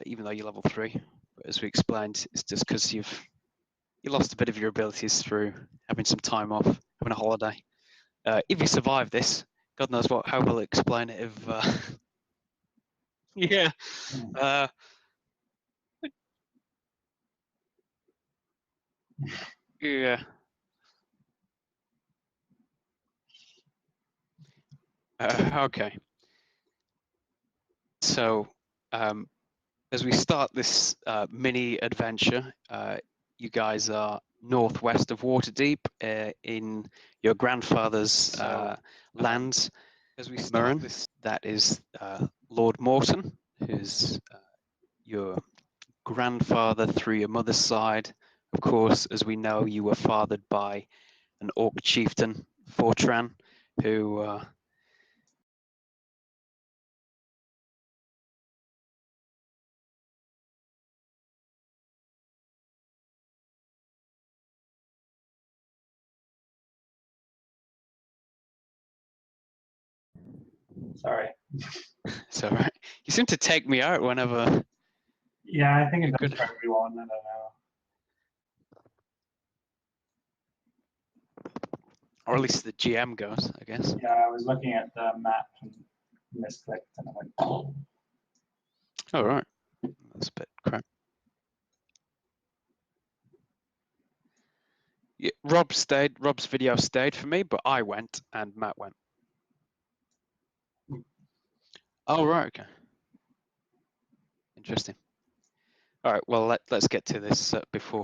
even though you're level 3. But as we explained, it's just because you lost a bit of your abilities through having some time off, having a holiday. If you survive this, God knows how we'll explain it if... yeah. Yeah. Okay. So, as we start this mini adventure, you guys are northwest of Waterdeep in your grandfather's lands. As we start this, that is Lord Morton, who's your grandfather through your mother's side. Of course, as we know, you were fathered by an orc chieftain, Fortran, who Sorry. it's all right. You seem to take me out whenever. Yeah, I think it does for everyone. I don't know. Or at least the GM goes, I guess. Yeah, I was looking at the map and misclicked, and I went. Oh. All right, that's a bit crap. Yeah, Rob's video stayed for me, but I went and Matt went. Oh right, okay. Interesting. All right, well let's get to this before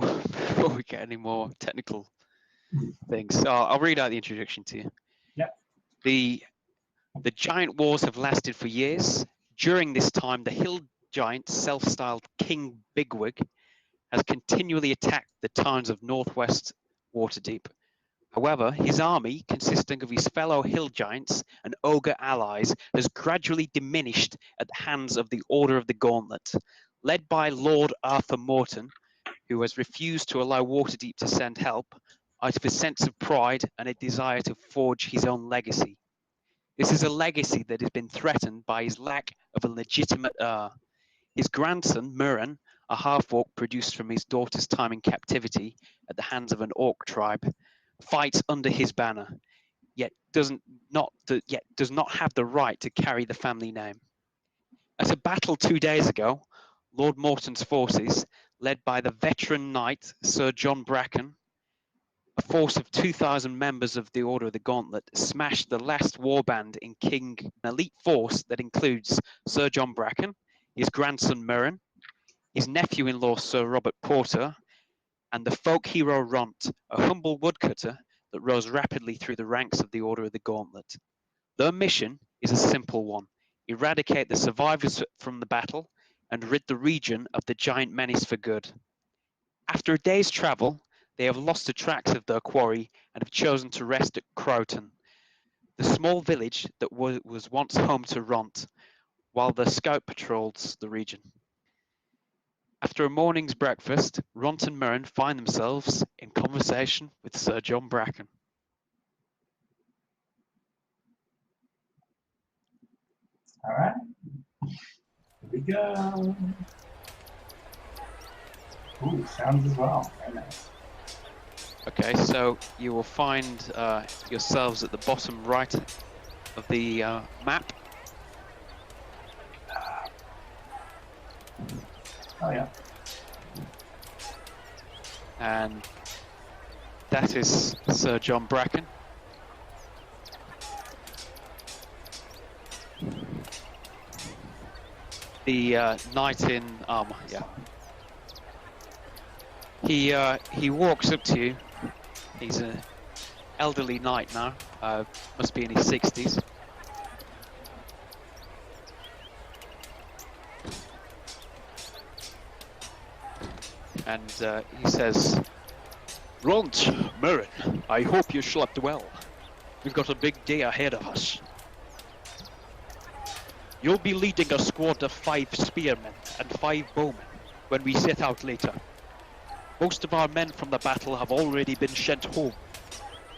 we get any more technical things. So I'll read out the introduction to you. Yeah. The giant wars have lasted for years. During this time, the hill giant, self-styled King Bigwig, has continually attacked the towns of northwest Waterdeep. However, his army, consisting of his fellow hill giants and ogre allies, has gradually diminished at the hands of the Order of the Gauntlet, led by Lord Arthur Morton, who has refused to allow Waterdeep to send help out of a sense of pride and a desire to forge his own legacy. This is a legacy that has been threatened by his lack of a legitimate heir. His grandson, Murin, a half-orc produced from his daughter's time in captivity at the hands of an orc tribe, fights under his banner, yet does not have the right to carry the family name. At a battle 2 days ago, Lord Morton's forces, led by the veteran knight Sir John Bracken, a force of 2,000 members of the Order of the Gauntlet, smashed the last warband in King, an elite force that includes Sir John Bracken, his grandson Murin, his nephew-in-law Sir Robert Porter, and the folk hero Ront, a humble woodcutter that rose rapidly through the ranks of the Order of the Gauntlet. Their mission is a simple one: eradicate the survivors from the battle and rid the region of the giant menace for good. After a day's travel, they have lost the tracks of their quarry and have chosen to rest at Croton, the small village that was once home to Ront, while the scout patrols the region. After a morning's breakfast, Ront and Murin find themselves in conversation with Sir John Bracken. All right. Here we go. Ooh, sounds as well. Very nice. Okay, so you will find yourselves at the bottom right of the map. Oh yeah. And that is Sir John Bracken. The knight in armor, yeah. He walks up to you. He's an elderly knight now, must be in his 60s. And he says, "Ront, Murin, I hope you slept well. We've got a big day ahead of us. You'll be leading a squad of 5 spearmen and 5 bowmen when we set out later. Most of our men from the battle have already been sent home,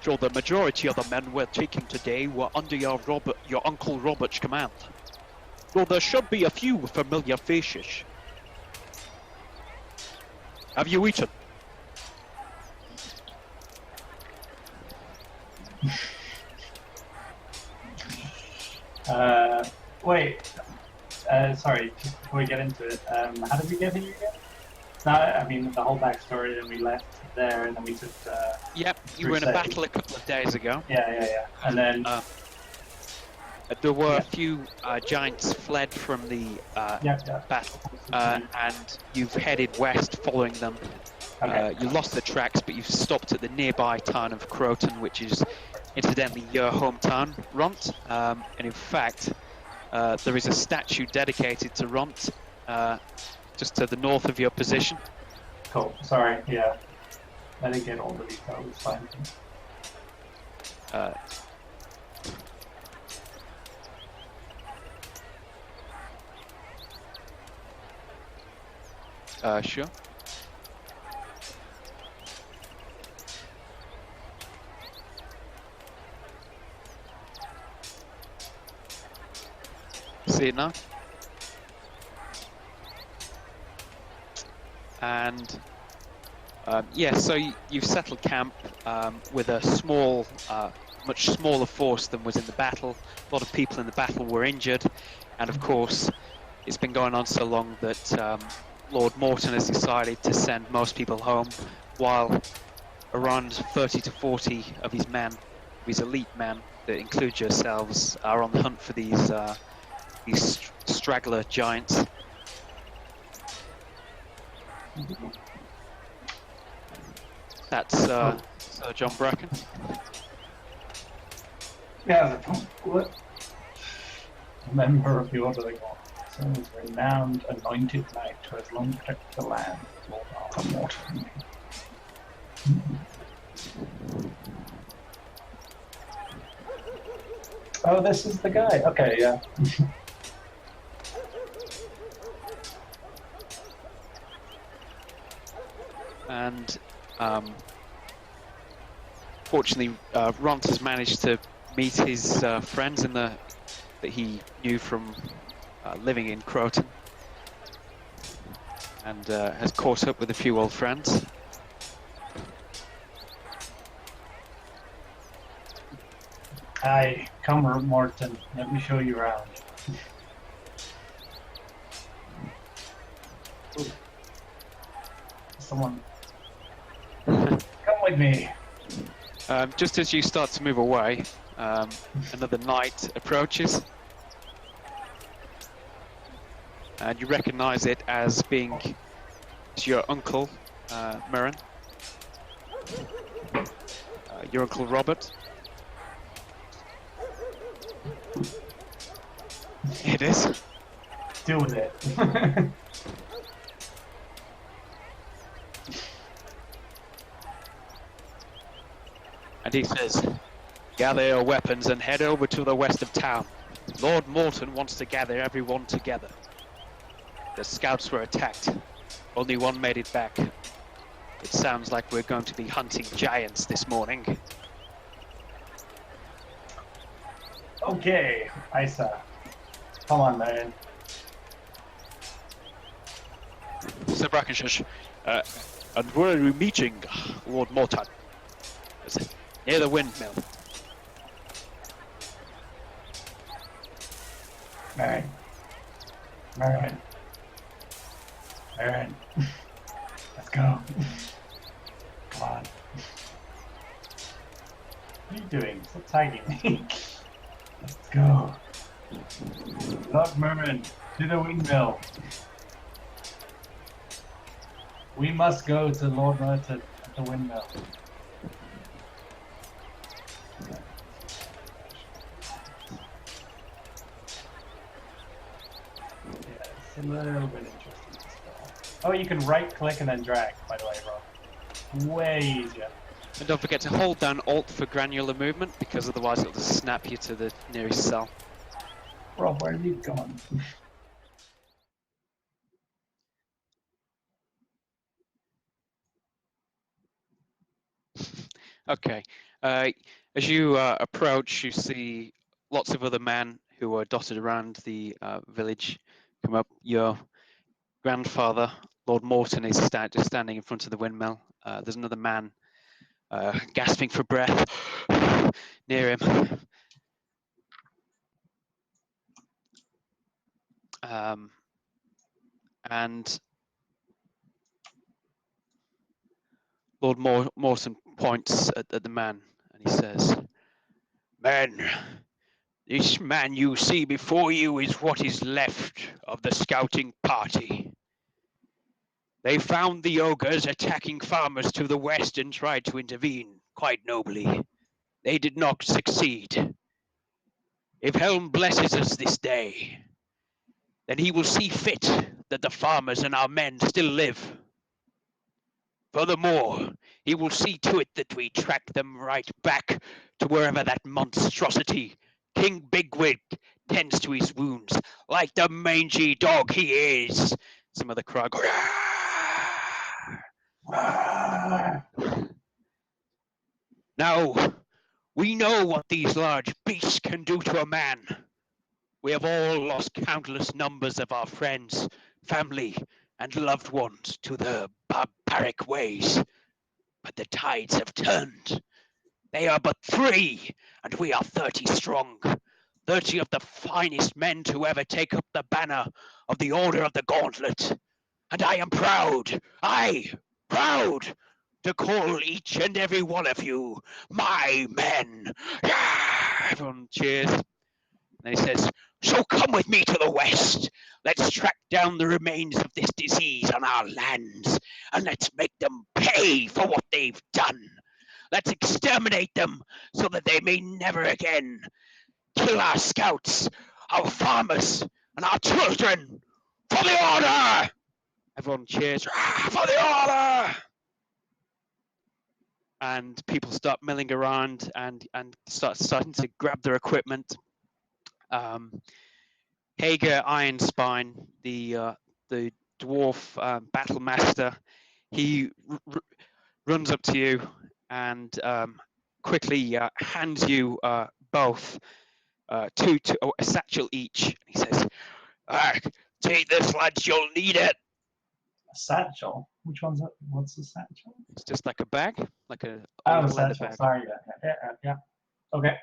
so the majority of the men we're taking today were under your Uncle Robert's command. Though there should be a few familiar faces. Have you eaten? Wait. Sorry, just before we get into it, how did we get here again? No, I mean the whole backstory. Then we left there, and then we took. Yep, you were in a crusade. battle a couple of days ago. Yeah. And then There were Yeah. a few giants fled from the yeah. battle, and you've headed west following them. Okay. You lost the tracks, but you've stopped at the nearby town of Croton, which is incidentally your hometown, Ront. And in fact, there is a statue dedicated to Ront, just to the north of your position. Cool. Sorry. Yeah. I didn't get all the details. It's fine. Sure. See it now? And yeah, so you've settled camp with a small, much smaller force than was in the battle. A lot of people in the battle were injured, and of course, it's been going on so long that Lord Morton has decided to send most people home, while around 30 to 40 of his men, his elite men, that include yourselves, are on the hunt for these straggler giants. That's Sir John Bracken. Yeah. What? Member of the Order of the God. So is renowned anointed knight who has long protected the land. Lord Arthur Morton. Oh, this is the guy. Okay, yeah. And fortunately, Ront has managed to meet his friends that he knew from living in Croton, and has caught up with a few old friends. Hi, come Morton. Let me show you around. Ooh. Someone, come with me. Just as you start to move away, another knight approaches, and you recognize it as being your uncle, Mirren, your uncle Robert. It is. Deal with it. And he says, gather your weapons and head over to the west of town. Lord Morton wants to gather everyone together. The scouts were attacked. Only one made it back. It sounds like we're going to be hunting giants this morning. Okay, Isa. Come on, man. Sir Bracken says, and where are we meeting, Lord Morton? Near the windmill. Alright. Alright. Let's go. Come on. What are you doing? Stop tagging me. Let's go. Lord Merman, to the windmill. We must go to Lord Merton at the windmill. Yeah, it's a little bit interesting as well. Oh, you can right click and then drag, by the way, Rob. Way easier. And don't forget to hold down Alt for granular movement, because otherwise it'll just snap you to the nearest cell. Rob, where have you gone? Okay. As you approach, you see lots of other men who are dotted around the village come up. Your grandfather, Lord Morton is just standing in front of the windmill. There's another man gasping for breath near him. And Lord Morton points at the man and he says, "Men, this man you see before you is what is left of the scouting party. They found the ogres attacking farmers to the west and tried to intervene quite nobly. They did not succeed. If Helm blesses us this day, then he will see fit that the farmers and our men still live. Furthermore, he will see to it that we track them right back to wherever that monstrosity, King Bigwig, tends to his wounds, like the mangy dog he is." Some of the crowd go, "Now, we know what these large beasts can do to a man. We have all lost countless numbers of our friends, family, and loved ones to the barbaric ways. But the tides have turned. They are but 3, and we are 30 strong. 30 of the finest men to ever take up the banner of the Order of the Gauntlet. And I am proud, proud, to call each and every one of you my men." Everyone cheers. And then he says, "So come with me to the west. Let's track down the remains of this disease on our lands, and let's make them pay for what they've done. Let's exterminate them so that they may never again kill our scouts, our farmers, and our children. For the order!" Everyone cheers, "For the order!" And people start milling around and starting to grab their equipment. Hager Ironspine, the dwarf battle master, he runs up to you and quickly hands you both a satchel each. He says, "Take this, lads, you'll need it." A satchel? Which one's that? What's a satchel? It's just like a bag, like a Oh, a leather satchel. bag. Sorry. Yeah. Okay.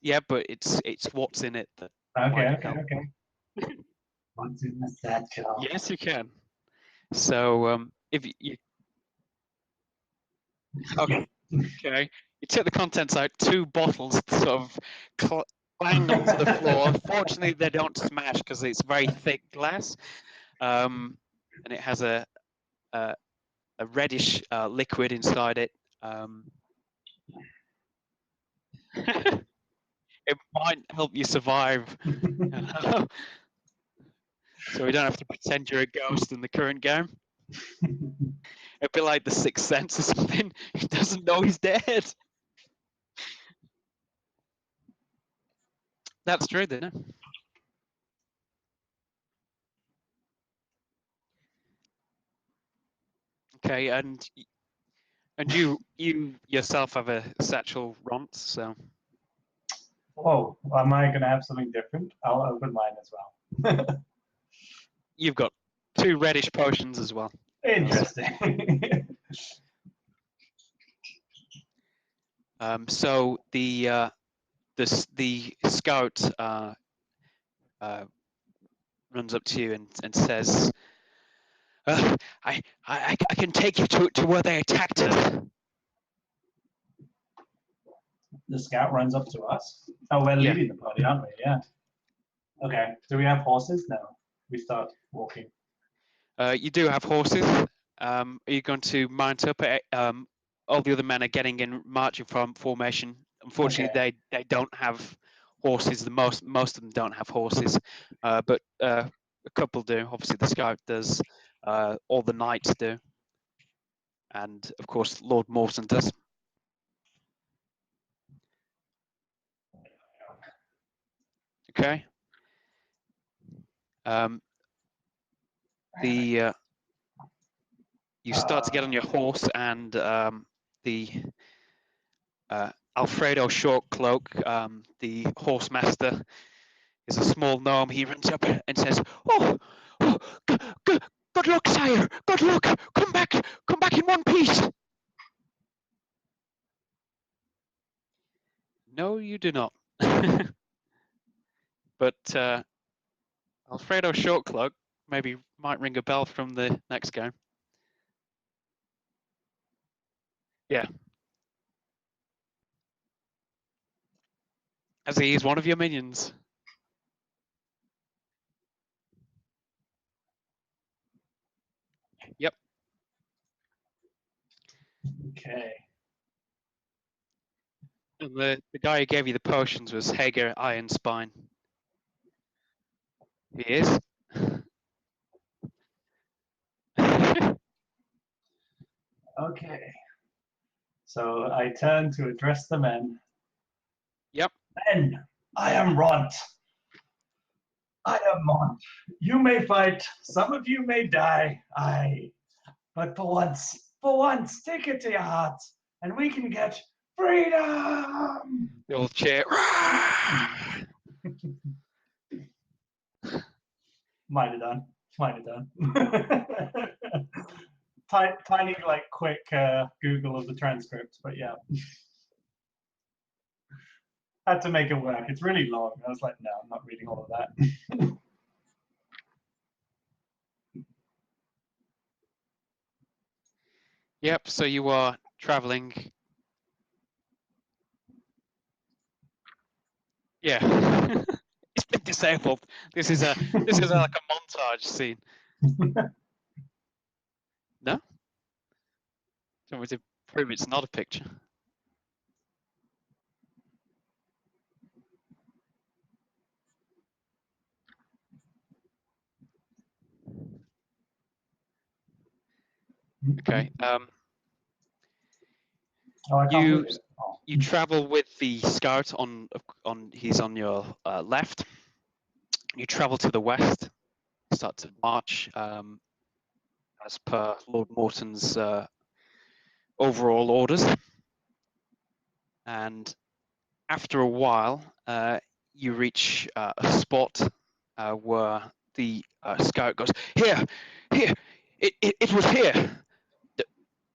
Yeah, but it's what's in it that Okay. might help. What's in the satchel? Yes, you can. So if you okay, you take the contents out, 2 bottles sort of clang onto the floor. Fortunately, they don't smash because it's very thick glass, and it has a reddish liquid inside it. It might help you survive, so we don't have to pretend you're a ghost in the current game. It'd be like the Sixth Sense or something. He doesn't know he's dead. That's true, then. No? Okay, and you yourself have a satchel, Ront, so. Oh, am I gonna have something different? I'll open mine as well. You've got 2 reddish potions as well. Interesting. So the scout runs up to you and says, I can take you to where they attacked us." The scout runs up to us. Oh, we're leading the party, aren't we? Yeah. Okay. Do we have horses? No. We start walking. You do have horses. Are you going to mount up? All the other men are getting in marching from formation. Unfortunately, they don't have horses. Most of them don't have horses, but a couple do. Obviously, the scout does. All the knights do, and of course, Lord Morton does. Okay. You start to get on your horse, and the Alfredo Shortcloak, the horse master, is a small gnome. He runs up and says, "Oh, Good luck, sire. Good luck. Come back in one piece. No, you do not. But Alfredo Shortcloak maybe might ring a bell from the next game. Yeah. As he is one of your minions. Yep. Okay. And the guy who gave you the potions was Hager Ironspine. He is. Okay. So I turn to address the men. Yep. Men, I am Ront. I am Mont. You may fight. Some of you may die. But for once, take it to your heart, and we can get freedom. The old chair. Might have done. Tiny, like, quick Google of the transcript, but yeah. Had to make it work. It's really long. I was like, no, I'm not reading all of that. Yep. So you are traveling. Yeah. It's been disabled. This is like a montage scene. No? Do you want me to prove it's not a picture? Okay. You travel with the scout he's on your left. You travel to the west, start to march as per Lord Morton's overall orders. And after a while, you reach a spot where the scout goes, here, it was here.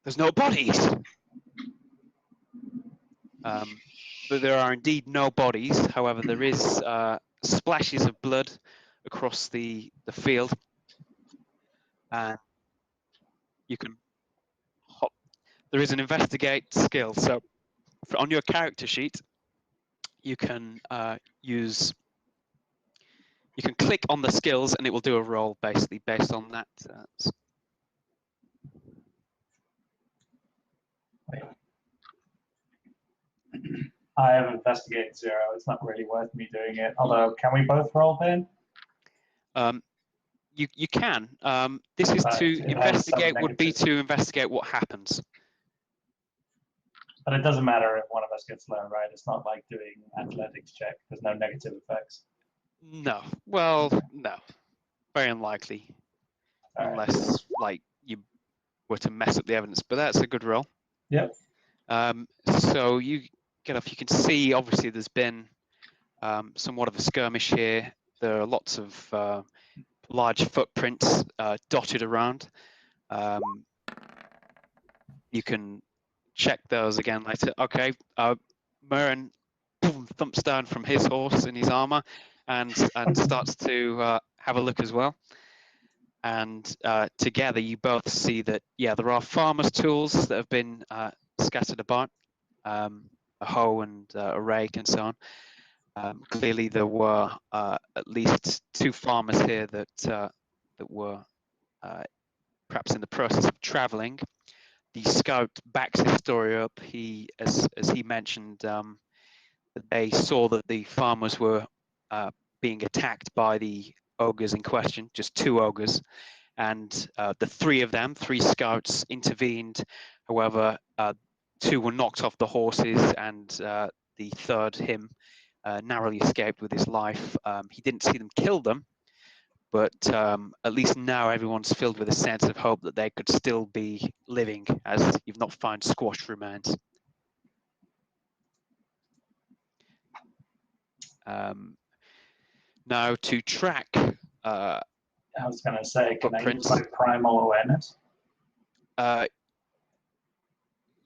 There's no bodies. But there are indeed no bodies. However, there is splashes of blood across the field, and you can hop. There is an investigate skill. So on your character sheet, you can you can click on the skills, and it will do a roll basically based on that. I have investigated 0. It's not really worth me doing it. Although, can we both roll then? You can. This is to investigate. Would be to investigate what happens. But it doesn't matter if one of us gets low, right? It's not like doing athletics check. There's no negative effects. No. Well, no. Very unlikely. All unless right. like you were to mess up the evidence. But that's a good roll. Yep. So you get off. You can see obviously there's been somewhat of a skirmish here. There are lots of large footprints dotted around. You can check those again later. Okay, Murren thumps down from his horse in his armor and starts to have a look as well. And together you both see that, yeah, there are farmer's tools that have been scattered about, a hoe and a rake and so on. Clearly there were at least 2 farmers here that were perhaps in the process of traveling. The scout backs his story up. As he mentioned, they saw that the farmers were being attacked by the ogres in question, just 2 ogres, and the 3 of them, 3 scouts, intervened. However, 2 were knocked off the horses, and the third, him, narrowly escaped with his life. He didn't see them kill them, but at least now everyone's filled with a sense of hope that they could still be living, as you've not found squashed remains. Now, to track I was going to say, can I use footprints. my primal awareness?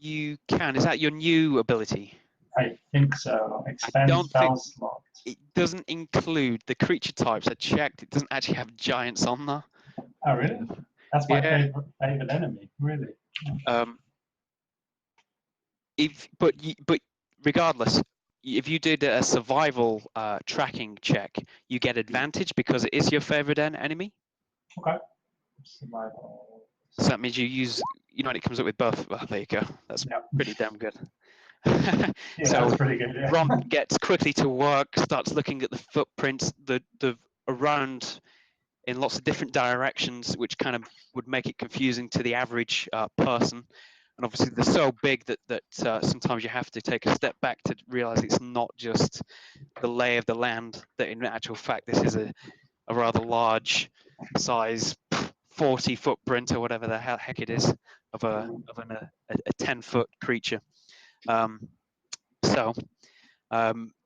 You can. Is that your new ability? I think so. I Expand don't think spell slot. it doesn't include the creature types. I checked. It doesn't actually have giants on there. Oh, really? That's my Yeah. favorite enemy. Really. But regardless, if you did a survival tracking check, you get advantage because it is your favorite enemy. Okay. Survival. So that means you use, it comes up with both. Well, there you go. That's pretty damn good. Yeah, So that's pretty good. Yeah. Ron gets quickly to work, starts looking at the footprints, the around in lots of different directions, which kind of would make it confusing to the average person. And obviously, they're so big that sometimes you have to take a step back to realize it's not just the lay of the land. That in actual fact, this is a rather large size 40 footprint or whatever the heck it is of a 10-foot creature.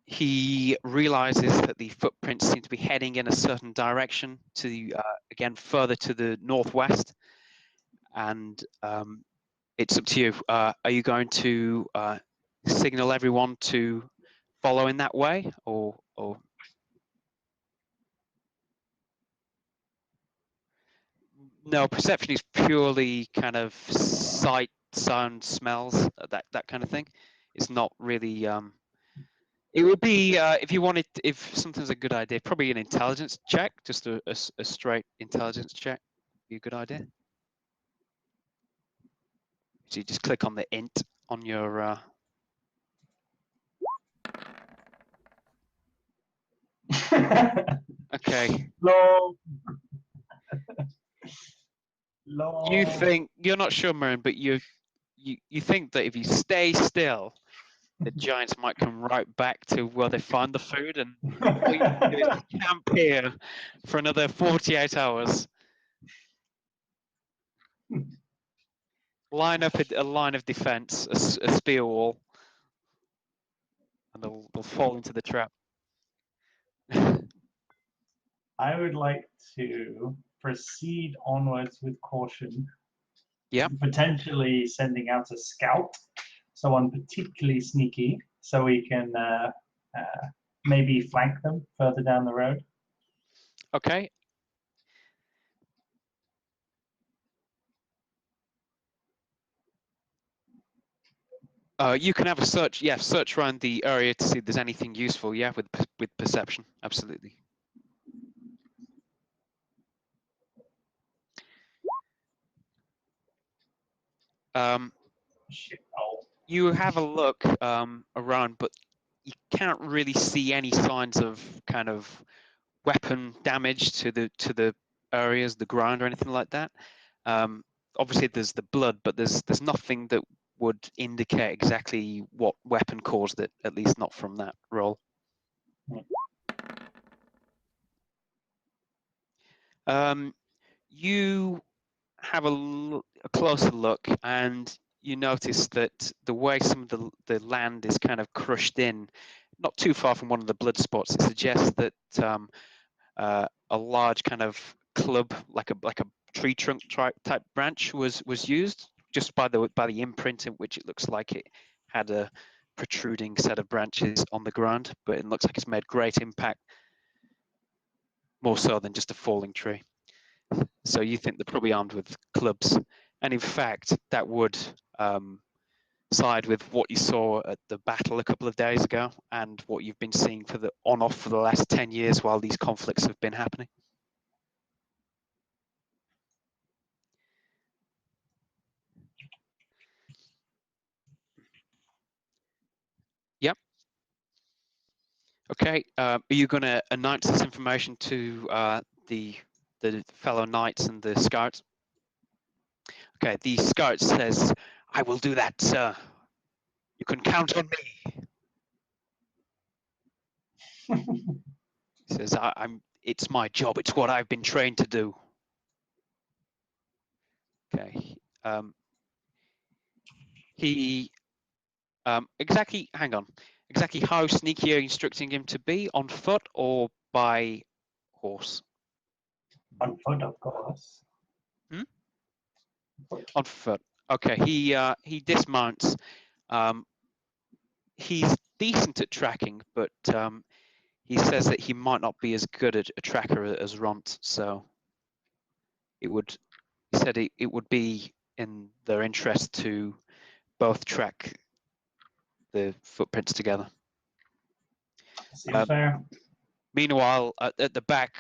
He realizes that the footprints seem to be heading in a certain direction to again further to the northwest, and it's up to you. Are you going to signal everyone to follow in that way, or no? Perception is purely kind of sight, sound, smells, that kind of thing. It's not really. It would be if you wanted, if something's a good idea, probably an intelligence check, just a straight intelligence check would be a good idea. So you just click on the int on your. Okay. Low. You think you're not sure, Marin, but you think that if you stay still, the giants might come right back to where they find the food, and all you have to do is camp here for another 48 hours. Line up a line of defense, a spear wall, and they'll fall into the trap. I would like to proceed onwards with caution. Yeah. Potentially sending out a scout, someone particularly sneaky, so we can maybe flank them further down the road. Okay. You can have a search. Yeah, search around the area to see if there's anything useful. Yeah, with perception, absolutely. You have a look around, but you can't really see any signs of kind of weapon damage to the areas, the ground, or anything like that. Obviously, there's the blood, but there's nothing that would indicate exactly what weapon caused it. At least not from that roll. You have a closer look, and you notice that the way some of the land is kind of crushed in, not too far from one of the blood spots, it suggests that a large kind of club, like a tree trunk type branch, was used, just by the imprint in which it looks like it had a protruding set of branches on the ground, but it looks like it's made great impact, more so than just a falling tree. So you think they're probably armed with clubs, and in fact that would side with what you saw at the battle a couple of days ago and what you've been seeing for the on-off for the last 10 years while these conflicts have been happening. Yep. Okay. Are you going to announce this information to the fellow knights and the scouts? Okay. The scout says, "I will do that, sir. You can count on me." He says, "It's my job. It's what I've been trained to do." Okay. He hang on. Exactly how sneaky are you instructing him to be? On foot or by horse? On foot, of course. Hmm? Foot. On foot. Okay, he dismounts. He's decent at tracking, but he says that he might not be as good at a tracker as Ront. So he said it would be in their interest to both track the footprints together. Seems fair. Meanwhile, at the back,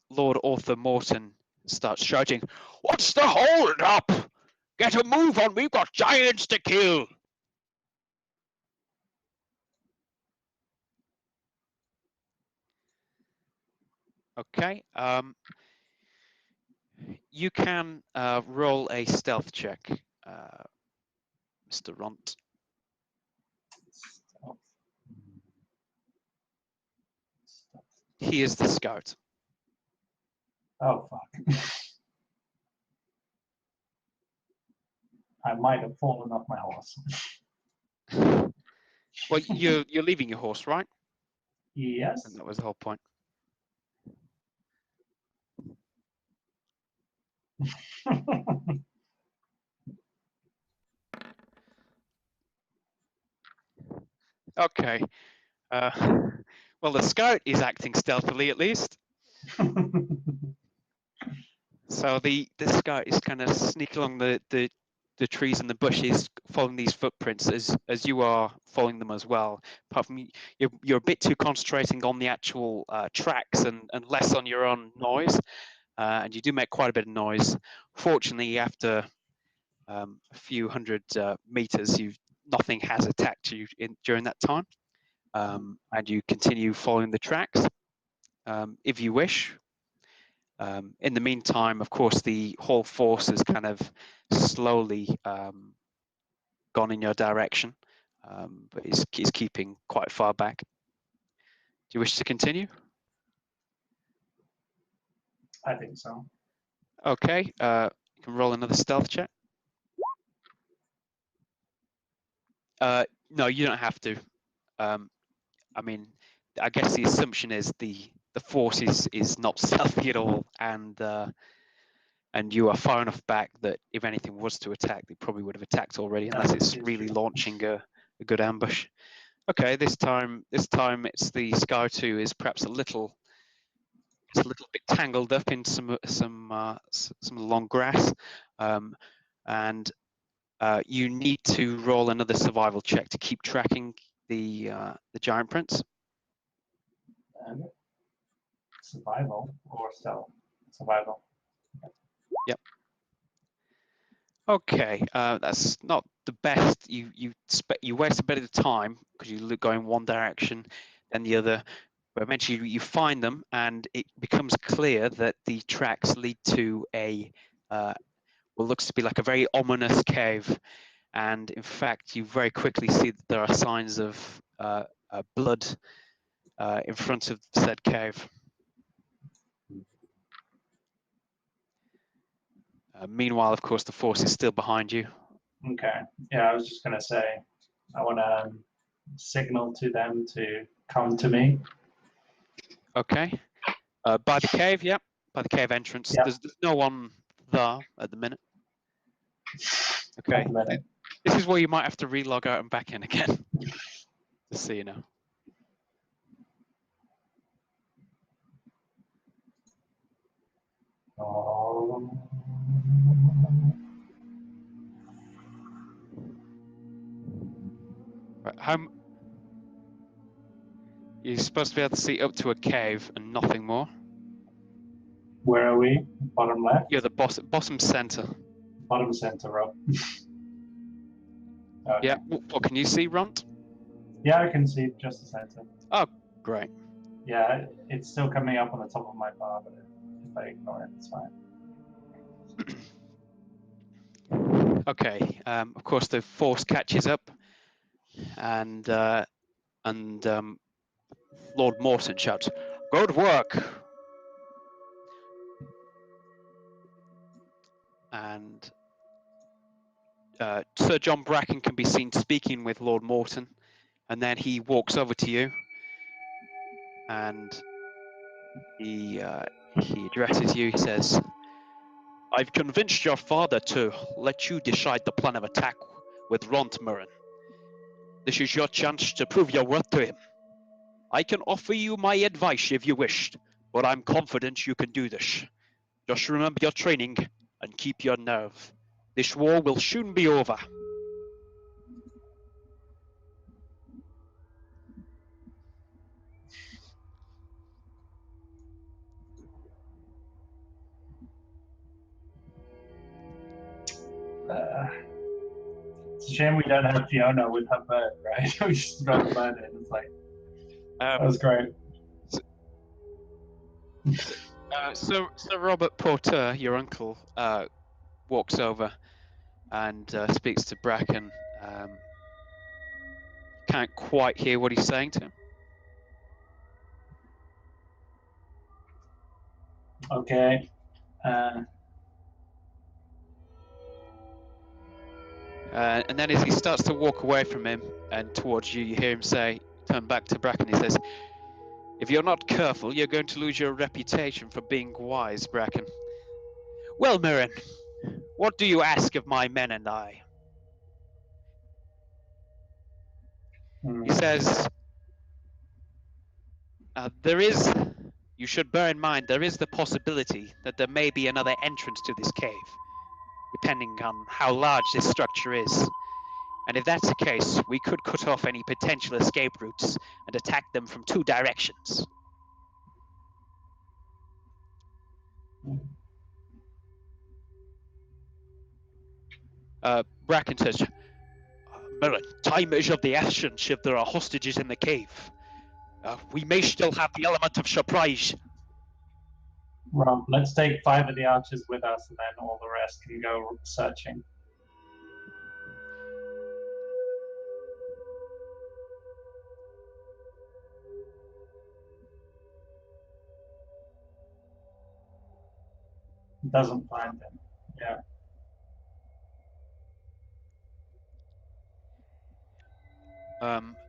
Lord Arthur Morton starts shouting, "What's the hold up? Get a move on, we've got giants to kill." Okay, you can roll a stealth check, Mr. Ront. He is the scout. Oh, fuck. I might have fallen off my horse. Well, you're leaving your horse, right? Yes. And that was the whole point. Okay. Well, the scout is acting stealthily, at least. So the scout is kind of sneaking along the trees and the bushes, following these footprints as you are following them as well. Apart from you're a bit too concentrating on the actual tracks and less on your own noise, and you do make quite a bit of noise. Fortunately, after a few hundred meters, nothing has attacked you during that time, and you continue following the tracks if you wish. In the meantime, of course, the whole force has kind of slowly gone in your direction, but is keeping quite far back. Do you wish to continue? I think so. Okay, you can roll another stealth check. No, you don't have to. I mean, I guess the assumption is the force is not stealthy at all, and you are far enough back that if anything was to attack, they probably would have attacked already, unless it's really launching a good ambush. Okay, this time it's the scout who is perhaps a little bit tangled up in some long grass, and you need to roll another survival check to keep tracking the giant prince. And survival or stealth? Survival. Yep. Okay, that's not the best. You waste a bit of time because you look going one direction, then the other. But eventually you find them, and it becomes clear that the tracks lead to what looks to be like a very ominous cave. And in fact, you very quickly see that there are signs of blood in front of said cave. Meanwhile, of course, the force is still behind you. Okay. Yeah, I was just going to say, I want to signal to them to come to me. Okay. By the cave, yep. By the cave entrance. Yep. There's no one there at the minute. Okay. This is where you might have to relog out and back in again. Just so you know. Oh. Right, you're supposed to be able to see up to a cave and nothing more. Where are we? Bottom left? You're the bottom center. Bottom center up. Okay. Yeah. What can you see, Runt? Yeah, I can see just the center. Oh, great. Yeah, it's still coming up on the top of my bar, but if I ignore it, it's fine. Okay. Of course, the force catches up, and Lord Morton shouts, "Good work!" And Sir John Bracken can be seen speaking with Lord Morton, and then he walks over to you, and he He addresses you. He says, "I've convinced your father to let you decide the plan of attack with Rontmurin. This is your chance to prove your worth to him. I can offer you my advice if you wished, but I'm confident you can do this. Just remember your training and keep your nerve. This war will soon be over." It's a shame we don't have Fiona with her bird, right? We just brought the bird in. It's like, that was great. So Robert Porter, your uncle, walks over and speaks to Bracken. Can't quite hear what he's saying to him. Okay. And then as he starts to walk away from him and towards you, you hear him say, turn back to Bracken, he says, "If you're not careful, you're going to lose your reputation for being wise, Bracken. Well, Mirren, what do you ask of my men and I?" He says, you should bear in mind, there is the possibility that there may be another entrance to this cave, depending on how large this structure is. And if that's the case, we could cut off any potential escape routes and attack them from 2 directions. Bracken says, "Mirren, time is of the essence if there are hostages in the cave. We may still have the element of surprise." Well, let's take 5 of the archers with us, and then all the rest can go searching. Doesn't find them. Yeah.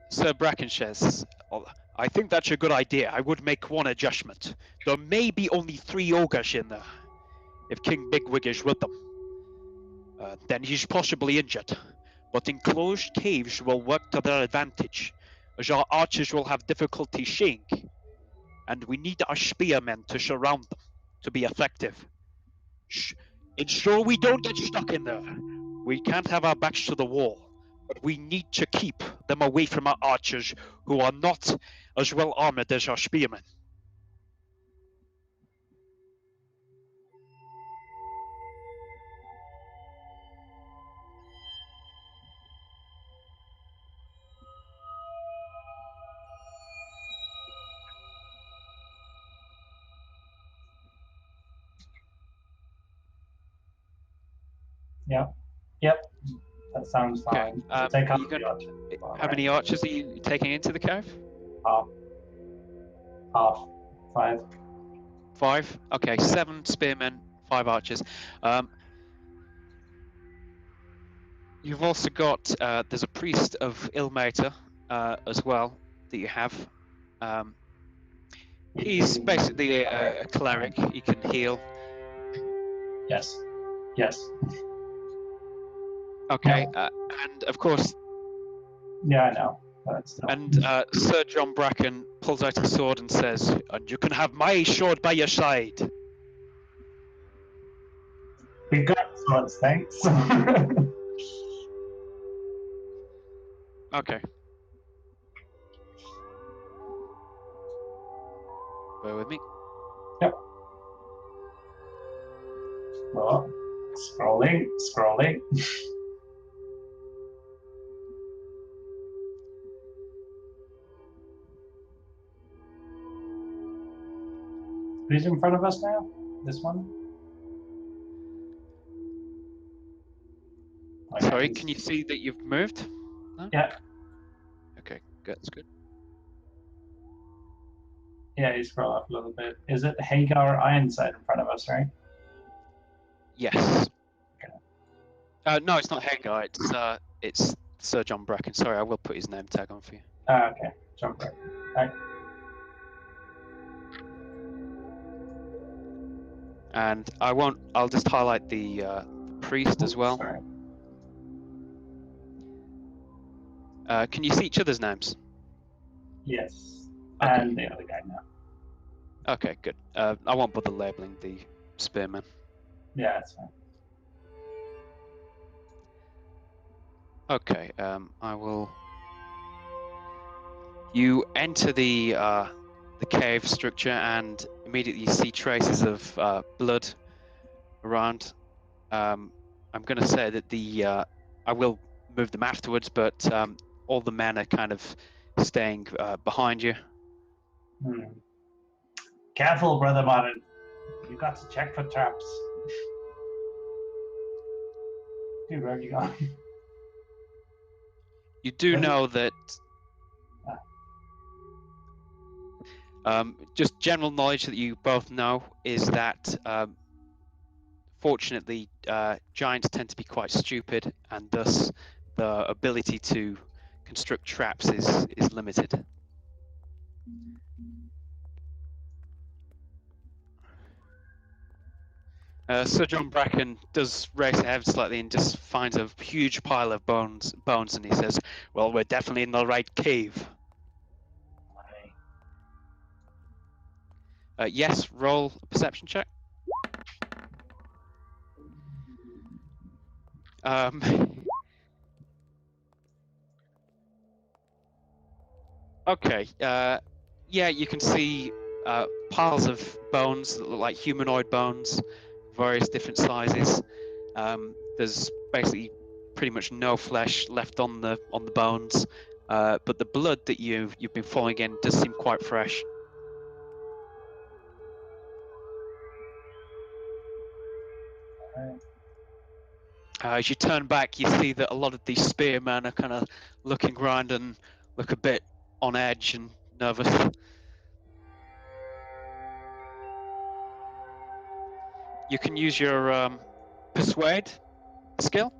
Sir Bracken says, "I think that's a good idea. I would make one adjustment. There may be only 3 ogres in there. If King Bigwig is with them, then he's possibly injured. But enclosed caves will work to their advantage, as our archers will have difficulty seeing, and we need our spearmen to surround them to be effective. Ensure we don't get stuck in there. We can't have our backs to the wall, but we need to keep them away from our archers, who are not as well armored as our spearmen." Yep. That sounds fine. Okay. Take out the archers. How many archers are you taking into the cave? Half. 5. 5? Okay, 7 spearmen, 5 archers. You've also got, there's a priest of Ilmater as well that you have. He's basically a cleric. He can heal. Yes. Okay, and of course. Yeah, I know. And Sir John Bracken pulls out a sword and says, "And you can have my sword by your side." We got swords, thanks. Okay. Bear with me. Yep. Well, scrolling. Who's in front of us now? This one? Sorry, can you see that you've moved? No? Yeah. Okay, good. That's good. Yeah, you scroll up a little bit. Is it Hagar Ironside in front of us, right? Yes. Okay. No, it's not Hagar. It's Sir John Bracken. Sorry, I will put his name tag on for you. Okay. John Bracken. Right. And I won't. I'll just highlight the priest as well. Sorry. Can you see each other's names? Yes. Okay. And the other guy now. Okay, good. I won't bother labeling the spearman. Yeah, that's fine. Okay. I will. You enter the cave structure and immediately see traces of blood around. I'm going to say that I will move them afterwards, but all the men are kind of staying behind you. Careful, Brother Martin. You got to check for traps. Dude, where have you gone? You do know that. Just general knowledge that you both know is that, fortunately, giants tend to be quite stupid, and thus the ability to construct traps is limited. Sir John Bracken does raise ahead slightly and just finds a huge pile of bones, and he says, "Well, we're definitely in the right cave." Yes, roll a perception check. Okay. Yeah, you can see piles of bones that look like humanoid bones, various different sizes. There's basically pretty much no flesh left on the bones, but the blood that you've been following in does seem quite fresh. As you turn back, you see that a lot of these spearmen are kind of looking around and look a bit on edge and nervous. You can use your persuade skill.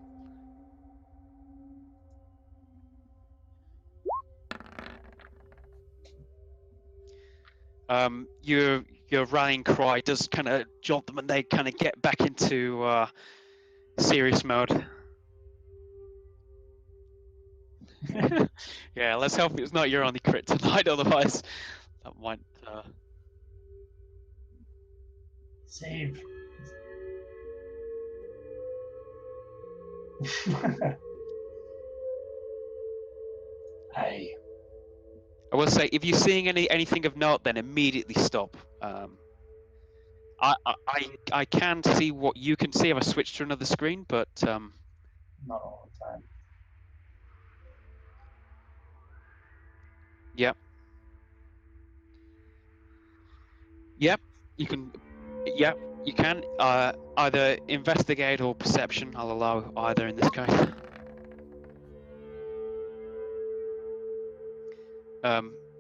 Your rallying cry does kind of jolt them, and they kind of get back into serious mode. Yeah, let's hope it's not your only crit tonight, otherwise that might. Save. Hey. I will say, if you're seeing anything of note, then immediately stop. I can see what you can see if I switch to another screen, but Not all the time. Yep, you can. Yep, you can either investigate or perception. I'll allow either in this case.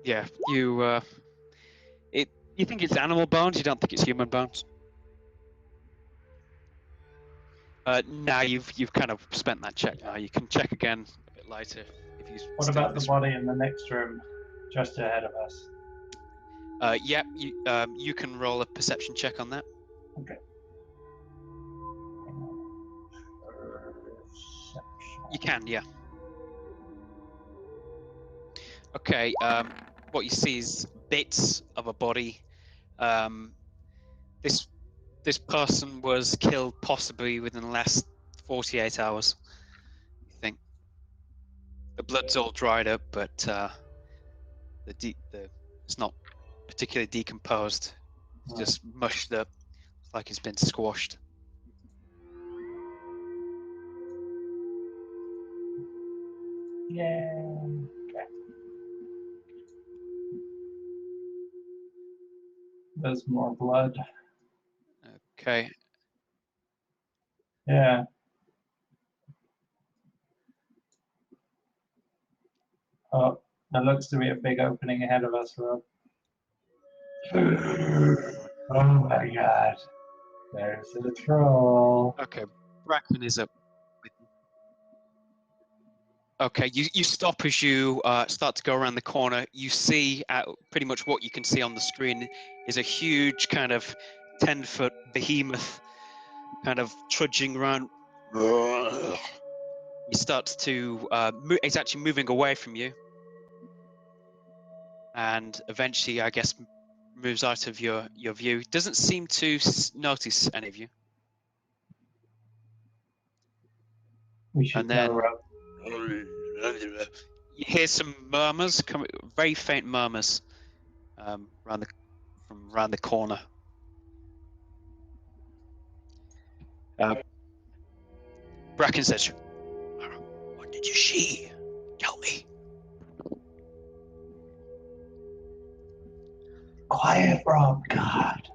Yeah, you think it's animal bones, you don't think it's human bones. Now you've kind of spent that check. Now you can check again a bit later if you. What about the body in the next room, just ahead of us? Yep, you can roll a perception check on that. Okay. You can, yeah. Okay. What you see is bits of a body. This person was killed possibly within the last 48 hours. You think the blood's all dried up, but it's not particularly decomposed. It's just mushed up, it's like it's been squashed. Yeah. Okay. There's more blood. Okay. Yeah. Oh, there looks to be a big opening ahead of us, Rob. Oh my god. There's a troll. Okay. Bracken is up. Okay, you stop as you start to go around the corner. You see pretty much what you can see on the screen is a huge kind of 10-foot behemoth kind of trudging around. He starts to he's actually moving away from you, and eventually, I guess, moves out of your view. Doesn't seem to notice any of you. We should And then go, Rob. you hear some murmurs, coming, very faint murmurs, from around the corner. Bracken says, "What did you see? Tell me." Quiet, Rob. God.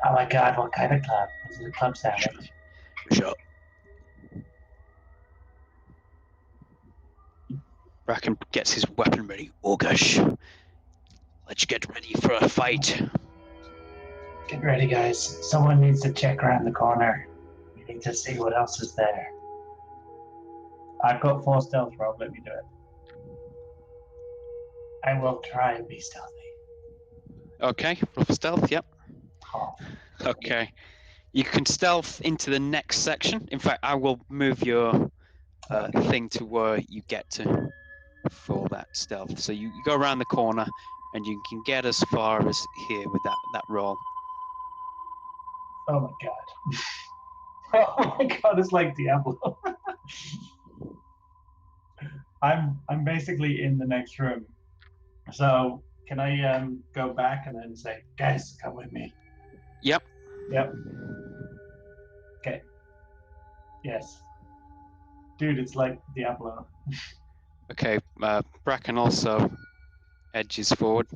Oh my God! What kind of club? Is it a club sandwich? Shut. Bracken gets his weapon ready. Oh gosh, let's get ready for a fight. Get ready, guys. Someone needs to check around the corner. We need to see what else is there. I've got 4 stealth, Rob. Let me do it. I will try and be stealthy. Okay, roll for stealth. Yep. Oh. Okay. You can stealth into the next section. In fact, I will move your thing to where you get to for that stealth. So you go around the corner, and you can get as far as here with that roll. Oh my God. Oh my God! It's like Diablo. I'm basically in the next room. So can I go back and then say, guys, come with me? Yep. Yep. Okay. Yes. Dude, it's like Diablo. Okay. Bracken also edges forward.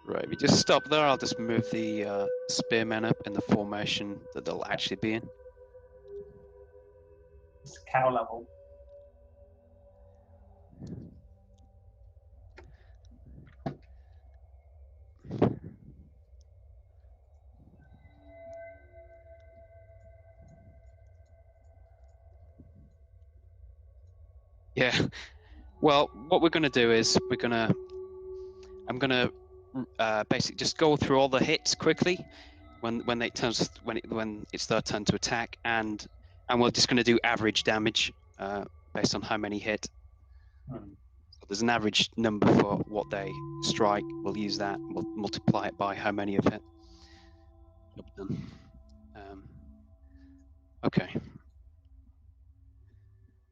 Right. If you just stop there, I'll just move the spearmen up in the formation that they'll actually be in. It's cow level. Yeah. Well, what we're going to do is I'm going to basically just go through all the hits quickly when it's their turn to attack, and we're just going to do average damage based on how many hit. So there's an average number for what they strike. We'll use that. We'll multiply it by how many of it. Done. Okay.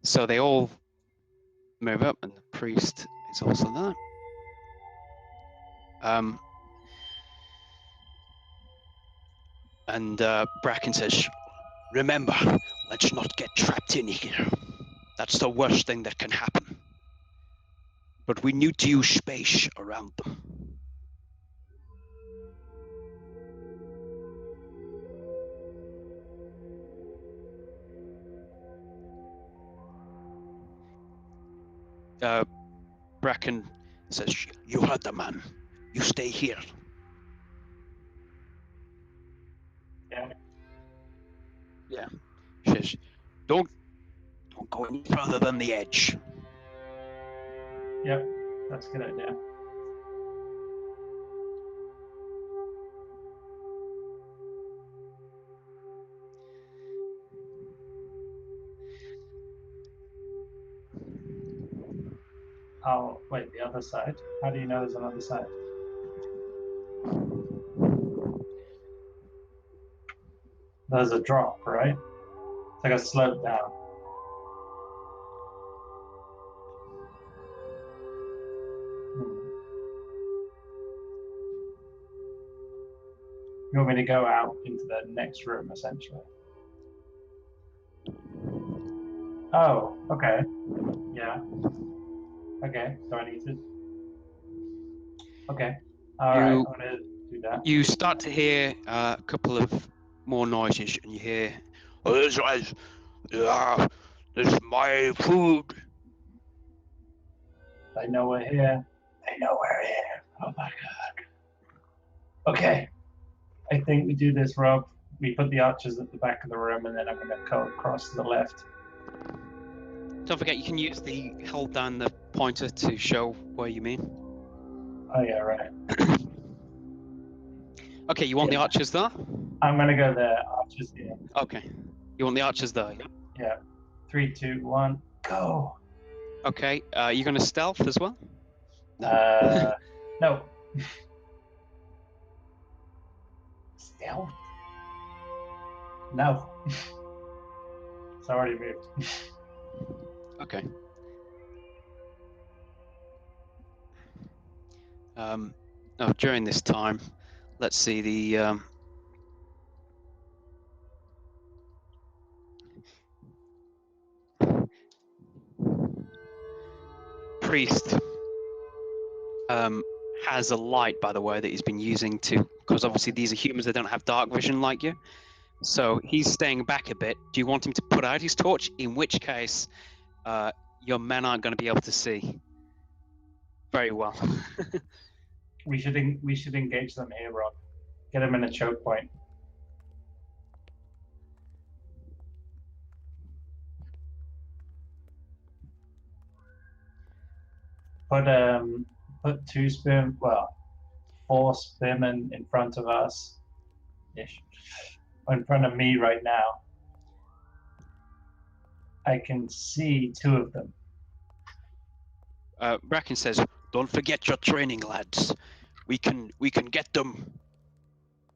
So they all move up, and the priest is also there. And Bracken says, "Remember, let's not get trapped in here. That's the worst thing that can happen. But we need to use space around them." Bracken says, "You heard the man. You stay here." Yeah. Yeah. She says, don't go any further than the edge. Yep. That's a good idea. Oh, wait, the other side? How do you know there's another side? There's a drop, right? It's like a slope down. You want me to go out into the next room, essentially? Oh, okay. Yeah. Okay, so I need to... Okay. All right, I'm going to do that. You start to hear a couple of more noises, and you hear, "Oh, this is my food." They know we're here. They know we're here. Oh my God. Okay. I think we do this, Rob. We put the archers at the back of the room, and then I'm going to go across to the left. Don't forget, you can use the hold down the pointer to show where you mean. Oh yeah, right. Okay, you want the Yeah. archers there? I'm gonna go there. Archers here. Okay. You want the archers there, yeah? Yeah. 3, 2, 1, go. Okay, you gonna stealth as well? No. Stealth. No. It's already moved. Okay. Oh, during this time, let's see the priest has a light, by the way, that he's been using to, because obviously these are humans that don't have dark vision like you. So he's staying back a bit. Do you want him to put out his torch? In which case, your men aren't going to be able to see very well. We should engage them here, Rob. Get them in a choke point. Put 2 spearmen, well, 4 spearmen in front of us. Ish. In front of me right now. I can see 2 of them. Bracken says, "Don't forget your training, lads. We can get them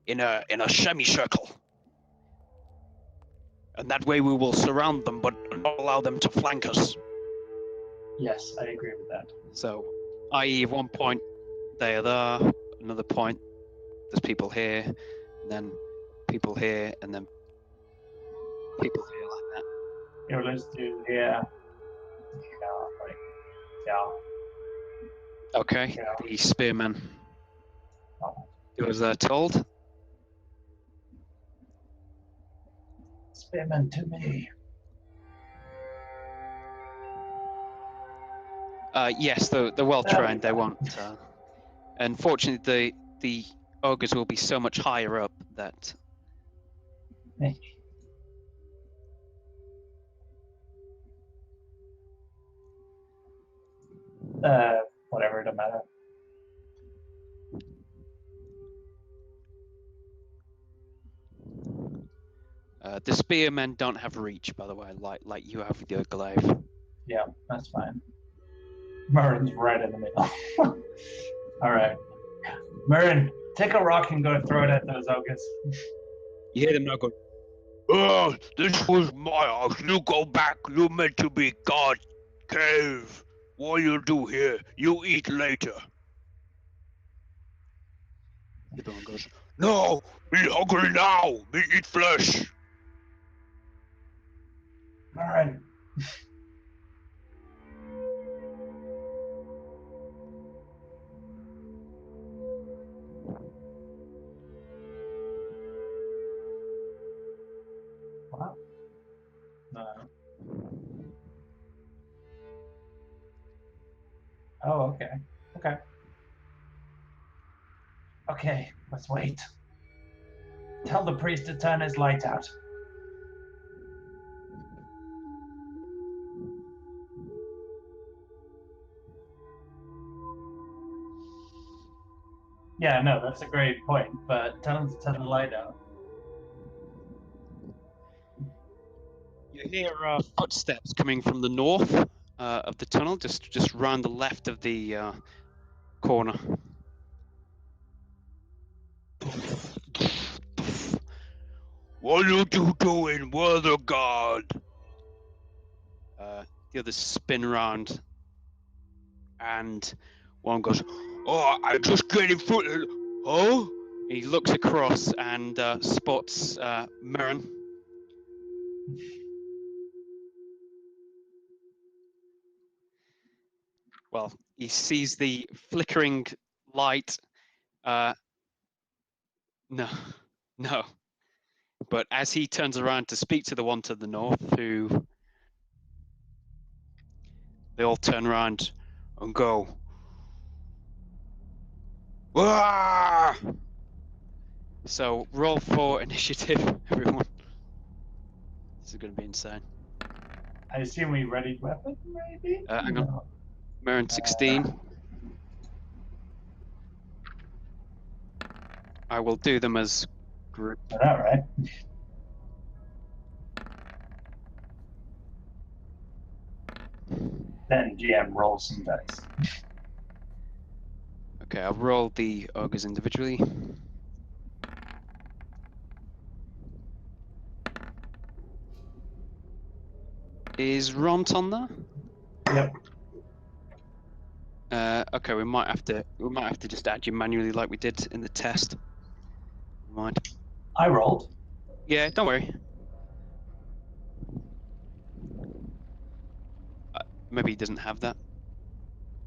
in a semicircle, and that way we will surround them, but not allow them to flank us." Yes, I agree with that. So, i.e., at one point they are there, another point there's people here, and then people here, and then people here like that. Here, let's do here. Like, yeah. Okay, Yeah. the spearmen. Oh. It was told. Spearmen to me. Yes, they're well trained. They won't. Unfortunately, the ogres will be so much higher up that. Whatever, it don't matter. The spearmen don't have reach, by the way, like you have with your glaive. Yeah, that's fine. Murren's right in the middle. All right. Murren, take a rock and go throw it at those ogres. You hear them now go, "Oh, this was my house. You go back. You're meant to be God. Cave. What you do here? You eat later." everyone goes, "No, be hungry now. Me eat flesh." Murren. Wow. No. Oh, okay. Okay. Okay, let's wait. Tell the priest to turn his light out. Yeah, no, that's a great point, but tell him to turn the light out. you hear footsteps coming from the north of the tunnel, just round the left of the corner. "What you two doing, Mother God?" The others spin round, and one goes, "Oh, I just getting foot. Huh?" he looks across and spots Mirren. Well, he sees the flickering light. No, no. But as he turns around to speak to the one to the north, who they all turn around and go, "Ah!" so roll for initiative, everyone. This is going to be insane. I assume we readied weapon, maybe? Hang on. No. Mirren 16. I will do them as group. All right. Then GM rolls some dice. Okay, I'll roll the ogres individually. Is Ront on there? Yep. Okay, we might have to just add you manually like we did in the test. Mind. I rolled. Yeah, don't worry. Maybe he doesn't have that.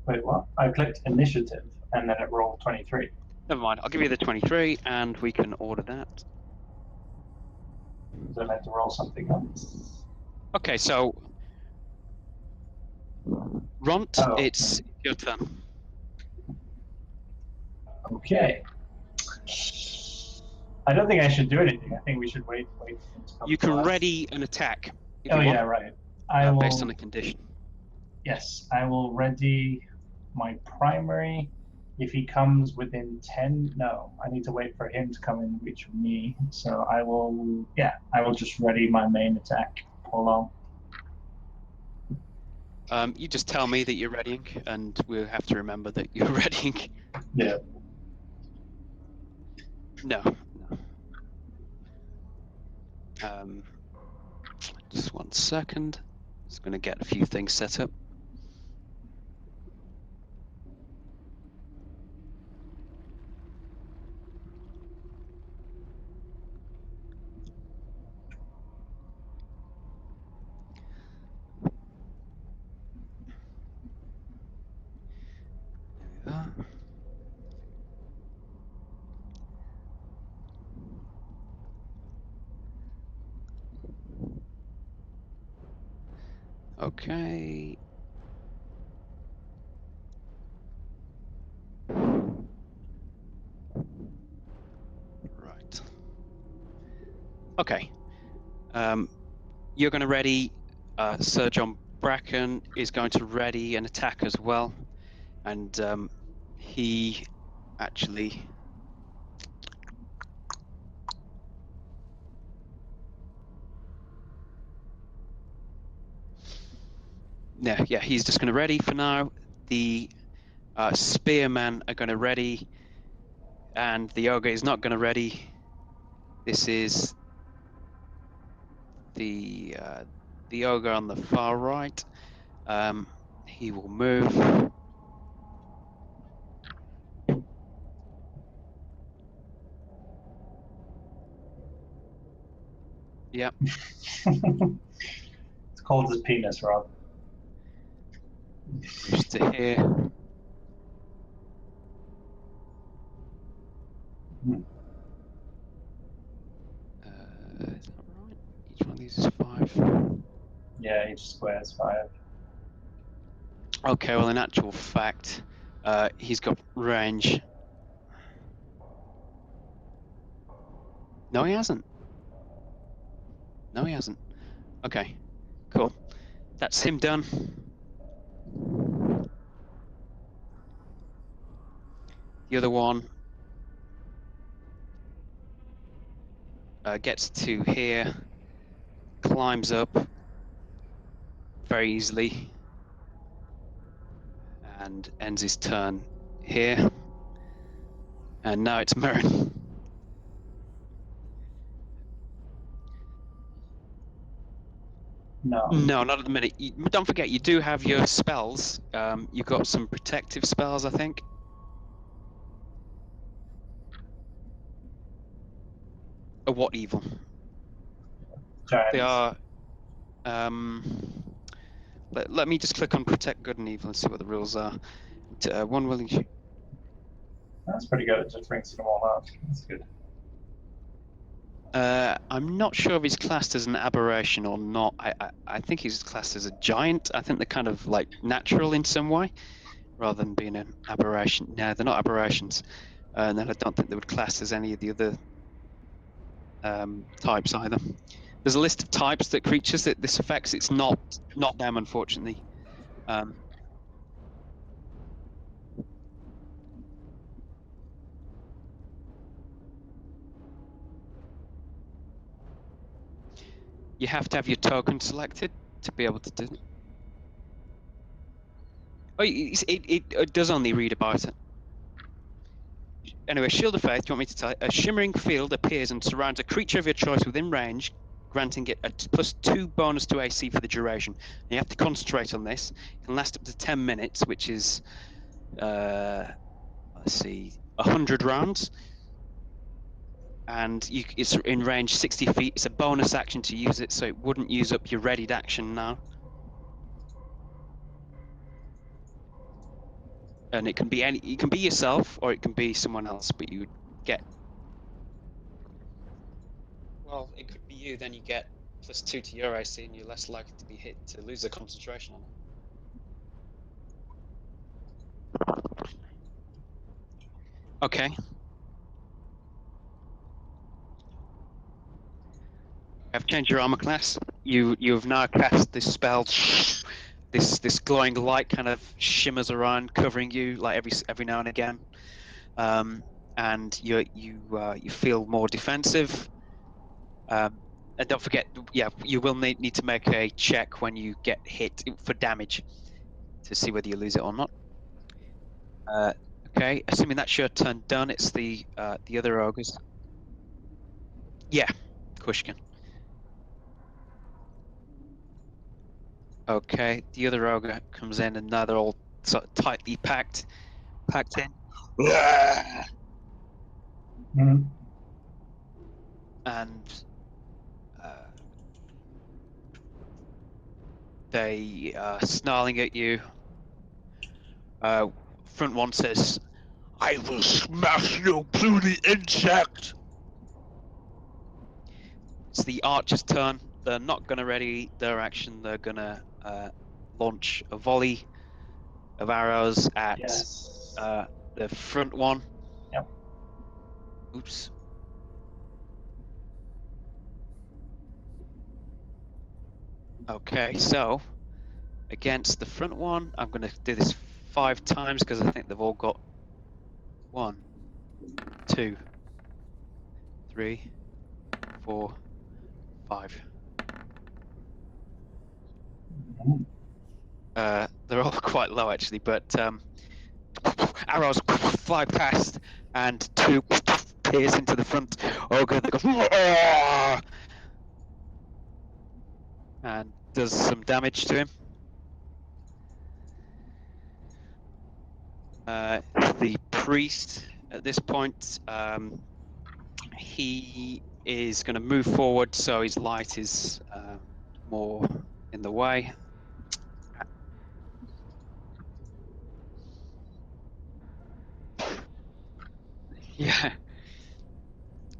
Wait, what? I clicked initiative and then it rolled 23. Never mind. I'll give you the 23, and we can order that. So I meant to roll something else. Okay, so Ront, Oh. it's your turn. Okay. I don't think I should do anything. I think we should wait for him to come You to can us. ready an attack if Oh you yeah, want, right. I will. based on a condition. Yes, I will ready my primary. If he comes within 10, no, I need to wait for him to come in reach of me. So I will, I will just ready my main attack. Hold on. You just tell me that you're readying, and we'll have to remember that you're readying. Yeah. No. Just 1 second. Just going to get a few things set up. There we are. Okay. Right. Okay. You're going to ready. Sir John Bracken is going to ready an attack as well, and he actually. Yeah, he's just going to ready for now. The spearmen are going to ready, and the ogre is not going to ready. This is the ogre on the far right. He will move. Yep. It's called his penis, Rob. Moves to here. Is that right? Each one of these is 5. Yeah, each square is 5. Okay, well, in actual fact, he's got range. No, he hasn't. No, he hasn't. Okay, cool. That's him done. The other one gets to here, climbs up very easily, and ends his turn here. And now it's Mirren. No. No, not at the minute. Don't forget, you do have your spells. You've got some protective spells, I think. What evil? Giants. They are. Let me just click on protect good and evil and see what the rules are. One willing. That's pretty good. It just brings them all up. That's good. I'm not sure if he's classed as an aberration or not. I think he's classed as a giant. I think they're kind of like natural in some way, rather than being an aberration. No, they're not aberrations. And then I don't think they would class as any of the other types either. there's a list of types that creatures that this affects. It's not them, unfortunately. You have to have your token selected to be able to do it. Oh, it does only read about it. Anyway, Shield of Faith, do you want me to tell you? A shimmering field appears and surrounds a creature of your choice within range, granting it a +2 bonus to AC for the duration. And you have to concentrate on this. It can last up to 10 minutes, which is, let's see, 100 rounds. And it's in range 60 feet. It's a bonus action to use it, so it wouldn't use up your readied action now. And it can be it can be yourself or it can be someone else, but you would get. Well, it could be you. Then you get +2 to your AC, and you're less likely to be hit to lose the concentration on it. Okay. I've changed your armor class. You've now cast this spell. This glowing light kind of shimmers around, covering you like every now and again, and you feel more defensive. And don't forget, you will need to make a check when you get hit for damage to see whether you lose it or not. Okay, assuming that's your turn done, it's the other ogres. Yeah, Kushkin. Okay, the other ogre comes in, and now they're all sort of tightly packed in. Mm. And they are snarling at you. Front one says, I will smash you through the insect. it's the archer's turn. They're not going to ready their action. They're going to launch a volley of arrows at the front one. Yep. Oops. Okay, so against the front one, I'm going to do this 5 times because I think they've all got 1, 2, 3, 4, 5. They're all quite low actually, but arrows fly past and 2 pierce into the front ogre that goes and does some damage to him. The priest at this point, he is going to move forward, so his light is more in the way. Yeah,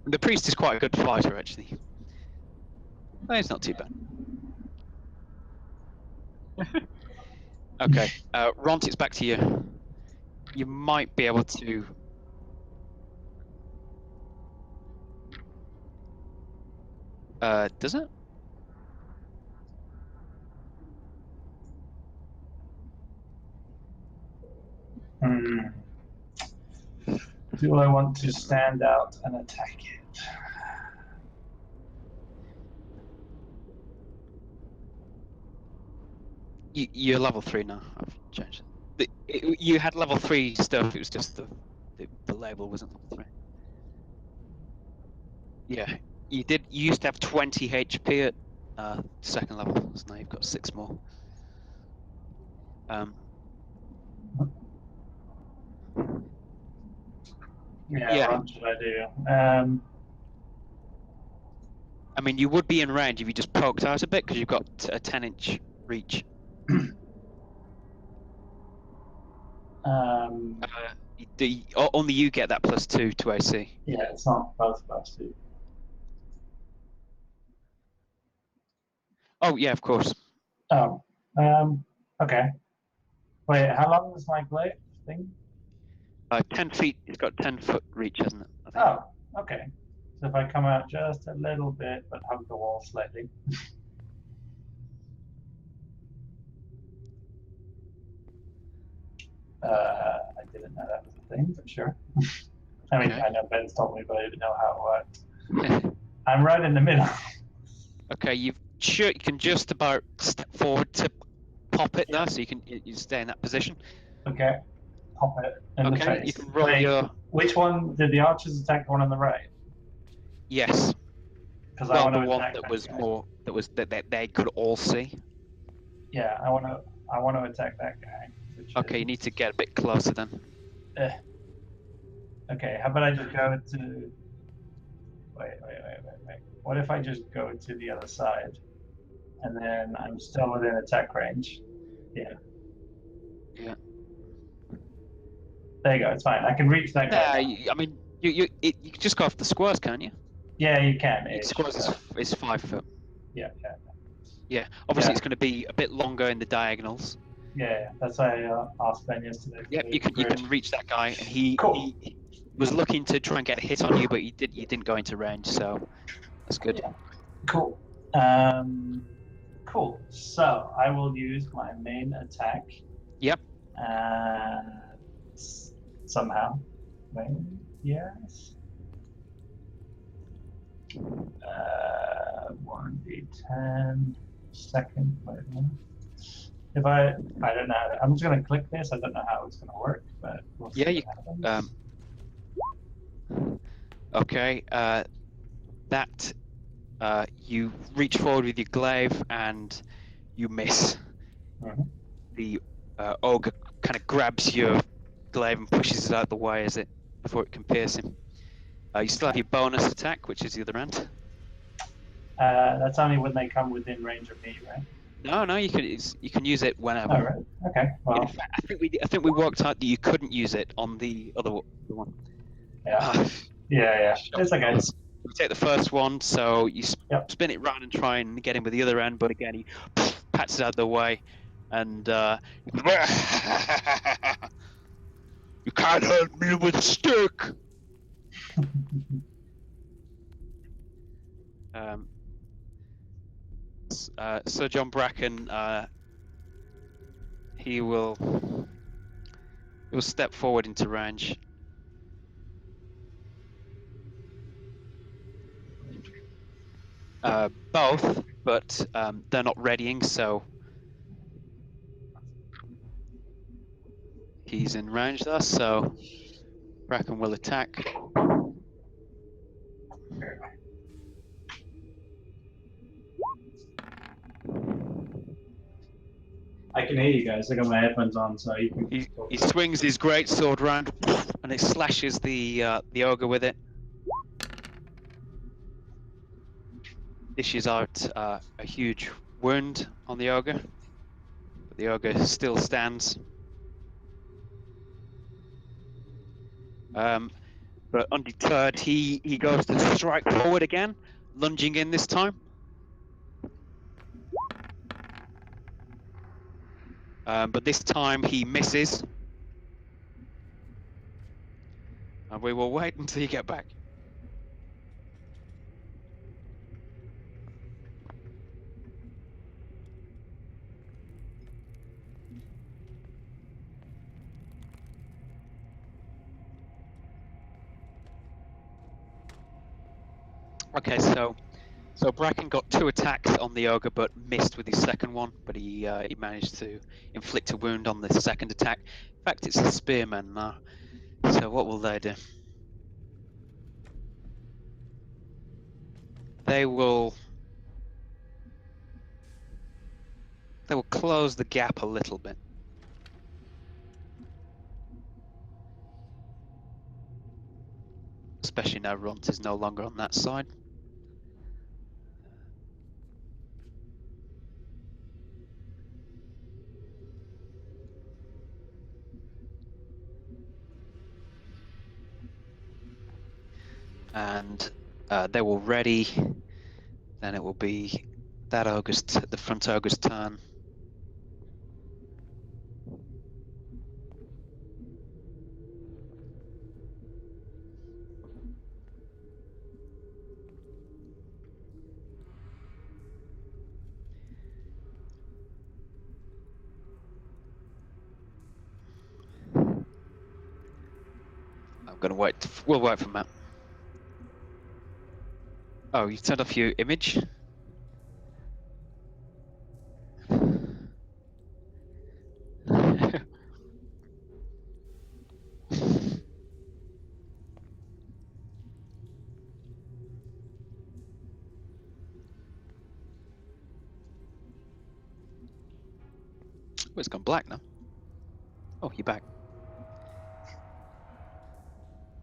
the priest is quite a good fighter actually. But it's not too bad. Okay, Ront, it's back to you. You might be able to. Does it? Do I want to stand out and attack it? You're level 3 now. I've changed it. You had level 3 stuff. It was just the label wasn't level 3. Yeah, you did. You used to have 20 HP at second level, so now you've got 6 more. Yeah. What should I do? I mean, you would be in range if you just poked out a bit because you've got a 10-inch reach. Only you get that +2 to AC. Yeah, it's not both +2. Oh yeah, of course. Oh, okay. Wait, how long is my glaive thing? 10 feet. It's got 10-foot reach, hasn't it? Oh, okay. So if I come out just a little bit, but hug the wall slightly. I didn't know that was a thing, but sure. I mean, Okay. I know Ben's told me, but I didn't know how it worked. I'm right in the middle. Okay, you can just about step forward to pop it Yeah. there, so you stay in that position. Okay. Pop it in the Okay, you face. can roll Wait, your which one did the archers attack? The one on the right? yes. Because I Well, want the to one attack that that was guy. more that they could all see. Yeah, I want to attack that guy. Which Okay, you is, need to get a bit closer then. Okay, how about I just go to wait. What if I just go to the other side and then I'm still within attack range? Yeah. Yeah. There you go, it's fine. I can reach that guy now. I mean, you can just go off the squares, can't you? Yeah, you can Each ish. squares is 5 foot. Yeah. Yeah. Obviously, Yeah. it's going to be a bit longer in the diagonals. Yeah, that's why I asked Ben yesterday for Yep. the You grid. can reach that guy, and he Cool. was looking to try and get a hit on you, but you didn't go into range, so that's good. Yeah. Cool. Cool. So I will use my main attack. Yep. Somehow. Wait, yes. 1d10 second. Wait a minute. If I don't know. I'm just gonna click this. I don't know how it's gonna work, but we'll see Yeah. what happens. Okay. That you reach forward with your glaive and you miss. Mhm. The ogre kind of grabs your glaive and pushes it out the way before it can pierce him. You still have your bonus attack, which is the other end. That's only when they come within range of me, right? No, you can use it whenever. All right. Okay. Well. In fact, I think we worked out that you couldn't use it on the other one. Yeah. Ah, Yeah. It's okay. you take the first one, so you Yep. spin it round and try and get him with the other end, but again he pats it out of the way, and You can't hurt me with a stick. um, Sir John Bracken, he will step forward into range. Both, but they're not readying, so he's in range there. So Bracken will attack. I can hear you guys. I got my headphones on, so you can. He swings his great sword round, and it slashes the ogre with it. Dishes out a huge wound on the ogre, but the ogre still stands. But undeterred, he goes to strike forward again, lunging in this time. But this time he misses. And we will wait until you get back. Okay, so Bracken got 2 attacks on the ogre, but missed with his second one. But he managed to inflict a wound on the second attack. In fact, it's the spearmen now. So what will they do? They will close the gap a little bit, especially now Runt is no longer on that side. And they will ready. Then it will be the front ogre's turn. I'm gonna wait. We'll wait for Matt. Oh, you turned off your image? Oh, it's gone black now. Oh, you're back.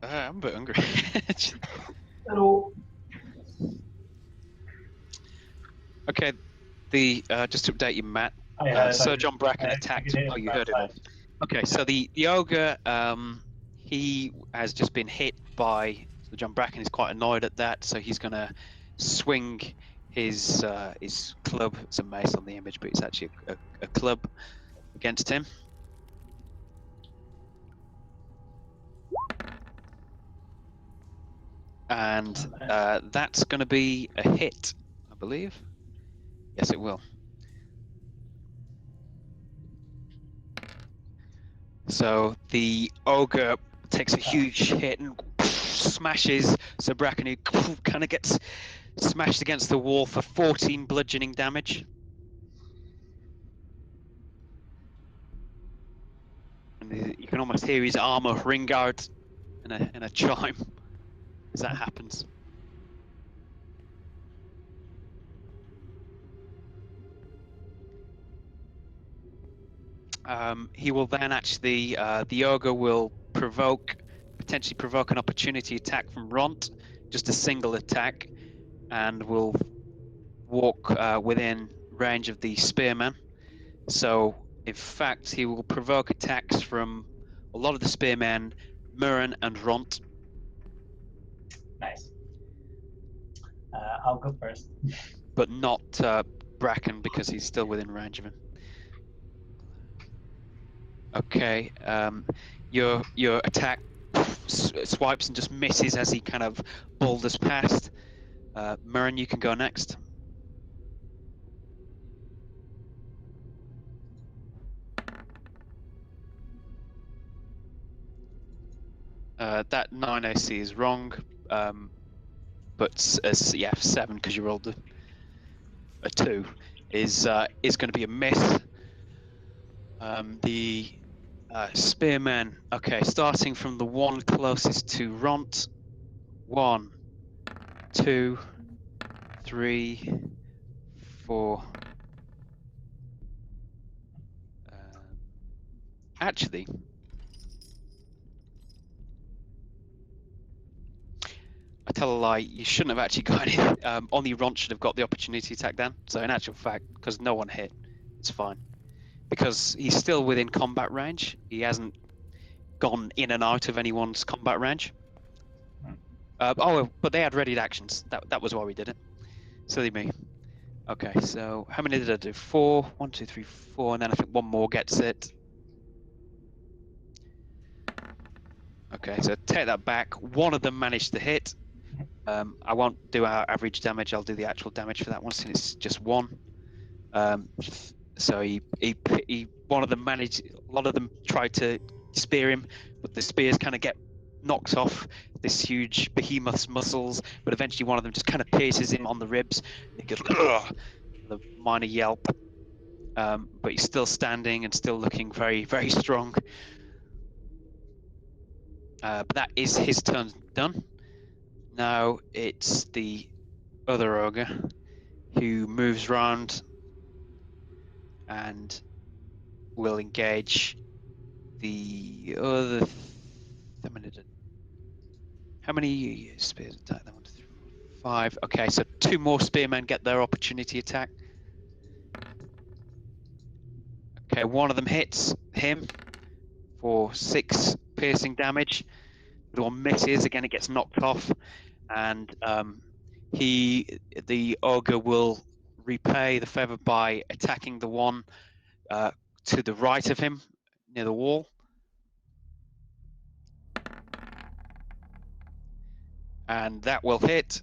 I'm a bit hungry. Hello. Okay, the just to update you, Matt. I Sir John Bracken I attacked. can hear Oh, you you heard it all. outside. Okay, so the ogre, he has just been hit by. So John Bracken is quite annoyed at that, so he's gonna swing his club. It's a mace on the image, but it's actually a club against him. And that's going to be a hit, I believe. Yes, it will. So the ogre takes a huge hit and smashes. So Bracken, who kind of gets smashed against the wall for 14 bludgeoning damage. And you can almost hear his armor ring out in a chime as that happens. He will then actually, the ogre will potentially provoke an opportunity attack from Ront, just a single attack, and will walk within range of the spearman. So, in fact, he will provoke attacks from a lot of the spearmen, Murren and Ront. Nice. I'll go first. But not Bracken because he's still within range of him. Okay, your attack swipes and just misses as he kind of boulders past. Murren, you can go next. That 9 AC is wrong, but yeah, 7 because you rolled a 2 is going to be a miss. The spearmen. Okay, starting from the one closest to Ront. 1, 2, 3, 4. Actually, I tell a lie. You shouldn't have actually got any. Only Ront should have got the opportunity attack then. So in actual fact, because no one hit, it's fine. Because he's still within combat range. He hasn't gone in and out of anyone's combat range. But they had readied actions. That was why we did it. Silly me. Okay, so how many did I do? 4. 1, 2, 3, 4, and then I think one more gets it. Okay, so take that back. One of them managed to hit. I won't do our average damage. I'll do the actual damage for that one since it's just 1. So he one of them managed. A lot of them tried to spear him, but the spears kind of get knocked off this huge behemoth's muscles. But eventually, one of them just kind of pierces him on the ribs, and he goes with a minor yelp. But he's still standing and still looking very, very strong. But that is his turn done. Now it's the other ogre who moves round and will engage the other. How many spears attack? That 1, 2, 3, 4, 5. Okay, so 2 more spearmen get their opportunity attack. Okay, one of them hits him for 6 piercing damage. The one misses again; it gets knocked off, and the ogre will repay the favor by attacking the one to the right of him near the wall. And that will hit.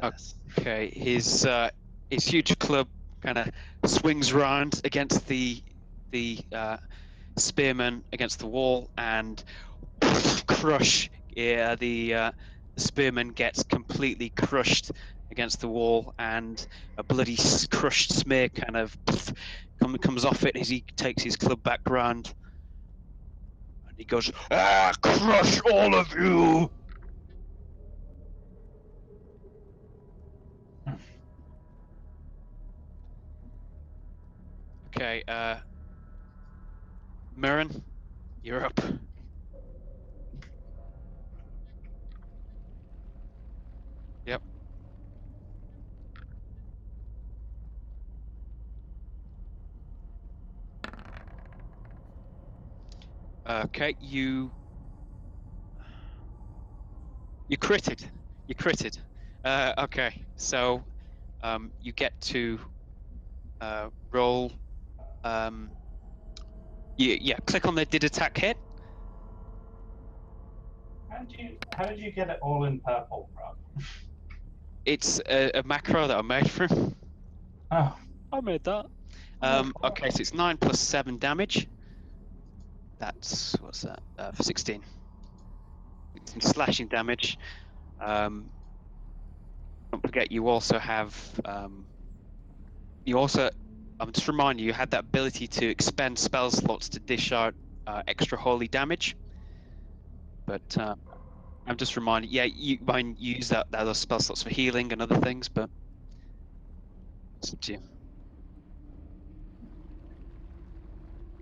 this. Okay, his huge club kind of swings round against the spearman against the wall and crush. Yeah, the spearman gets completely crushed against the wall, and a bloody crushed smear kind of comes off it as he takes his club back round, and he goes, Ah, crush all of you! "Okay, Mirren, you're up." Yep. Okay, you critted. You critted. Okay, so you get to roll. Yeah, click on the did attack hit. How did you get it all in purple, Rob? It's a macro that I made for him. Oh, I made that. cool. Okay, so it's 9 plus 7 damage. That's what's that? 16. Some slashing damage. Don't forget, you also have. I'm just reminding you, you had that ability to expend spell slots to dish out extra holy damage. But I'm just reminding, yeah, you might use those spell slots for healing and other things, but it's up to you.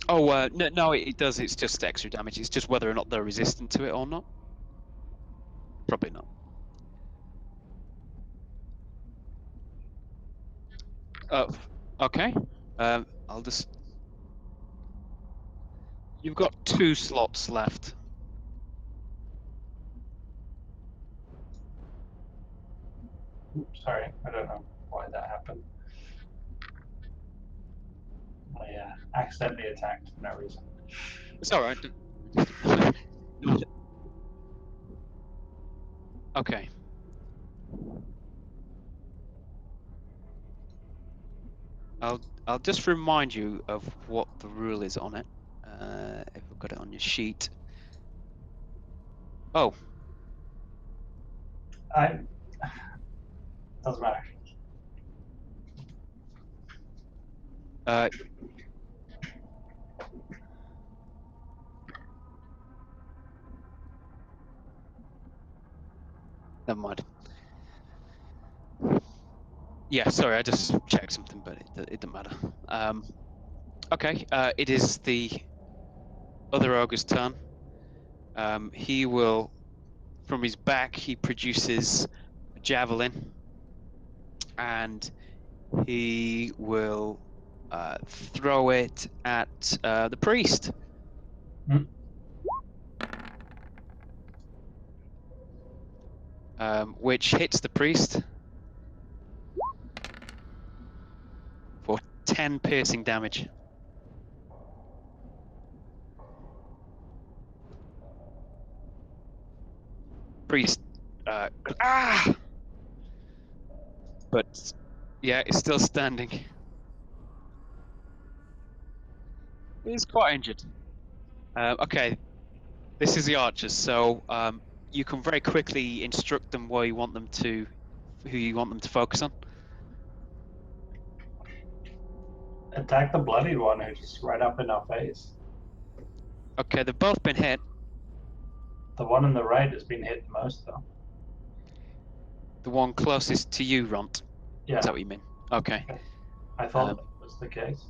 Oh, no, it does. It's just extra damage. It's just whether or not they're resistant to it or not. Probably not. Okay. I'll just. You've got 2 slots left. Oops, sorry, I don't know why that happened. I accidentally attacked for no reason. It's all right. Okay. I'll just remind you of what the rule is on it. If I've got it on your sheet. Oh, Doesn't matter. uh, never mind. Yeah, sorry, I just checked something, but it doesn't matter. Okay, it is the other ogre's turn. He will, from his back, he produces a javelin, and he will throw it at the priest. Which hits the priest for 10 piercing damage. Priest, but yeah, it's still standing. He's quite injured. Okay, this is the archers, so you can very quickly instruct them who you want them to focus on. Attack the bloodied one who's just right up in our face. Okay, they've both been hit. The one on the right has been hit the most, though. The one closest to you, Ront. Yeah. Is that what you mean? Okay. I thought that was the case.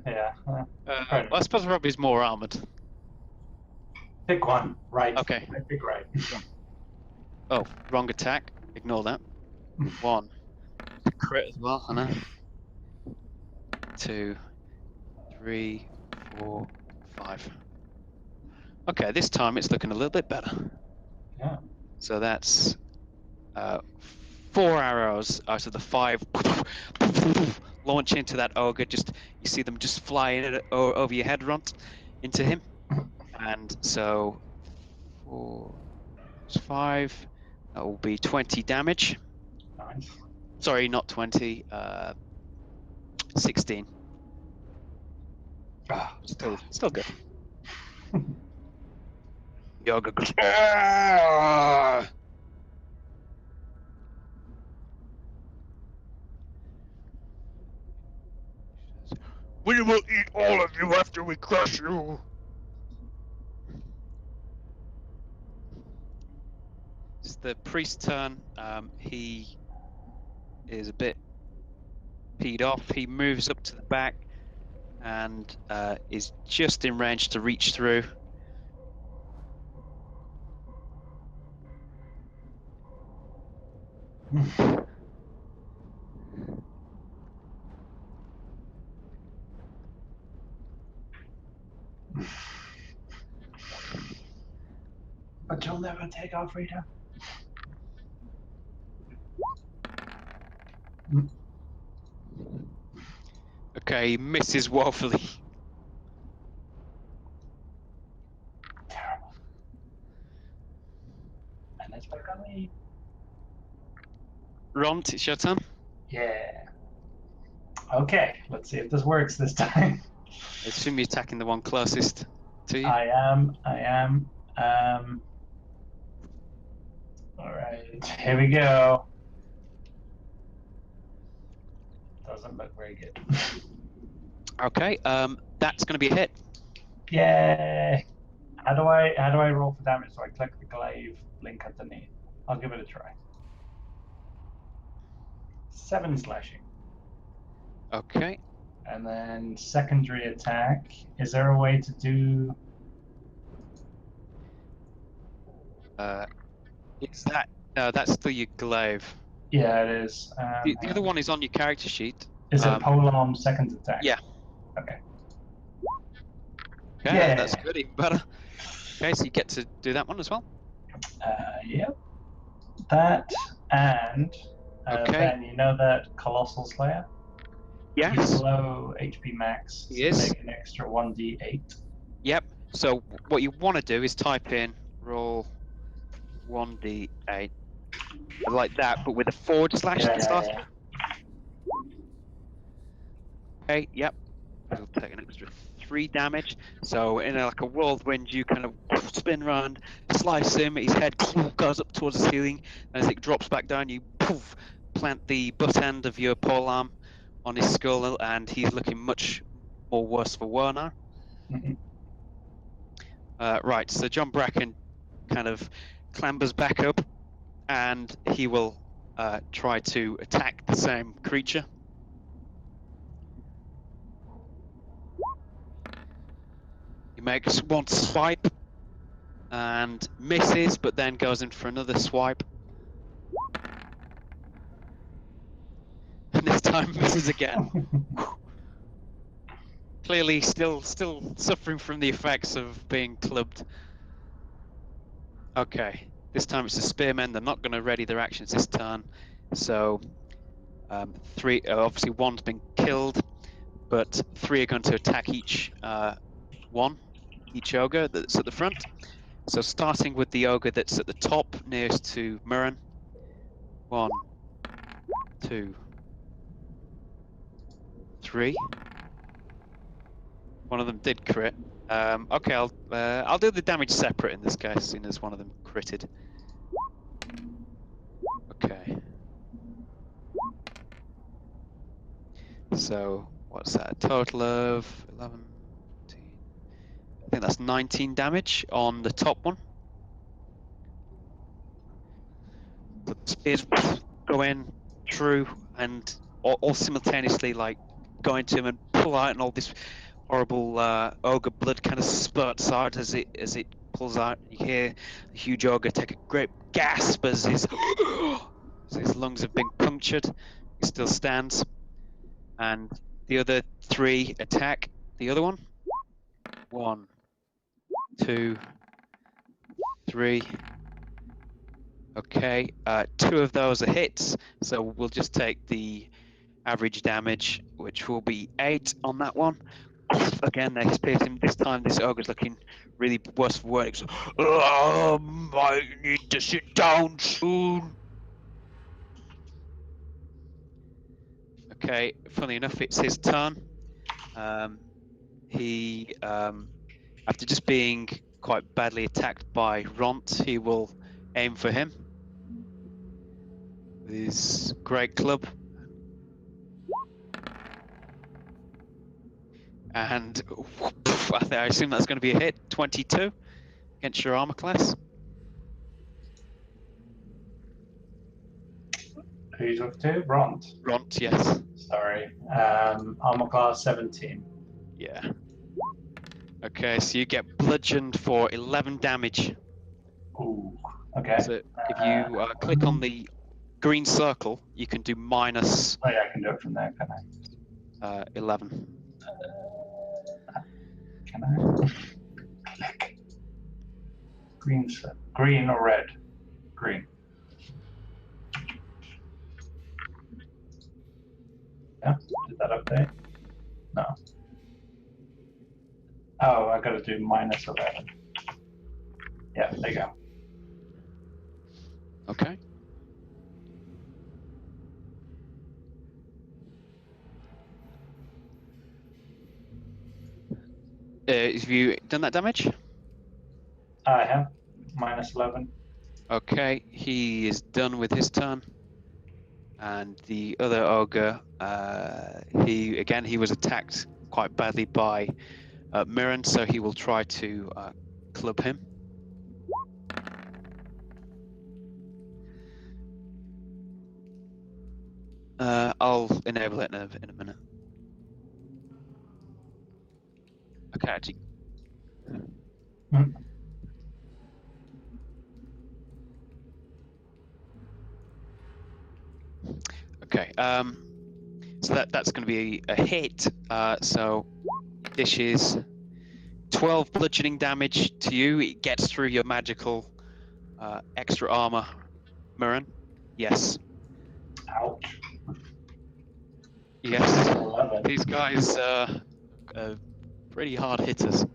Yeah. I suppose Robbie's more armored. Pick one. Right. Okay. I pick right. Oh, wrong attack. Ignore that. 1. Crit as well, I know. 2, 3, 4, 5. Okay, this time it's looking a little bit better. Yeah. So that's 4 arrows out of the 5 launch into that ogre. Just you see them just flying over your head, Runt, into him. And so 4, It's 5. That will be 20 damage. Nice. Sorry, not 20. 16. Ah, Still good. Yoga goes. "Ah!" We will eat all of you after we crush you. It's the priest's turn. He is a bit peed off. He moves up to the back and is just in range to reach through. but you'll never take our freedom. Okay, he misses woefully. Terrible. And it's back on me. Ront, it's your turn. Yeah. Okay, let's see if this works this time. I assume you're attacking the one closest to you. I am. All right, here we go. Doesn't look very good. Okay, that's going to be a hit. Yay! How do I roll for damage? So I click the glaive link underneath. I'll give it a try. 7 slashing. Okay. And then secondary attack. Is there a way to do? Is that? No, that's still your glaive. Yeah, it is. The other one is on your character sheet. Is it polearm second attack? Yeah. Okay. Okay, Yeah. that's good, even better. Okay, so you get to do that one as well. Yep. That and Okay. Ben, you know that Colossal Slayer? Yes. He's below HP max. He is. Make an extra 1d8. Yep. So what you want to do is type in roll 1d8 like that, but with a forward slash at the start. Yeah. Okay. Yep. It'll take an extra 3 damage. So in like a whirlwind, you kind of spin around, slice him. His head goes up towards the ceiling, and as it drops back down, you plant the butt end of your polearm on his skull, and he's looking much more worse for wear now. Right. So John Bracken kind of clambers back up, and he will try to attack the same creature. He makes one swipe and misses, but then goes in for another swipe. And this time misses again. Clearly still suffering from the effects of being clubbed. Okay, this time it's the spearmen. They're not going to ready their actions this turn. So 3, obviously 1's been killed, but 3 are going to attack each ogre that's at the front. So starting with the ogre that's at the top, nearest to Murren. 1, 2, 3. One of them did crit. Okay, I'll do the damage separate in this case, seeing as one of them critted. Okay. So what's that? A total of 11, 14. I think that's 19 damage on the top one. The spears go in through and all simultaneously like go into him and pull out, and all this horrible ogre blood kind of spurts out as it pulls out. You hear the huge ogre take a great gasp as his lungs have been punctured. He still stands, and the other 3 attack the other one. 1, 2, 3. Okay, 2 of those are hits, so we'll just take the average damage, which will be 8 on that one. again, they spear him. This time, this ogre's looking really worse for wear. I need to sit down soon. Okay, funny enough, it's his turn. He, after just being quite badly attacked by Ront, he will aim for him with his great club. And I assume that's going to be a hit. 22 against your armor class. Who's with two? Ront. Ront, yes. Sorry. Armor class 17. Yeah. Okay, so you get bludgeoned for 11 damage. Ooh. Okay. So if you click on the green circle, you can do minus Oh yeah, I can do it from there, can I? 11. Can I? Click. Green or red? Green. Yeah, did that update? No. Oh, I gotta do minus 11. Yeah, there you go. Okay. Have you done that damage? I have minus 11. Okay, he is done with his turn. And the other ogre, he was attacked quite badly by Mirren, so he will try to club him. I'll enable it in a minute. Okay, actually. Hmm. Okay, so that's going to be a hit. So it dishes 12 bludgeoning damage to you. It gets through your magical extra armor, Mirren. Yes. Ouch. Yes. 11. These guys are pretty hard hitters.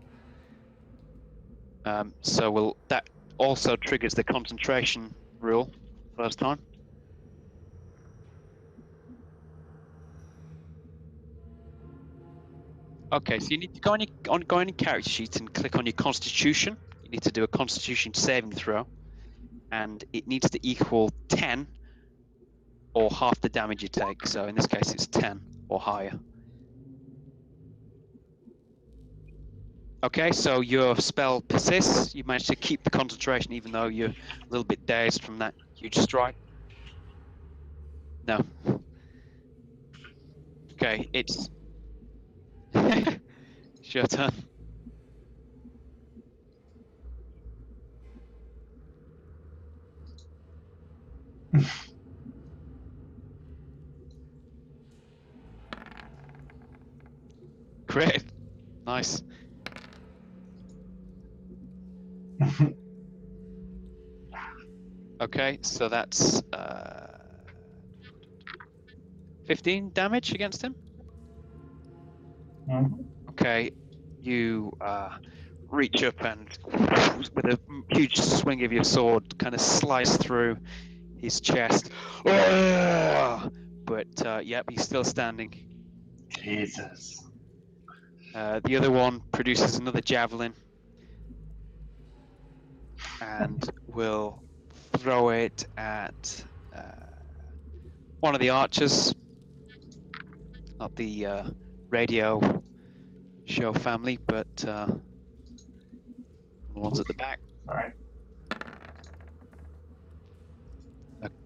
So that also triggers the concentration rule first time. Okay, so you need to go on your character sheet and click on your Constitution. You need to do a Constitution saving throw, and it needs to equal 10 or half the damage you take. So in this case, it's 10 or higher. Okay, so your spell persists. You manage to keep the concentration even though you're a little bit dazed from that huge strike. No. Okay, it's your turn. Great. Nice. Okay, so that's 15 damage against him. Mhm. Okay, you reach up and with a huge swing of your sword kind of slice through his chest. But yep, he's still standing. Jesus. The other one produces another javelin and will throw it at one of the archers, not the radio show family, but the ones at the back. Sorry.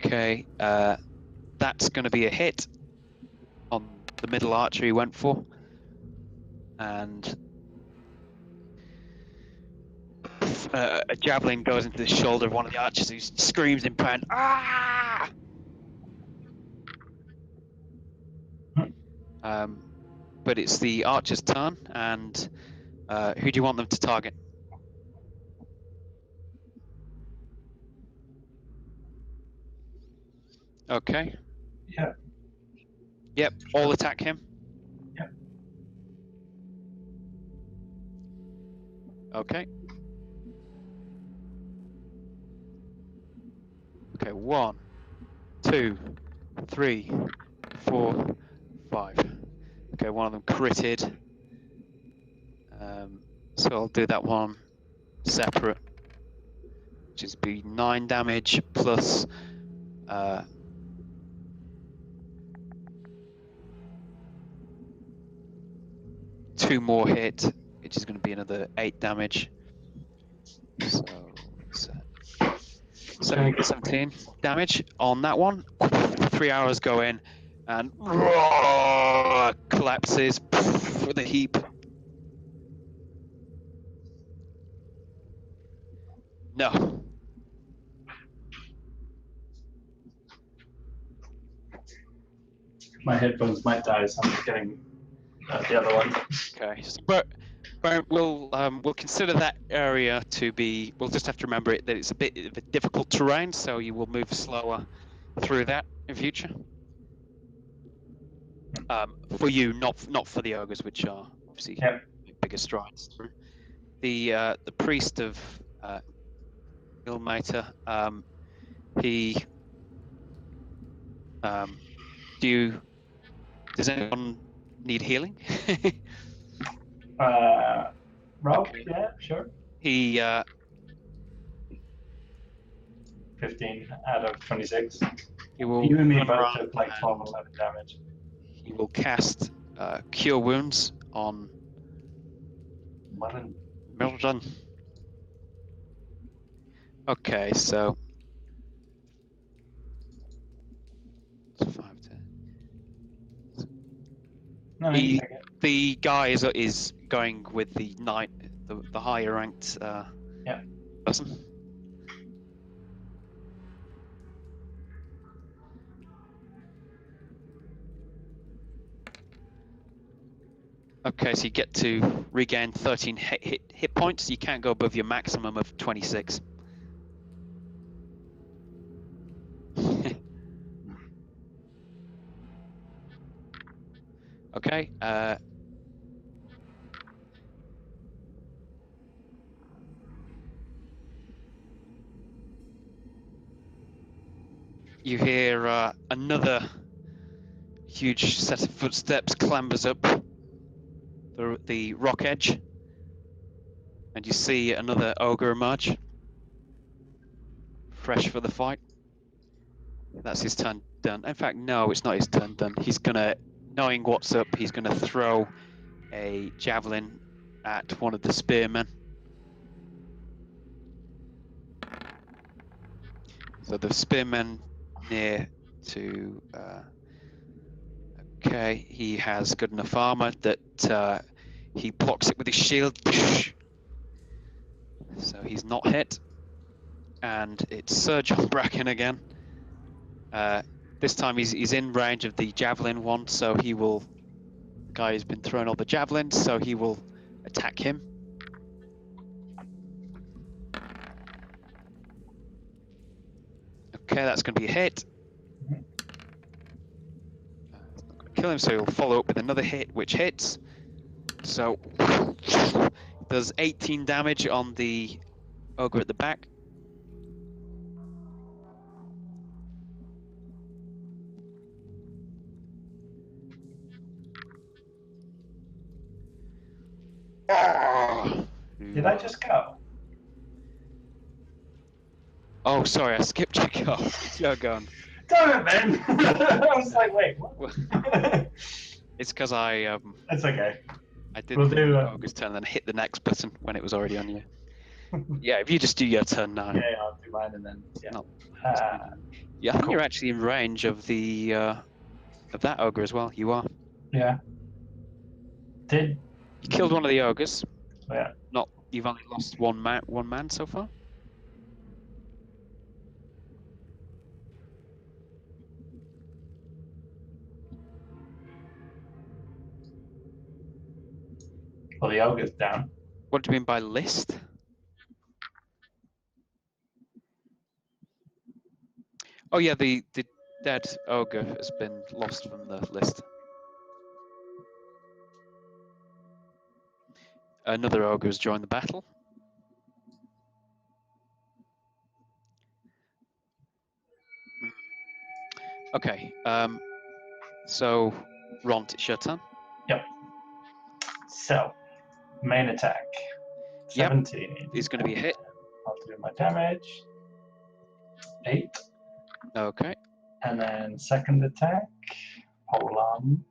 Okay, that's going to be a hit on the middle archer he went for. And a javelin goes into the shoulder of one of the archers who screams in pain. Ah! But it's the archer's turn, and who do you want them to target? Okay. Yeah. Yep, all attack him. Yep. Okay. Okay, 1, 2, 3, 4, 5. Okay, one of them critted. So I'll do that one separate, which is be 9 damage plus 2 more hit, which is going to be another 8 damage. So what's that? 17 damage on that one. 3 hours go in and collapses with a heap. No. My headphones might die, so I'm just getting the other one. Okay. So, but we'll consider that area to be. We'll just have to remember it that it's a bit of a difficult terrain, so you will move slower through that in future. For you, not for the ogres, which are obviously bigger strides through. The priest of Ilmater, he does anyone need healing? Rob, Okay. yeah, sure. He 15 out of 26. he will You and me run both around took like and 12, 11 damage. he will cast Cure Wounds on 11. Mildred. Okay, so 5, 10. No, He, you take it. the guy is going with the knight, the higher ranked person. Okay, so you get to regain 13 hit points. You can't go above your maximum of 26. Okay. You hear another huge set of footsteps clambers up the rock edge, and you see another ogre emerge, fresh for the fight. That's his turn done. In fact, no, it's not his turn done. He's gonna, knowing what's up, he's gonna throw a javelin at one of the spearmen. So the spearman near to. Okay, he has good enough armor that he blocks it with his shield. So he's not hit. And it's Sir John Bracken again. This time he's in range of the javelin one, so he will. The guy who's been throwing all the javelins, so he will attack him. Okay, that's going to be a hit. It's not going to kill him, so he'll follow up with another hit, which hits. So there's 18 damage on the ogre at the back. Did I just go? Oh, sorry, I skipped your go. You're gone. Damn it, man! I was like, wait, what? It's because I That's okay. I did We'll the do ogre's turn and then hit the next button when it was already on you. Yeah, if you just do your turn now. Yeah, I'll do mine and then yeah. No. Yeah, I think cool. you're actually in range of the of that ogre as well. You are. Yeah. You killed one of the ogres. Yeah. Not. You've only lost one man so far. Well, the ogre's down. What do you mean by list? Oh yeah, the dead ogre has been lost from the list. Another ogre has joined the battle. Okay. So, Ront, it's your turn. So, main attack. Yep. 17. It's going to be a hit. I'll do my damage. 8. Okay. And then second attack. Hold on.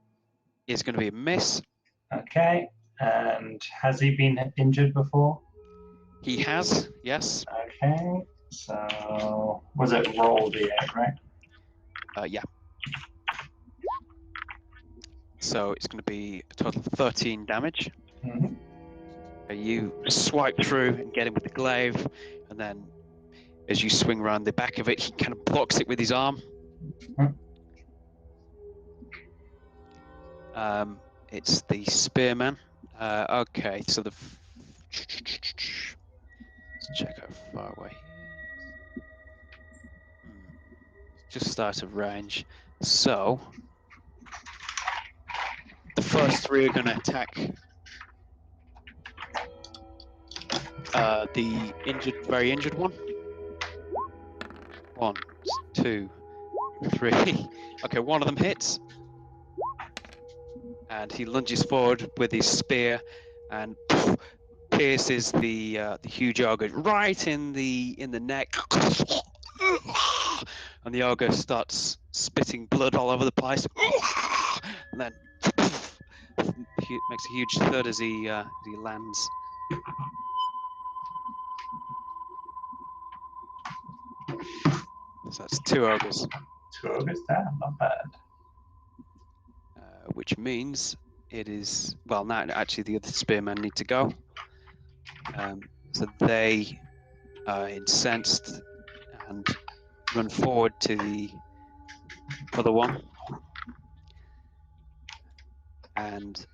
It's going to be a miss. Okay. And has he been injured before? He has, yes. Okay. So, was it roll d8, right? Yeah. So it's going to be a total of 13 damage. Mm-hmm. You swipe through and get him with the glaive, and then as you swing around the back of it, he kind of blocks it with his arm. It's the spearman. Okay, so let's check how far away he is. Just out of range. So the first three are going to attack the very injured one. 1, 2, 3. Okay, one of them hits, and he lunges forward with his spear and pierces the huge ogre right in the neck, and the ogre starts spitting blood all over the place, and then he makes a huge thud as he lands. So that's 2 ogres. 2 ogres down, not bad. Which means it is, well, now actually the other spearmen need to go. So they are incensed and run forward to the other one. And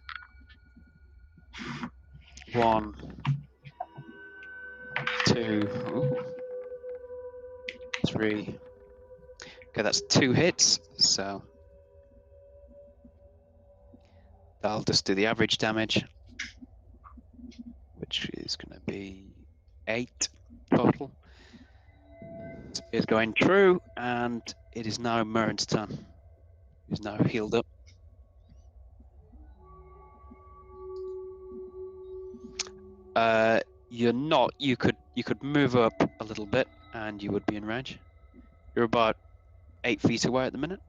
1, 2, 3. Okay, that's 2 hits. So that'll just do the average damage, which is going to be 8 total. Spear's going true, and it is now Murren's turn. He's now healed up. You're not. You could move up a little bit, and you would be in range. You're about 8 feet away at the minute.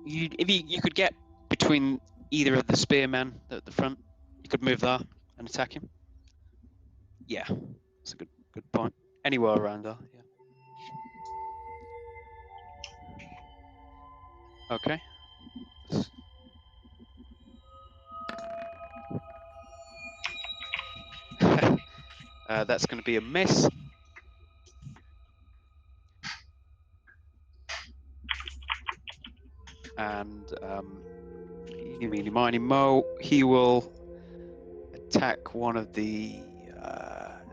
You could get between either of the spearmen at the front. You could move there and attack him. Yeah, that's a good point. Anywhere around there. Yeah. Okay. That's going to be a miss. And eeny, meeny, miny, mo, he will attack one of the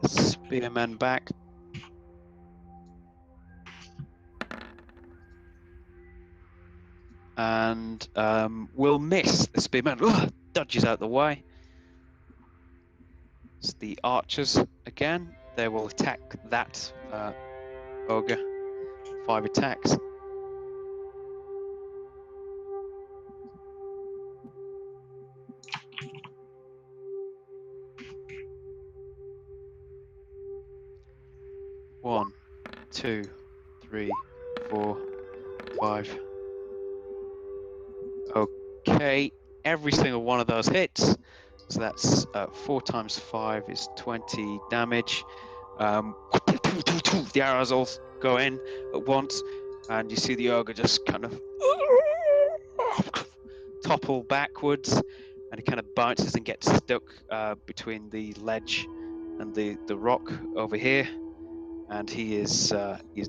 spearmen back. And will miss. The spearman dodges out the way. It's the archers again. They will attack that ogre. 5 attacks. One, 2, 3, 4, 5. Okay, every single one of those hits. So that's 4 times 5 is 20 damage. The arrows all go in at once, and you see the ogre just kind of topple backwards, and he kind of bounces and gets stuck between the ledge and the rock over here, and he's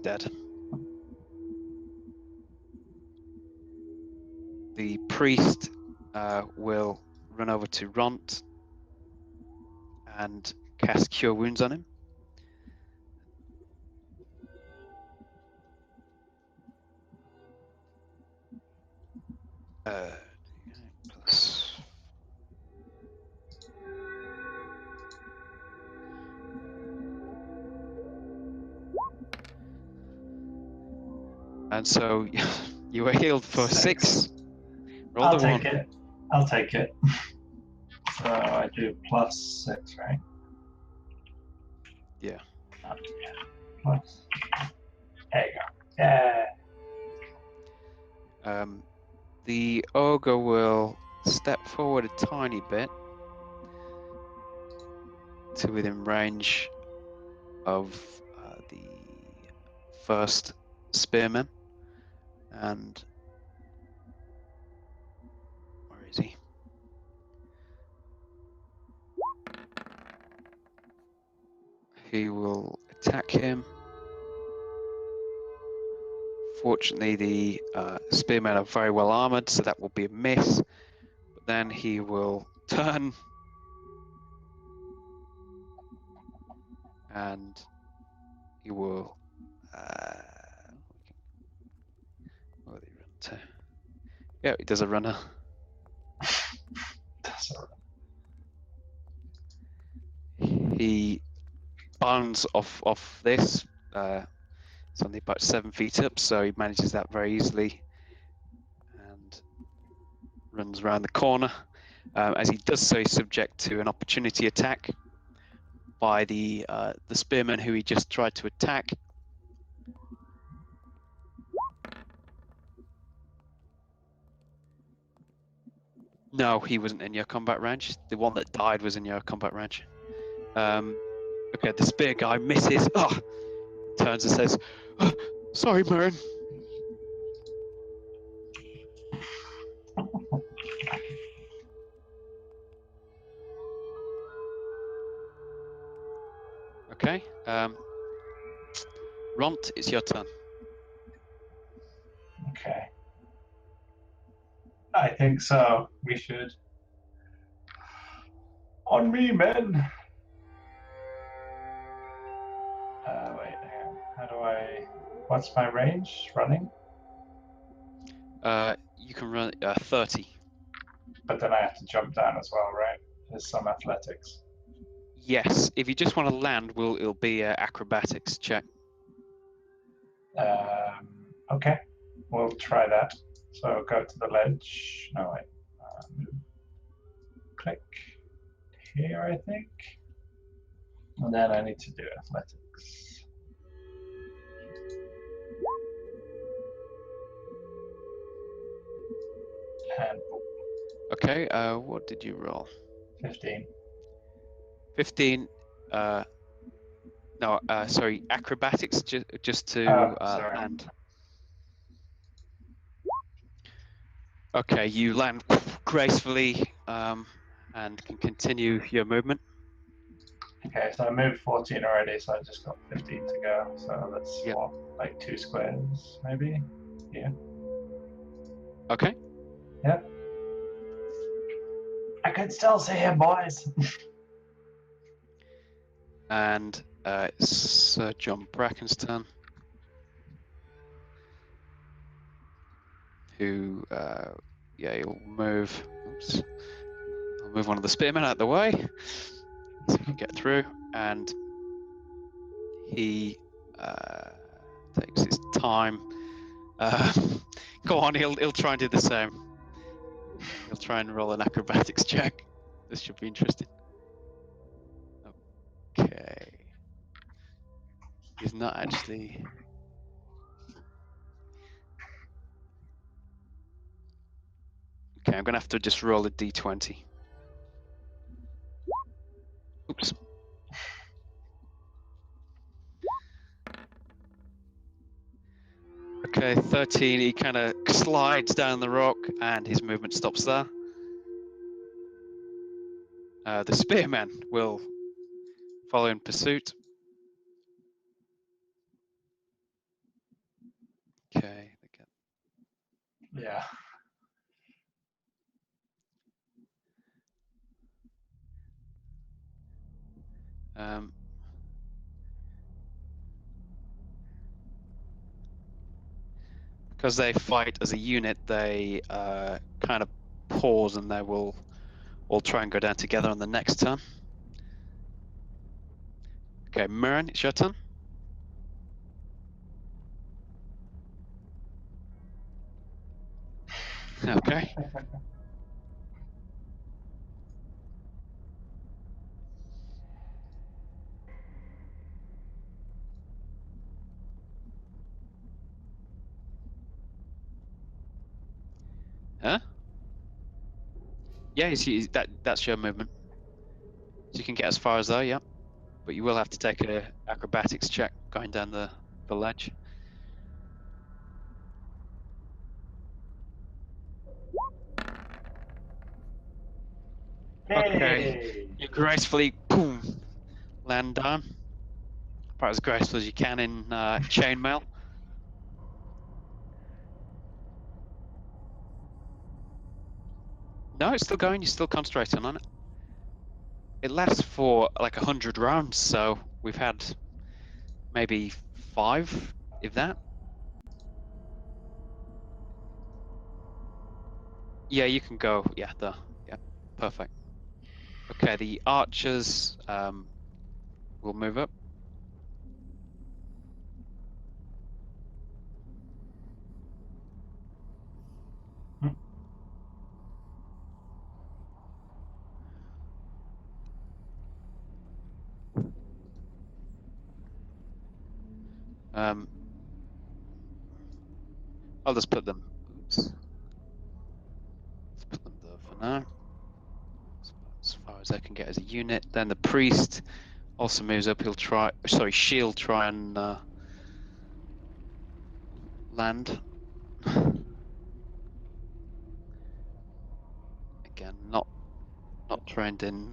dead. The priest will run over to Ront and cast Cure Wounds on him. Plus And so you were healed for 6. Roll I'll the 1. take it. I'll take it. So I do +6, right? Yeah. Plus. There you go. Yeah. The ogre will step forward a tiny bit to within range of the first spearman. And where is he? He will attack him. Fortunately, the spearmen are very well armored, so that will be a miss. But then he will turn and he will. Where did he run to? Yeah, he does a runner. He bounds off this. It's only about 7 feet up, so he manages that very easily and runs around the corner. As he does so, he's subject to an opportunity attack by the spearman who he just tried to attack. No, he wasn't in your combat range. The one that died was in your combat range. Okay, the spear guy misses. Oh, turns and says, oh, "Sorry, Marin." Okay. Ront, it's your turn. Okay. I think so. We should. On me, men. Wait, hang on. How do I? What's my range? Running? You can run 30. But then I have to jump down as well, right? There's some athletics. Yes. If you just want to land, it'll be an acrobatics check. Okay. We'll try that. So go to the ledge. No, wait. Click here, I think. And then I need to do athletics. And Okay. What did you roll? 15. 15. No. Sorry. Acrobatics just to Sorry. land. Okay. You land gracefully and can continue your movement. Okay, so I moved 14 already, so I just got 15 to go. So that's Yep. what, like 2 squares, maybe? Yeah. Okay. Yep. I can still see him, boys. And it's Sir John Bracken's turn, who, he'll move. Oops. I'll move one of the spearmen out of the way so we can get through. And he takes his time. Go on, he'll try and do the same. He'll try and roll an acrobatics check. This should be interesting. Okay. He's not actually. Okay, I'm gonna have to just roll a d20. Oops. Okay, 13. He kind of slides down the rock, and his movement stops there. The spearman will follow in pursuit. Okay. Yeah. Because they fight as a unit, they kind of pause, and they will all try and go down together on the next turn. Okay, Mirren, it's your turn. Okay. Huh? Yeah, that's your movement. So you can get as far as there, yeah. But you will have to take a acrobatics check going down the ledge. Okay. Hey. You gracefully boom land down. About as graceful as you can in chainmail. No, it's still going. You're still concentrating on it. It lasts for like 100 rounds, so we've had maybe 5, if that. Yeah, you can go. Yeah, there. Yeah, perfect. Okay, the archers will move up. Um, I'll just put them. Oops. Let's put them there for now. As far as I can get as a unit. Then the priest also moves up. He'll try. Sorry, she'll try and land. Again, not trained in.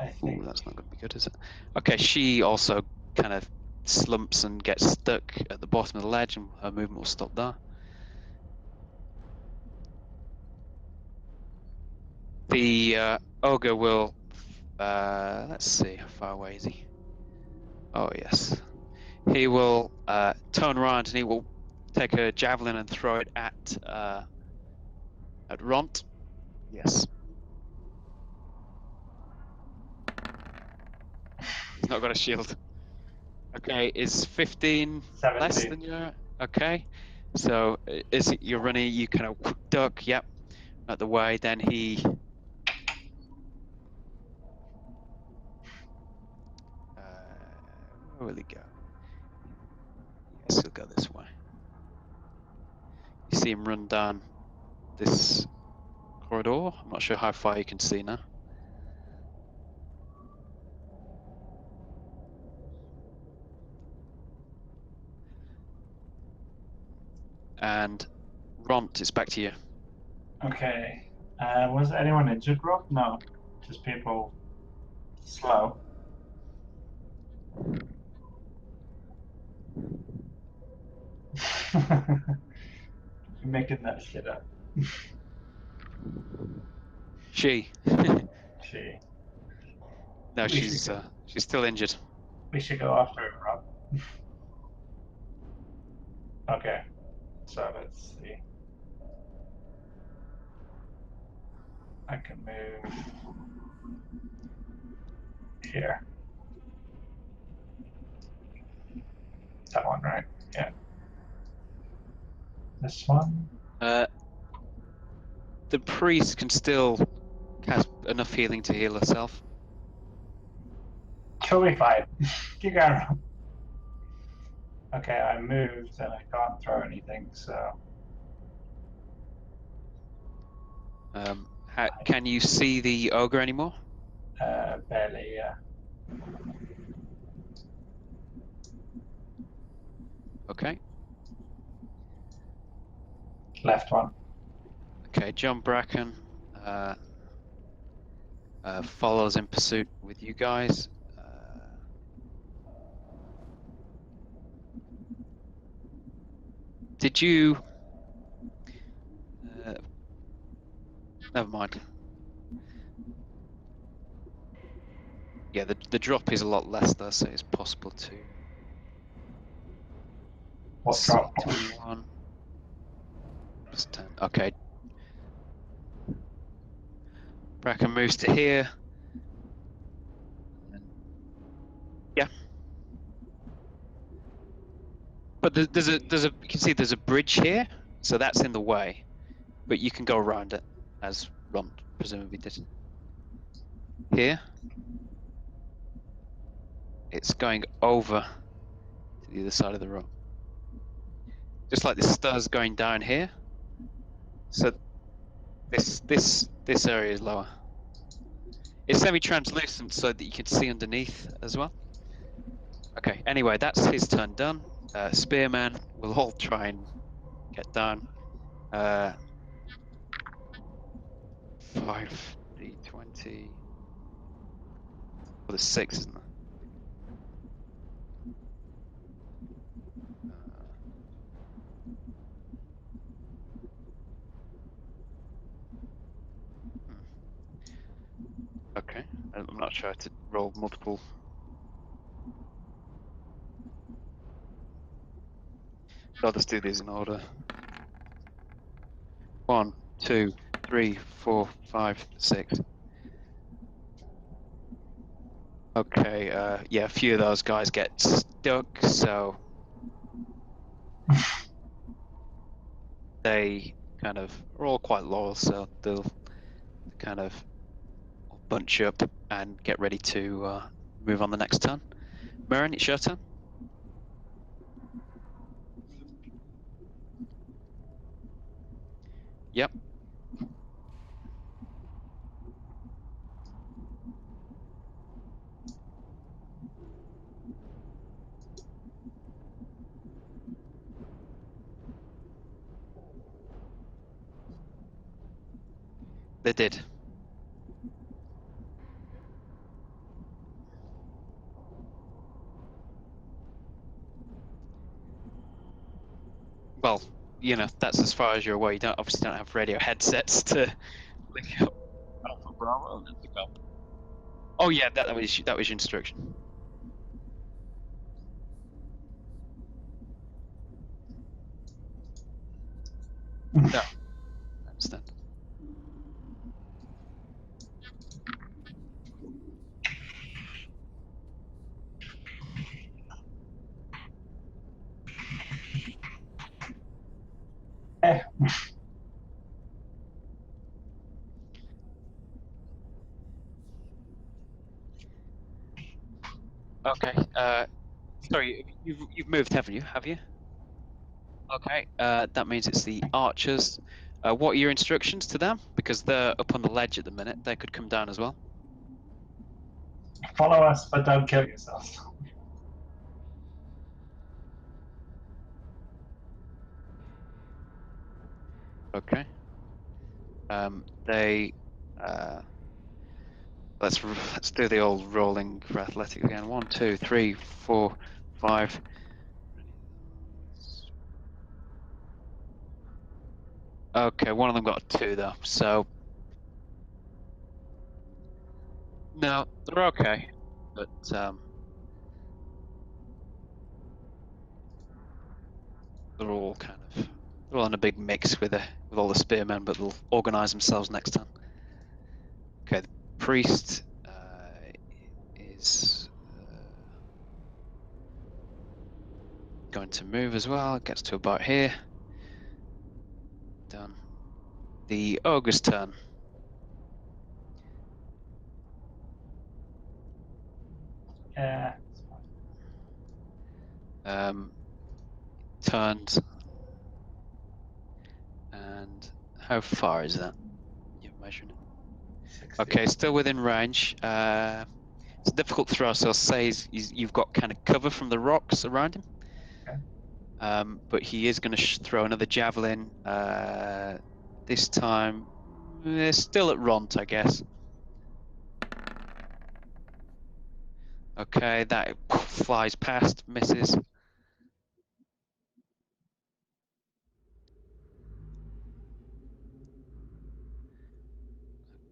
I Ooh, think. that's not going to be good, is it? Okay, she also kind of slumps and gets stuck at the bottom of the ledge, and her movement will stop there. The ogre will. Let's see, how far away is he? Oh yes, he will turn around and he will take a javelin and throw it at Ront. Yes. He's not got a shield. Okay, is 15 less 17. than your? Okay, so is it you're running? You kind of duck. Yep, out the way. Then he. Where will he go? Yes, he'll go this way. You see him run down this corridor. I'm not sure how far you can see now. And Ront, it's back to you. Okay. Was anyone injured, Rob? No. Just people slow. You're making that shit up. She. She. No, We she's still injured. We should go after it, Rob. Okay. So let's see. I can move here. That one, right? Yeah. This one. The priest can still cast enough healing to heal herself. She'll be fine. Keep going. Okay, I moved and I can't throw anything, so Can you see the ogre anymore? barely. Okay. Left one. Okay, John Bracken follows in pursuit with you guys. Did you? Never mind. Yeah, the drop is a lot less though, so it's possible to. What See, drop? 21 plus 10. Okay. Bracken moves to here. And then, yeah. But there's a you can see there's a bridge here, so that's in the way. But you can go around it, as Ron presumably did. Here, it's going over to the other side of the room. Just like the stairs going down here. So this area is lower. It's semi-translucent so that you can see underneath as well. Okay, anyway, that's his turn done. Spearman will all try and get down. 5d20. Well, there's 6, isn't there? Okay, I'm not sure how to roll multiple. I'll just do these in order. 1, 2, 3, 4, 5, 6. Okay, yeah, a few of those guys get stuck, so they kind of are all quite loyal, so they'll kind of bunch up and get ready to move on the next turn. Mirren, it's your turn. Yep. They did. Well, you know, that's as far as you're aware. You obviously don't have radio headsets to link up Alpha Bravo and pick up. Oh yeah, that was your instruction. No, I understand. Eh. Okay. Sorry, you've moved, haven't you? Have you? Okay. That means it's the archers. What are your instructions to them? Because they're up on the ledge at the minute. They could come down as well. Follow us, but don't kill yourself. Okay. They. Let's do the old rolling for athletic again. 1, 2, 3, 4, 5. Okay, one of them got a 2 though, so no, they're okay, but they're all they're all in a big mix with all the spearmen, but they'll organise themselves next time. Okay, the priest is going to move as well. Gets to about here. Done. The ogre's turn. Yeah. Turned. And how far is that? You're measuring it. 60. Okay, still within range. It's a difficult throw, so I'll say you've got kind of cover from the rocks around him. Okay. But he is going to throw another javelin. This time, still at Ront, I guess. Okay, that flies past, misses.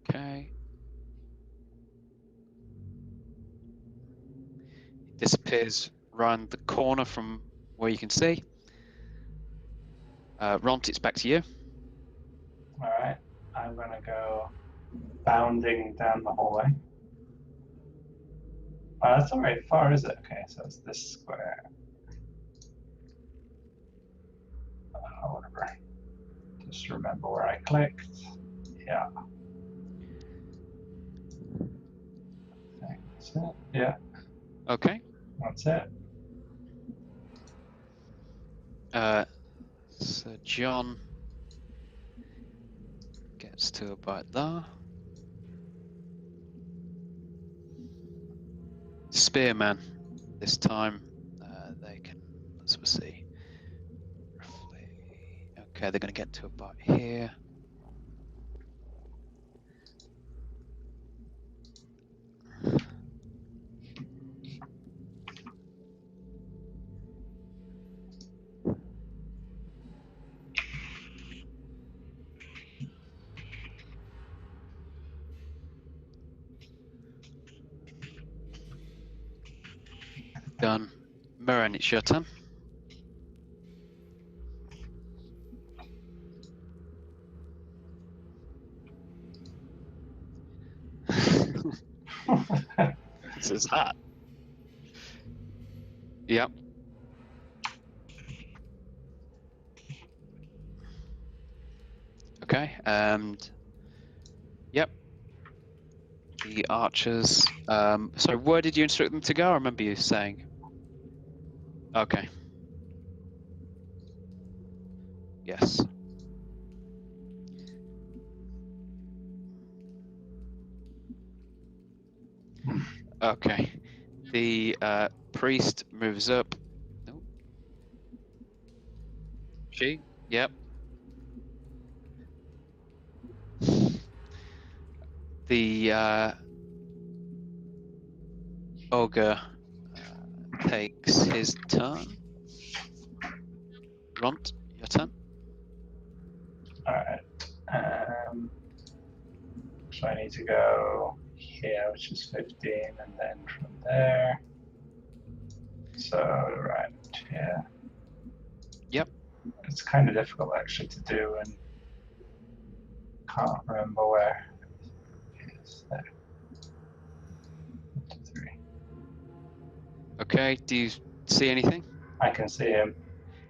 Okay. It disappears around the corner from where you can see. Ront, it's back to you. All right. I'm gonna go bounding down the hallway. Oh, that's all right. Far is it? Okay, so it's this square. Just remember where I clicked. Yeah. I think that's it. Yeah, Okay. that's it. So John gets to about there. Spearman. This time, they can. Let's see. Roughly. Okay, they're going to get to about here. Done. Mirren, it's your turn. This is hot. Yep. Okay. And yep. The archers. So where did you instruct them to go? I remember you saying. Okay. Yes. Okay. The priest moves up. Oh. She. Yep. The ogre takes his turn. Runt, your turn. All right. So I need to go here, which is 15, and then from there. So right here. Yep. It's kind of difficult actually to do, and can't remember where. It's there. 1, 2, 3. Okay. Do you see anything? I can see him.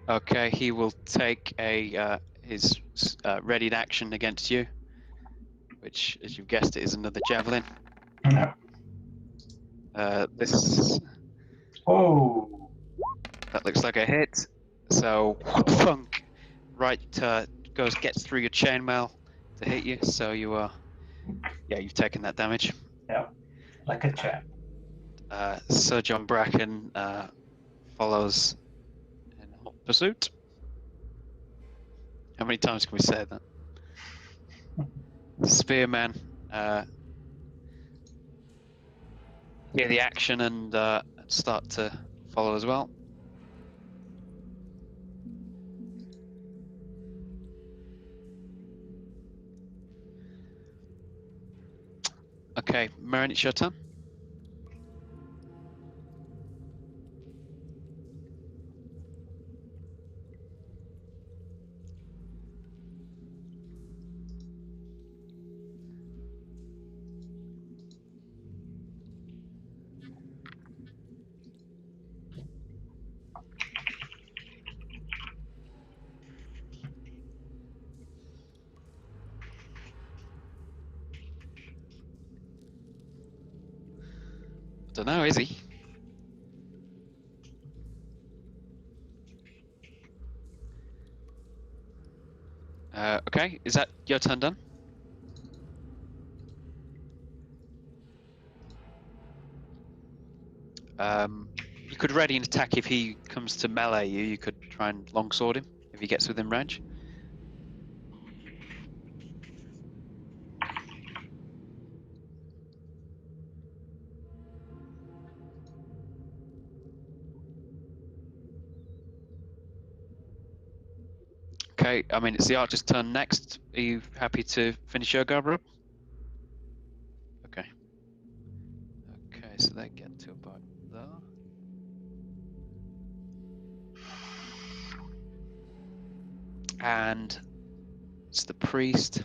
Okay. He will take a his readied action against you, which, as you've guessed, it is another javelin. This Oh, that looks like a hit. So thunk, right gets through your chainmail to hit you. So you are, yeah, you've taken that damage. yeah, like a champ. Sir John Bracken follows in hot pursuit. How many times can we say that? Spearman, hear the action and start to follow as well. Okay, Marin, it's your turn. I don't know, is he? Okay, is that your turn done? You could ready an attack if he comes to melee you. You could try and longsword him if he gets within range. Okay, I mean, it's the archer's turn next. Are you happy to finish your go, Rob? Okay. Okay, so they get to about there. And it's the priest.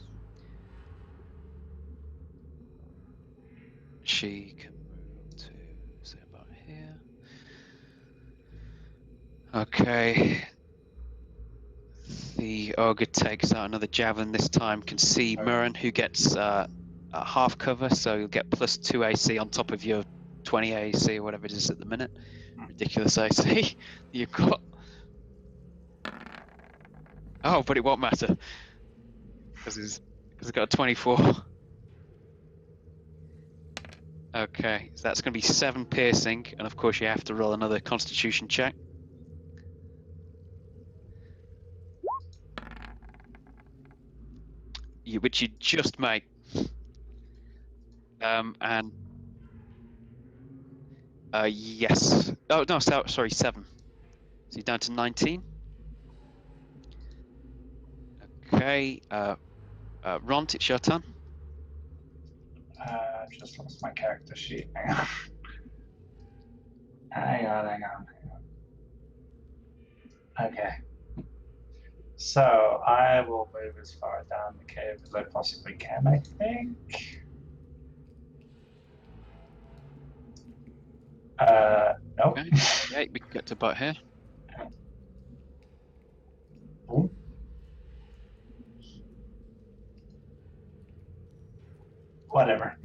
She can move up to, say, about here. Okay. The ogre takes out another javelin this time. Can see Murren, who gets a half cover, so you'll get +2 AC on top of your 20 AC or whatever it is at the minute. Ridiculous AC you've got. Oh, but it won't matter because he's got a 24. Okay, so that's going to be 7 piercing, and of course you have to roll another Constitution check. Which you just make. And yes. Oh no, sorry, 7. So you're down to 19. Okay, Ront, it's your turn. I just lost my character sheet. Hang on. Hang on. Okay. So I will move as far down the cave as I possibly can, I think. Nope. Okay. Yeah, we can get to about here. Boom. Whatever.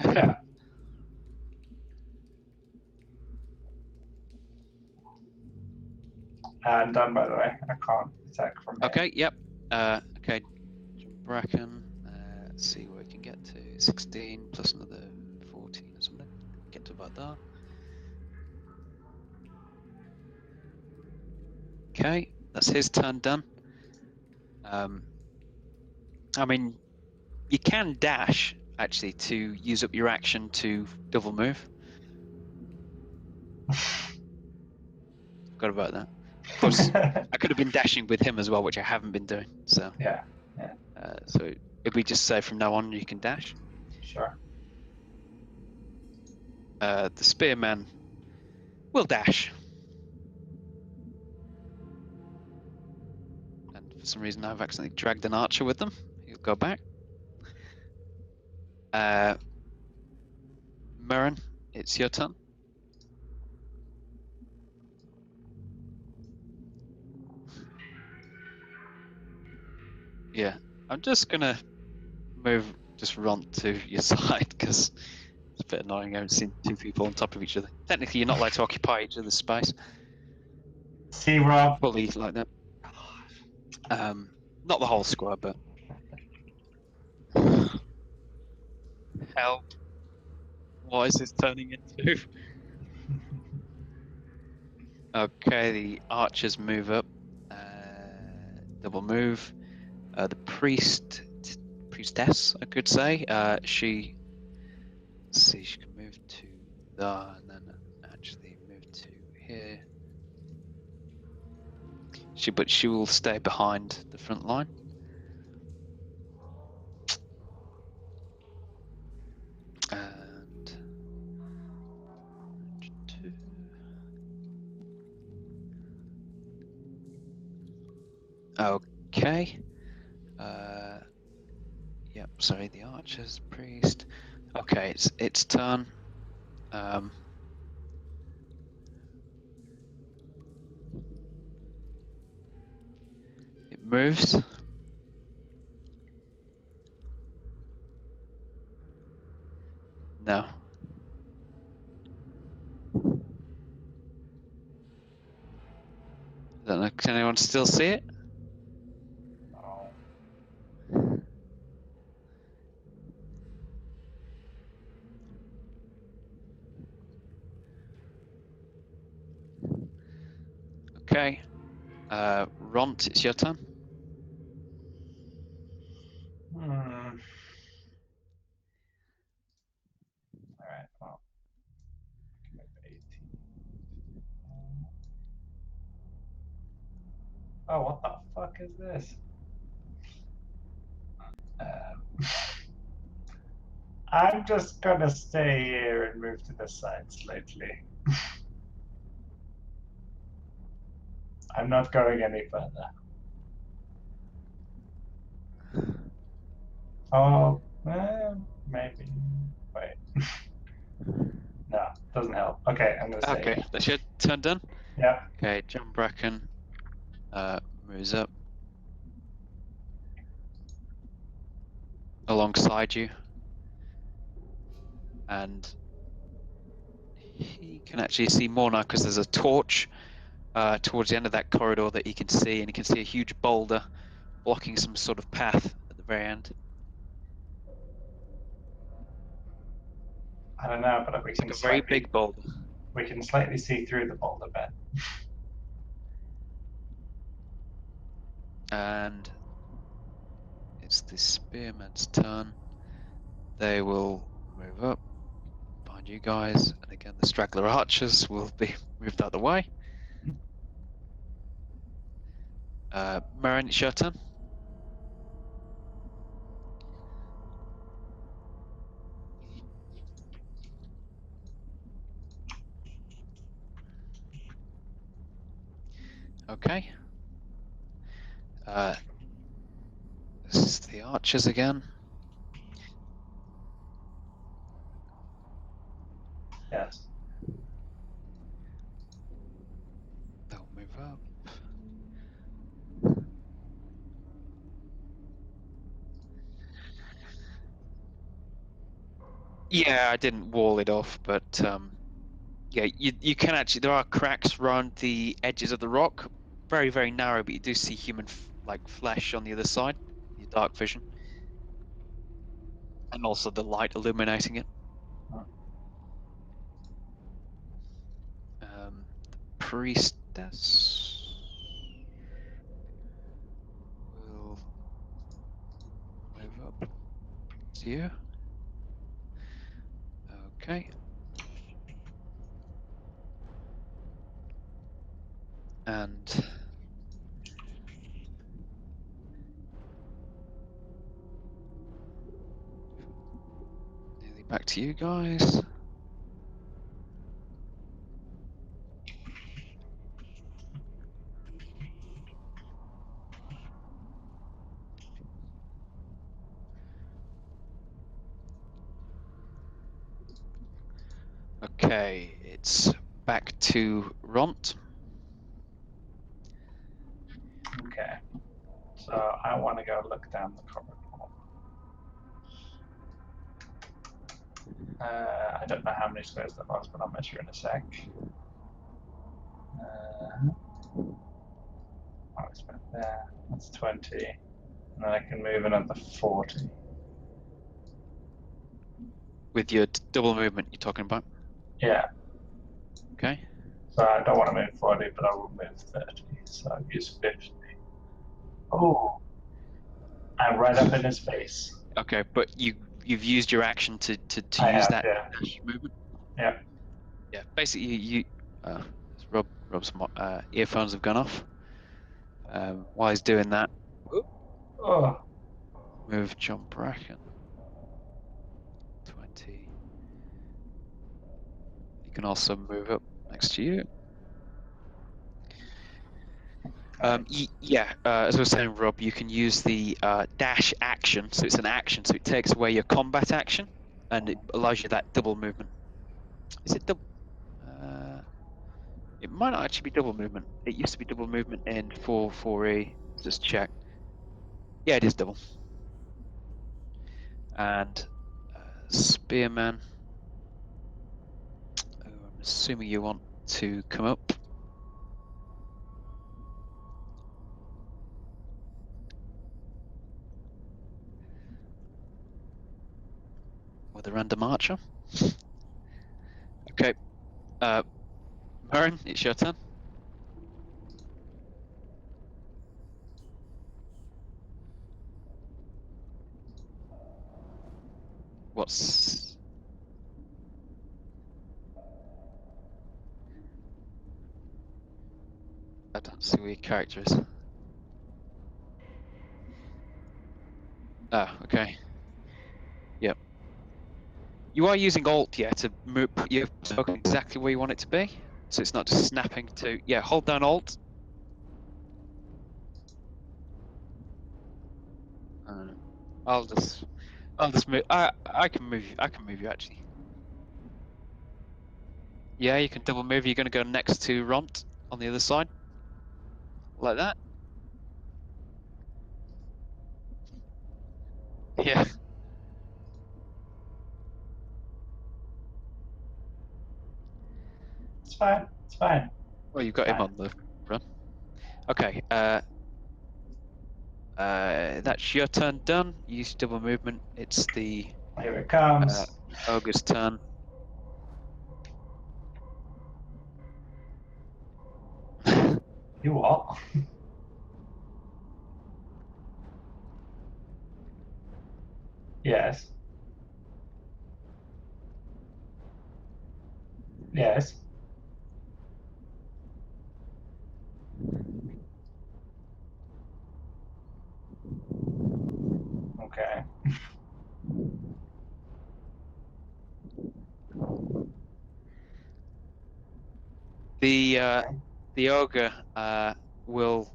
Yeah. I'm done, by the way. I can't attack from here. Okay, yep. Okay, John Bracken. Let's see where we can get to. 16 plus another 14 or something. Get to about there. Okay, that's his turn done. I mean, you can dash actually to use up your action to double move. Forgot about that. Of course, I could have been dashing with him as well, which I haven't been doing. So Yeah. So if we just say from now on you can dash. Sure. The spearman will dash. And for some reason I've accidentally dragged an archer with them. He'll go back. Murren, it's your turn. Yeah, I'm just gonna move just run to your side because it's a bit annoying. I haven't seen 2 people on top of each other. Technically, you're not allowed to occupy each other's space See, Rob. fully like that. Not the whole squad, but help! What is this turning into? Okay, the archers move up. Double move. The priestess, I could say. She. Let's see, she can move to there and then actually move to here. But she will stay behind the front line. And okay. Yep. Sorry, the archers, priest. Okay, it's turn. It moves. No. I don't know. Can anyone still see it? No. Okay. Ront, it's your turn. All right. Well, I can move 18. Oh, what the fuck is this? I'm just gonna stay here and move to the side slightly. I'm not going any further. Oh, maybe. Wait. No, doesn't help. Okay, I'm gonna say Okay, that's your turn done. yeah. Okay, John Bracken moves up alongside you, and he can actually see more now because there's a torch towards the end of that corridor that he can see, and he can see a huge boulder blocking some sort of path at the very end. I don't know, but we It's can like a very slightly big boulder. see through the boulder bed. And it's the spearman's turn. They will move up behind you guys, and again the straggler archers will be moved out of the way. Marin, it's your turn. Okay. This is the archers again. Yes. They'll move up. Yeah, I didn't wall it off, but yeah, you can actually, there are cracks around the edges of the rock, very, very narrow, but you do see human like flesh on the other side, your dark vision, and also the light illuminating it. The priestess will move up to you. Okay. And nearly back to you guys. Okay, it's back to Ront. Okay. So I want to go look down the corridor. I don't know how many squares that was, but I'll measure in a sec. I'll spend there. That's 20. And then I can move another 40. With your double movement you're talking about. Yeah. Okay. So I don't want to move 40, but I will move 30. So I'll use 50. Oh. I'm right up in his face. Okay, but you've used your action to I use have, that yeah. dash movement. Yeah. Yeah, basically you Rob's earphones have gone off. While he's doing that, Oh. move John Bracken 20. He can also move up next to you. Yeah, as I was saying, Rob, you can use the dash action, so it's an action, so it takes away your combat action, and it allows you that double movement. Is it double? It might not actually be double movement. It used to be double movement in 4.4e. Just check. Yeah, it is double. And Spearman. Oh, I'm assuming you want to come up. With a random archer. Okay. Marin, it's your turn. What's... I don't see where your character is. Ah, okay. Yep. You are using Alt, yeah, to move your token exactly where you want it to be. So it's not just snapping to... Yeah, hold down Alt. I'll just move. I can move you. I can move you actually. Yeah, you can double move. You're going to go next to Ront on the other side, like that. Yeah. It's fine. It's fine. Well, you've got him Fine. on the run. Okay. That's your turn done. Use double movement. It's the Here it comes. ogre's turn. You what? Yes. Yes. Okay. The ogre will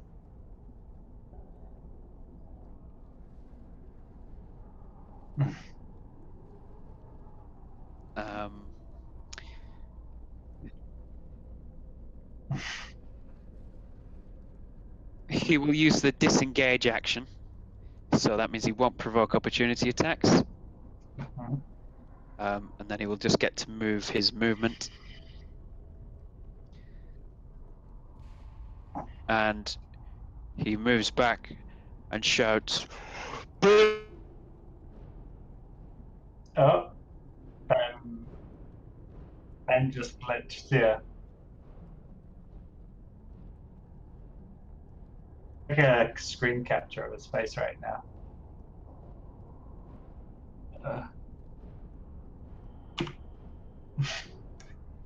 he will use the disengage action. So that means he won't provoke opportunity attacks. Mhm. And then he will just get to move his movement. And he moves back and shouts, Oh. Ben just glitched here. Like a screen capture of his face right now.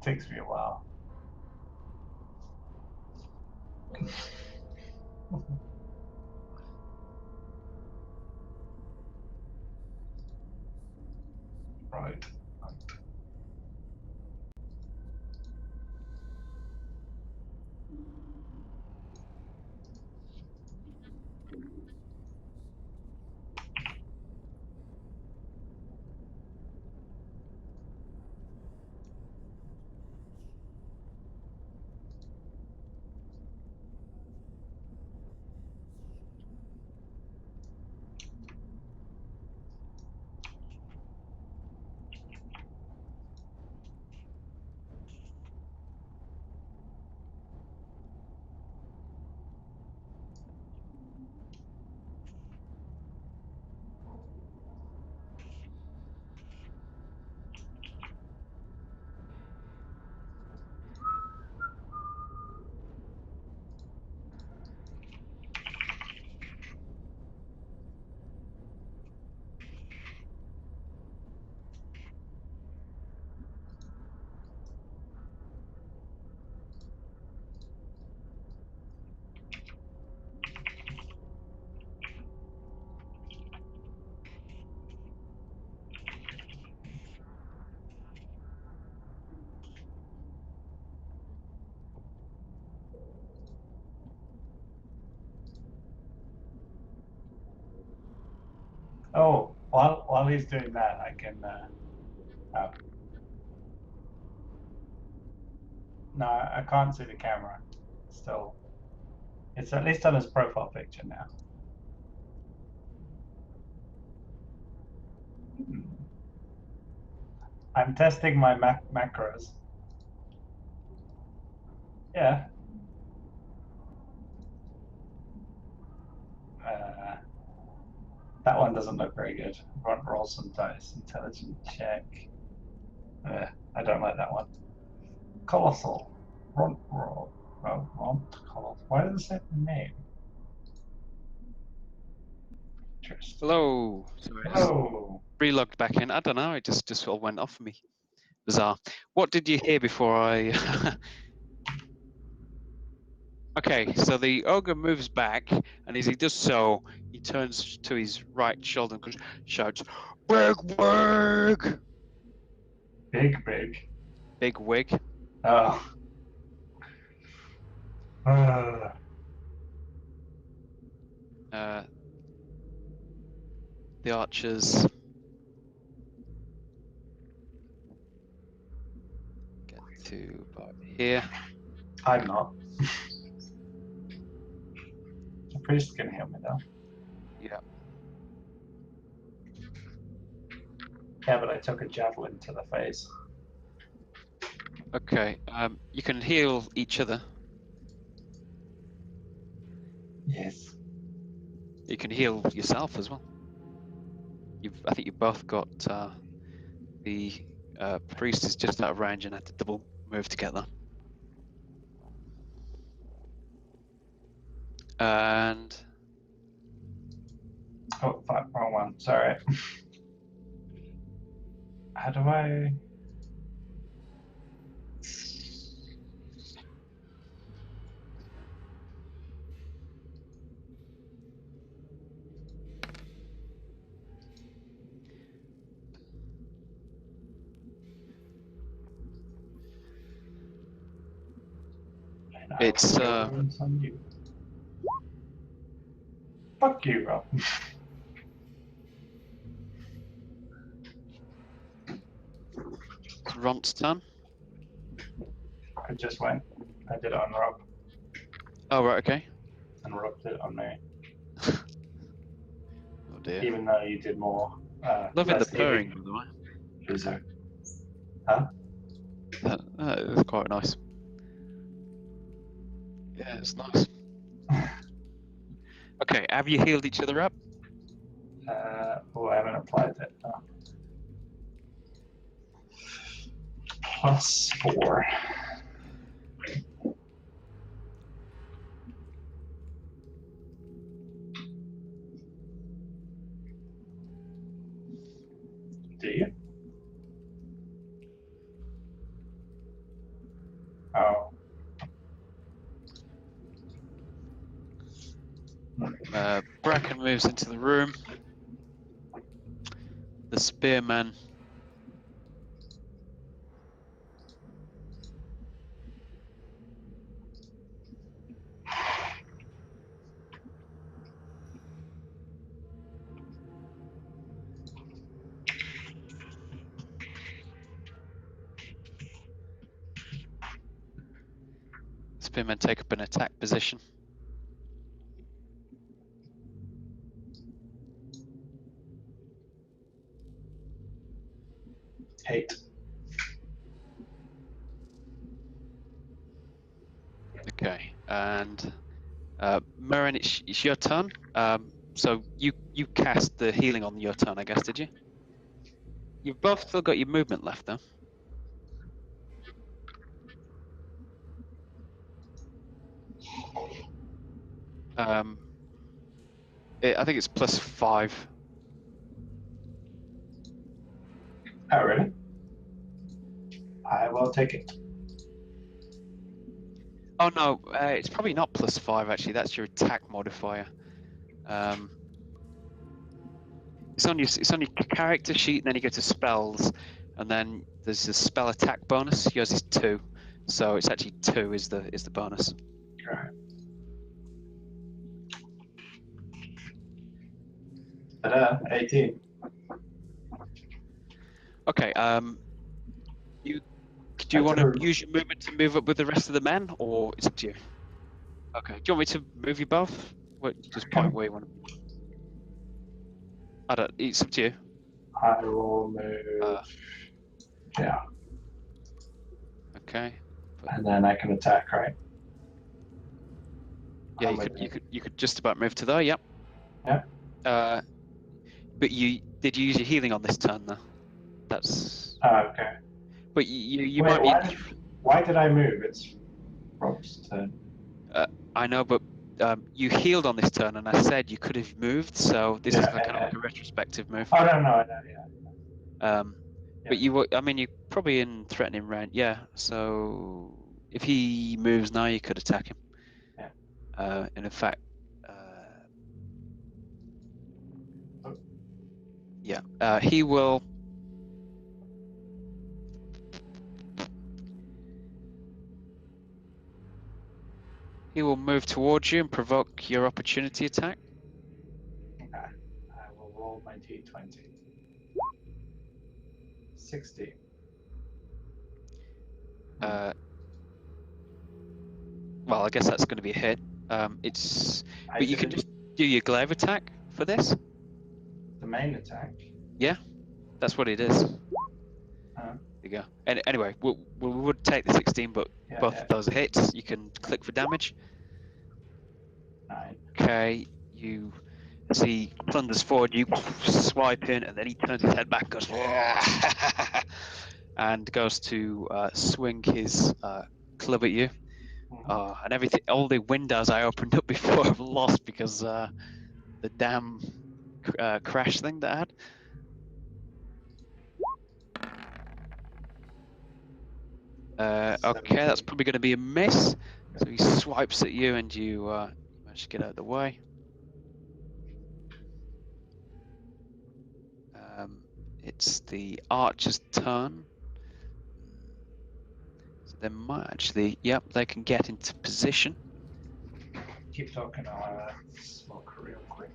Takes me a while. Right. Oh, while he's doing that, I can. Oh. No, I can't see the camera. Still, it's at least on his profile picture now. I'm testing my macros. Yeah. That one doesn't look very good. Roll some dice. Intelligent check. I don't like that one. Colossal. Roll. Colossal. Why does it say the name? Interesting. hello. Sorry, I just Hello. relogged back in. I don't know. It just sort of went off for me. Bizarre. What did you hear before I? Okay, so the ogre moves back, and as he does so, he turns to his right shoulder and shouts, "Big wig!" Big. Big wig. Oh. The archers get to about here. I'm not. The priest can heal me though. Yeah. Yeah, but I took a javelin to the face. Okay. You can heal each other. Yes. You can heal yourself as well. I think you've both got the priest is just out of range and had to double move to get there. And Oh, fuck, wrong one. Sorry. How do I? And I it's will go on some you. Fuck you, Rob. Ront's turn. I just went. I did it on Rob, Oh right, okay. and Rob did it on me. Oh dear. Even though you did more. Loving the less purring, healing. by the way. Loser. It's quite nice. Yeah, it's nice. Okay, have you healed each other up? Oh, I haven't applied it. No. +4. Do you? Oh. Bracken moves into the room. The spearman take up an attack position. Hate. Okay, and Merrin, it's your turn. So you cast the healing on your turn, I guess, did you? You've both still got your movement left, though. I think it's +5. Oh, really? I will take it. Oh no, it's probably not +5 actually. That's your attack modifier. It's on your character sheet, and then you go to spells, and then there's a spell attack bonus. Yours is 2, so it's actually 2 is the bonus. Alright. Ta-da, 18. Okay. Do you want to use your movement to move up with the rest of the men, or it's up to you? Okay. Do you want me to move you both? What, just point where you want to. I don't. It's up to you. I will move. Yeah. Okay. And then I can attack, right? Yeah, you could just about move to there. Yep. Yeah. But you use your healing on this turn though. That's. Okay. But you Wait, might be. why did I move? It's Rob's turn. I know, but you healed on this turn, and I said you could have moved. So this is kind of like a retrospective move. Oh no, yeah. But I mean, you're probably in threatening range. Yeah. So if he moves now, you could attack him. Yeah. And in fact, yeah, he will. He will move towards you and provoke your opportunity attack. Okay. I will roll my d20. 60. Well, I guess that's going to be a hit. But you can just do your glaive attack for this. The main attack. Yeah, that's what it is. Uh, There you go. And anyway, we would take the 16, but both of those hits. You can click for damage. 9. Okay, you see thunders forward. You swipe in, and then he turns his head back, goes and goes to swing his club at you. And everything, all the windows I opened up before I've lost because the damn crash thing that I had. Okay, that's probably going to be a miss. So he swipes at you, and you manage to get out of the way. It's the archer's turn. So they might actually, yep, they can get into position. Keep talking, I'll smoke real quick.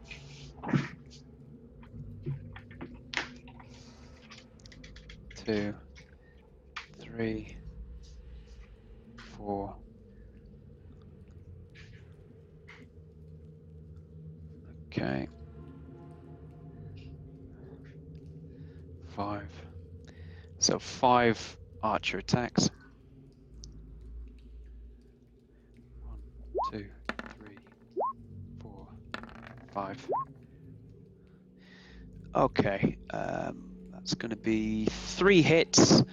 2, 3, 4. Okay. 5. So 5 archer attacks. 1, 2, 3, 4, 5. Okay, that's going to be 3 hits,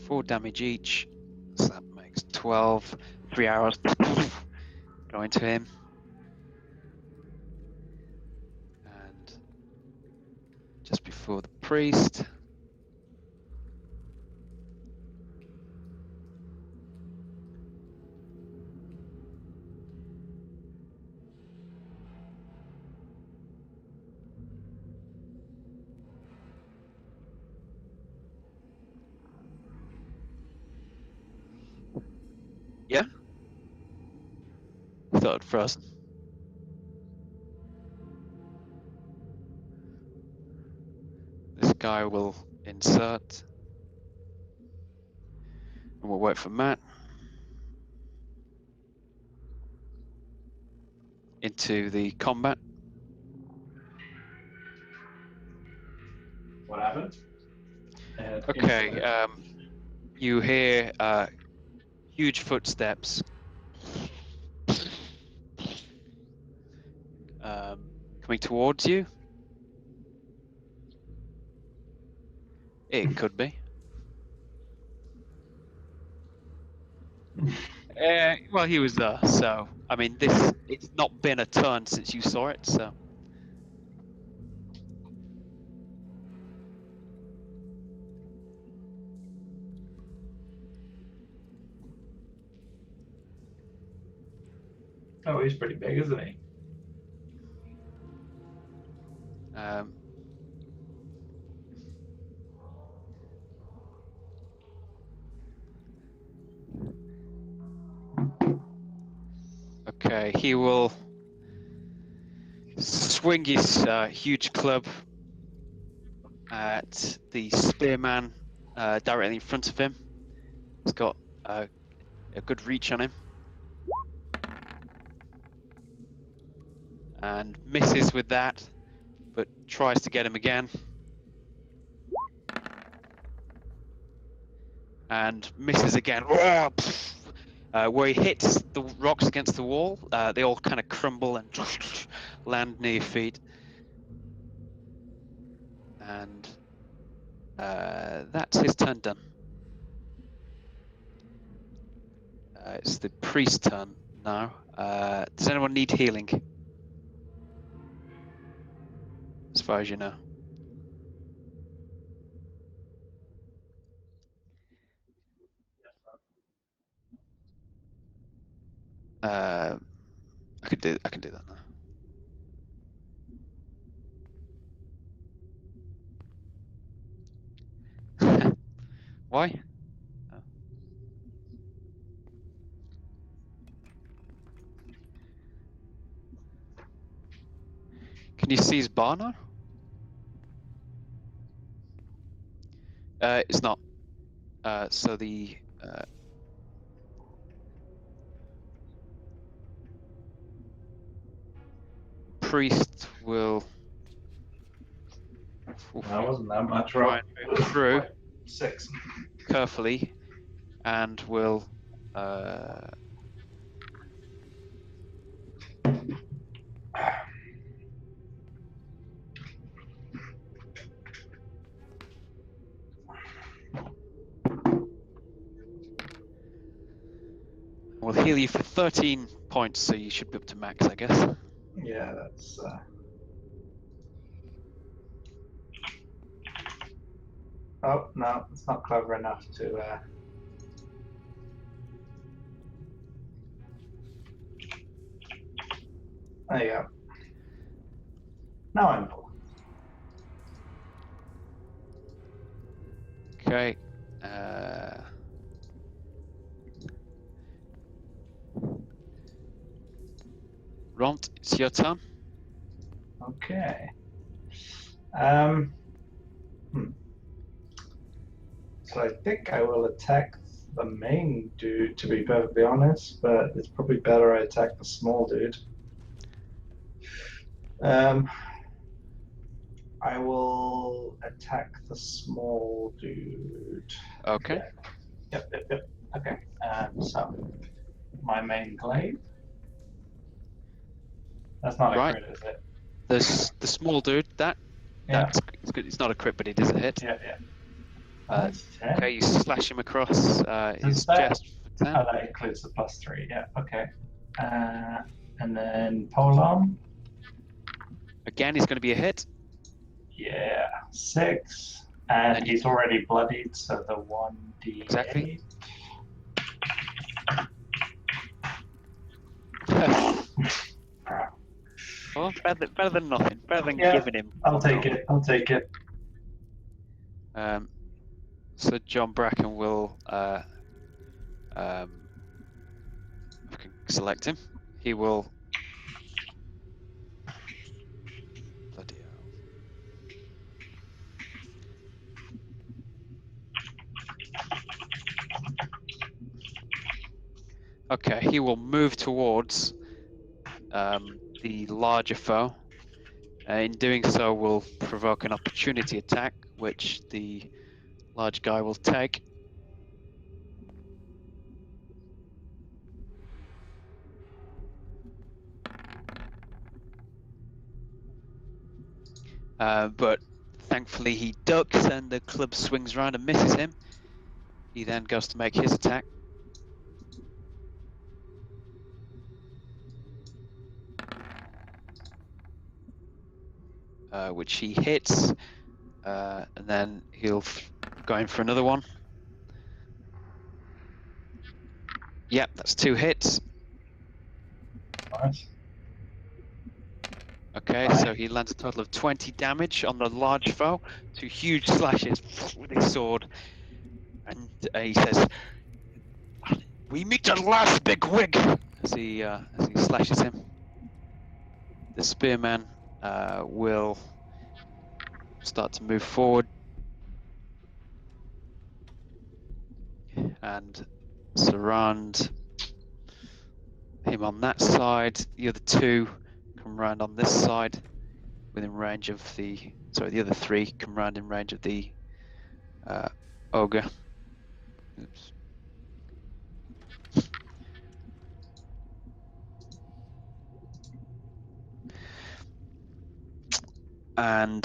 4 damage each. So that makes 12. 3 arrows go into him. And just before the priest. Yeah? I thought it frozen. This guy will insert. And we'll wait for Matt. Into the combat. What happened? Okay, you hear huge footsteps coming towards you. It could be. Well, he was there, so I mean, it's not been a turn since you saw it, so. Oh, he's pretty big, isn't he? Okay, he will swing his huge club at the spearman directly in front of him. He's got a good reach on him. And misses with that, but tries to get him again. And misses again. Where he hits the rocks against the wall, they all kind of crumble and land near your feet. And that's his turn done. It's the priest's turn now. Does anyone need healing? As far as you know. I can do that now. Why? Oh. Can you see his bar now? It's not. So the priest will That wasn't that much, try right? and move through 6. carefully and will will heal you for 13 points, so you should be up to max, I guess. Yeah, that's. Oh no, it's not clever enough to. There you go. Now I'm full. Okay. Ront, it's your turn. Okay. So I think I will attack the main dude, to be perfectly honest, but it's probably better I attack the small dude. I will attack the small dude. Okay. Yep. Okay. So my main glaive. That's not a Right. crit, is it? The small dude, Yeah. that's it's good. It's not a crit, but it is a hit. Yeah. That's 10. Okay, you slash him across his that- chest for 10. Oh, that includes the +3. Yeah. Okay. And then polearm. Again, he's going to be a hit. Yeah, 6. And And you- he's already bloodied, so the 1d8. Exactly. Well, better than nothing. Better than Yeah, giving him. I'll take it. So John Bracken will if I can select him. He will. Bloody hell. Okay, he will move towards the larger foe. In doing so, will provoke an opportunity attack, which the large guy will take. But thankfully he ducks and the club swings around and misses him. He then goes to make his attack. Which he hits, and then he'll go in for another one. Yep, that's 2 hits. Nice. Okay, Right. so he lands a total of 20 damage on the large foe, 2 huge slashes with his sword, and he says, "We meet at last, bigwig!" as he slashes him. The spearman will start to move forward and surround him on that side. The other 2 come round on this side within range of the other 3 come round in range of the ogre. Oops. And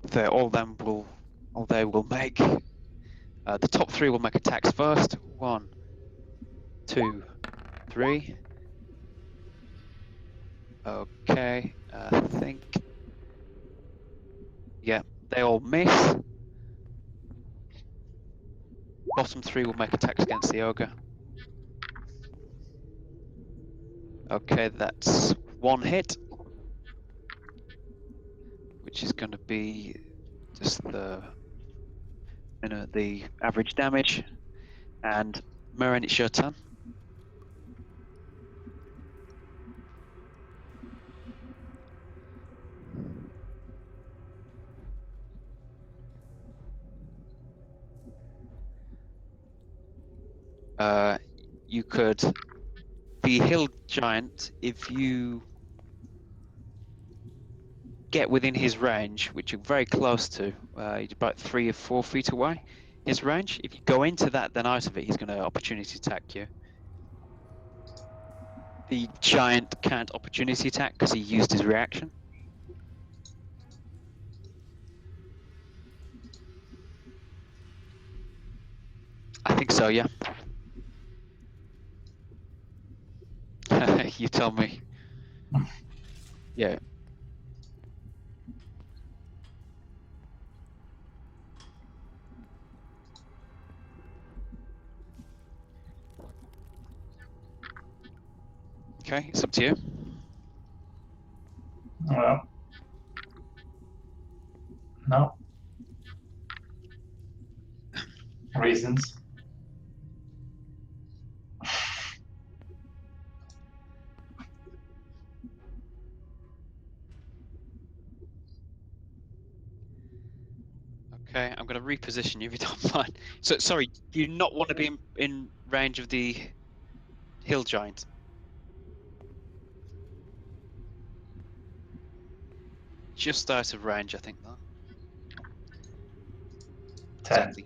they will make the top 3 will make attacks first. 1, 2, 3. Okay, I think, yeah, they all miss. Bottom 3 will make attacks against the ogre. Okay, that's 1 hit, which is going to be just the average damage. And Murren, it's your turn. You could, the hill giant, if you get within his range, which you're very close to, he's about 3 or 4 feet away, his range. If you go into that, then out of it, he's going to opportunity attack you. The giant can't opportunity attack because he used his reaction. I think so, yeah. You tell me. Yeah. Okay, it's up to you. Well, no. Reasons. Okay, I'm going to reposition you if you don't mind. So, sorry, do you not want to be in range of the hill giant? Just out of range, I think, though. 10. Exactly.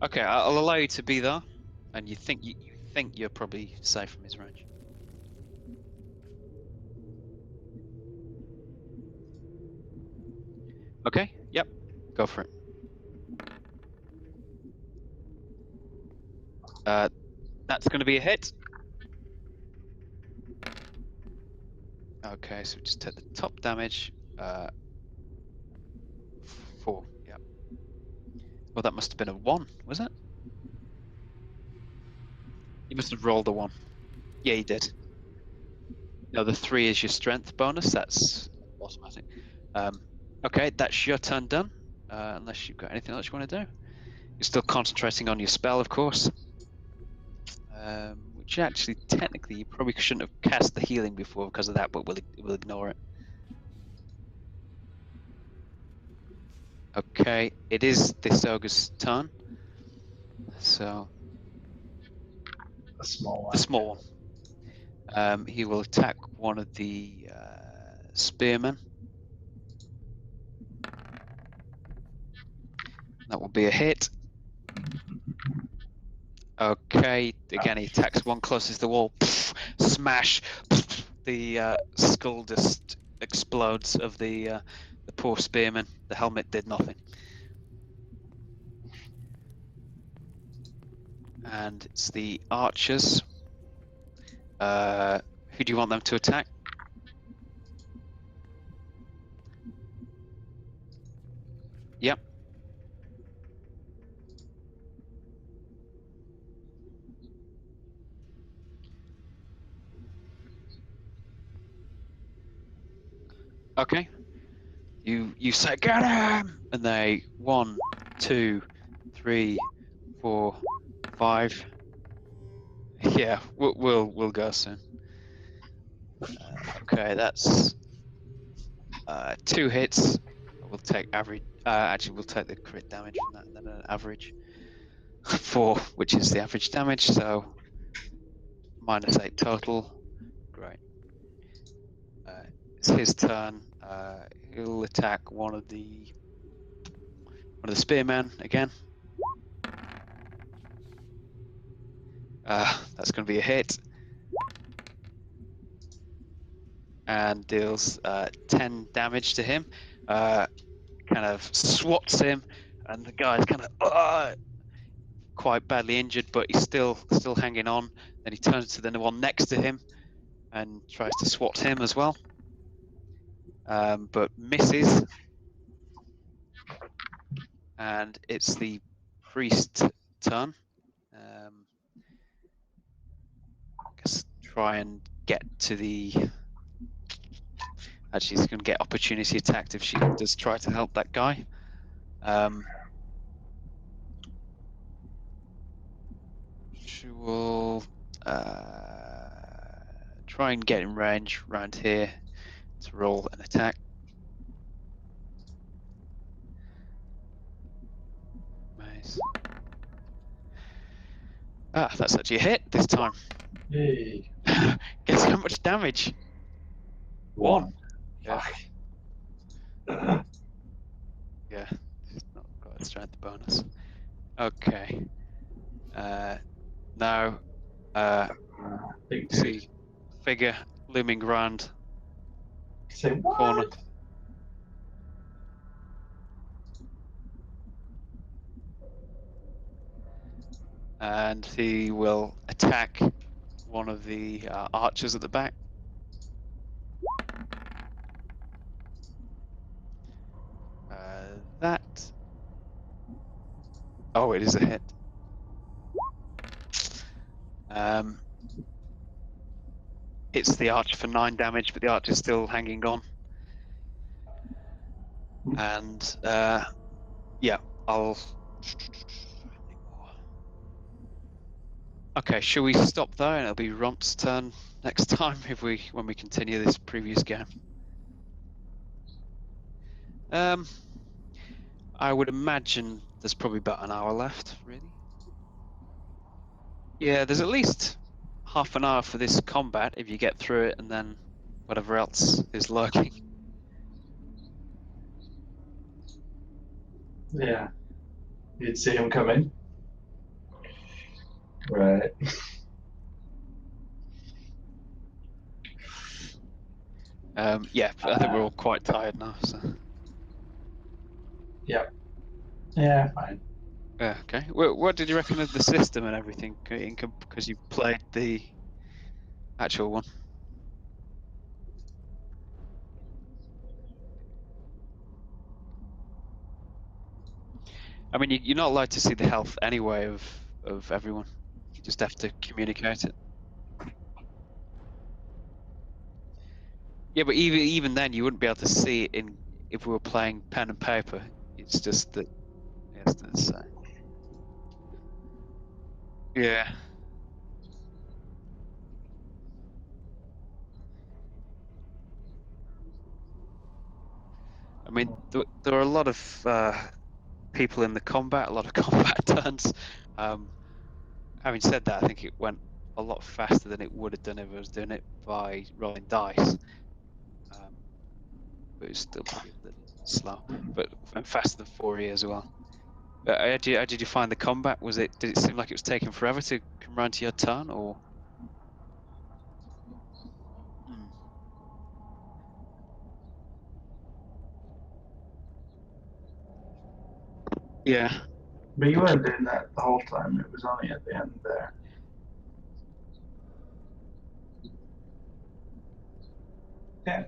Okay, I'll allow you to be there, and you think you're probably safe from his range. Okay, yep, go for it. That's going to be a hit. Okay, so just take the top damage. 4, yep. Well, that must have been a 1, was it? You must have rolled a 1. Yeah, you did. No, the 3 is your strength bonus. That's automatic. Okay, that's your turn done. Unless you've got anything else you want to do. You're still concentrating on your spell, of course. Which actually, technically, you probably shouldn't have cast the healing before because of that, but we'll ignore it. Okay, it is this ogre's turn. So The small one. the small one. He will attack one of the spearmen. That will be a hit. Okay, again he attacks one closest to the wall. Pff, smash! Pff, the skull just explodes of the poor spearman. The helmet did nothing. And it's the archers. Who do you want them to attack? Yep. Okay. You say get him, and they 1, 2, 3, 4, 5. Yeah, we'll go soon. Okay, that's 2 hits. We'll take average. Actually, we'll take the crit damage from that, and then an average 4, which is the average damage. So -8 total. Great. It's his turn. He'll attack one of the spearmen again. That's going to be a hit. And deals 10 damage to him. Kind of swats him, and the guy's kind of quite badly injured, but he's still hanging on. Then he turns to the one next to him and tries to swat him as well, but misses. And it's the priest's turn. I guess try and get to the. Actually, she's going to get opportunity attacked if she does try to help that guy. She will try and get in range around here to roll an attack. Nice. That's actually a hit this time. Yay. Guess how much damage? 1. Yeah. Fuck. Yeah, it's not got a strength bonus. Okay. Now, Big dude. see figure looming round Say what? corner. And he will attack one of the archers at the back. That. Oh, it is a hit. Hits the archer for 9 damage, but the archer's still hanging on. And yeah, I'll. Okay, shall we stop there, and it'll be Romp's turn next time when we continue this previous game. I would imagine there's probably about an hour left, really. Yeah, there's at least half an hour for this combat if you get through it, and then whatever else is lurking. Yeah. You'd see him come in. Right. Yeah, I think we're all quite tired now. So. Yep. Yeah, fine. Yeah, okay. What did you reckon of the system and everything? Because you played the actual one. I mean, you're not allowed to see the health anyway of everyone. You just have to communicate it. Yeah, but even then, you wouldn't be able to see it if we were playing pen and paper. It's just that. Yes, that's. Yeah. I mean, there are a lot of people in the combat, a lot of combat turns. Having said that, I think it went a lot faster than it would have done if I was doing it by rolling dice. But it's still probably a little slow, but and faster than 4E as well. How did you find the combat? Did it seem like it was taking forever to come around to your turn, or? Hmm. Yeah. But you weren't doing that the whole time. It was only at the end there. Yeah.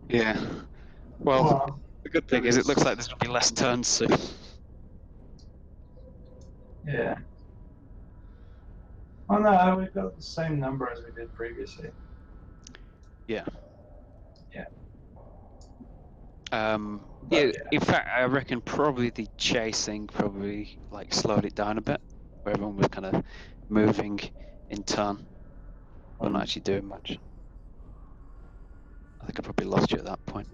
Yeah. Well, the good thing it is it was- looks like there's going to be less turns soon. Yeah. Oh no, we've got the same number as we did previously. Yeah. Yeah. Yeah. Yeah. In fact, I reckon probably the chasing probably like slowed it down a bit, where everyone was kind of moving in turn, but not actually doing much. I think I probably lost you at that point.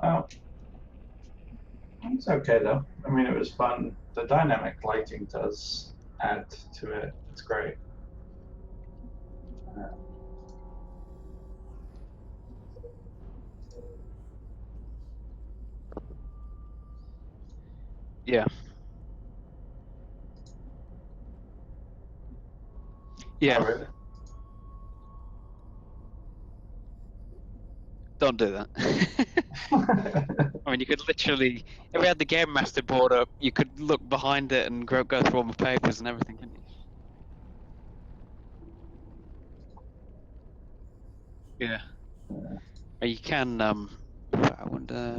Well, it's okay though. I mean, it was fun. The dynamic lighting does add to it. It's great. Yeah. Yeah. Oh, really? Don't do that. I mean, you could literally, if we had the Game Master board up, you could look behind it and go through all the papers and everything, couldn't you? Yeah. You can, I wonder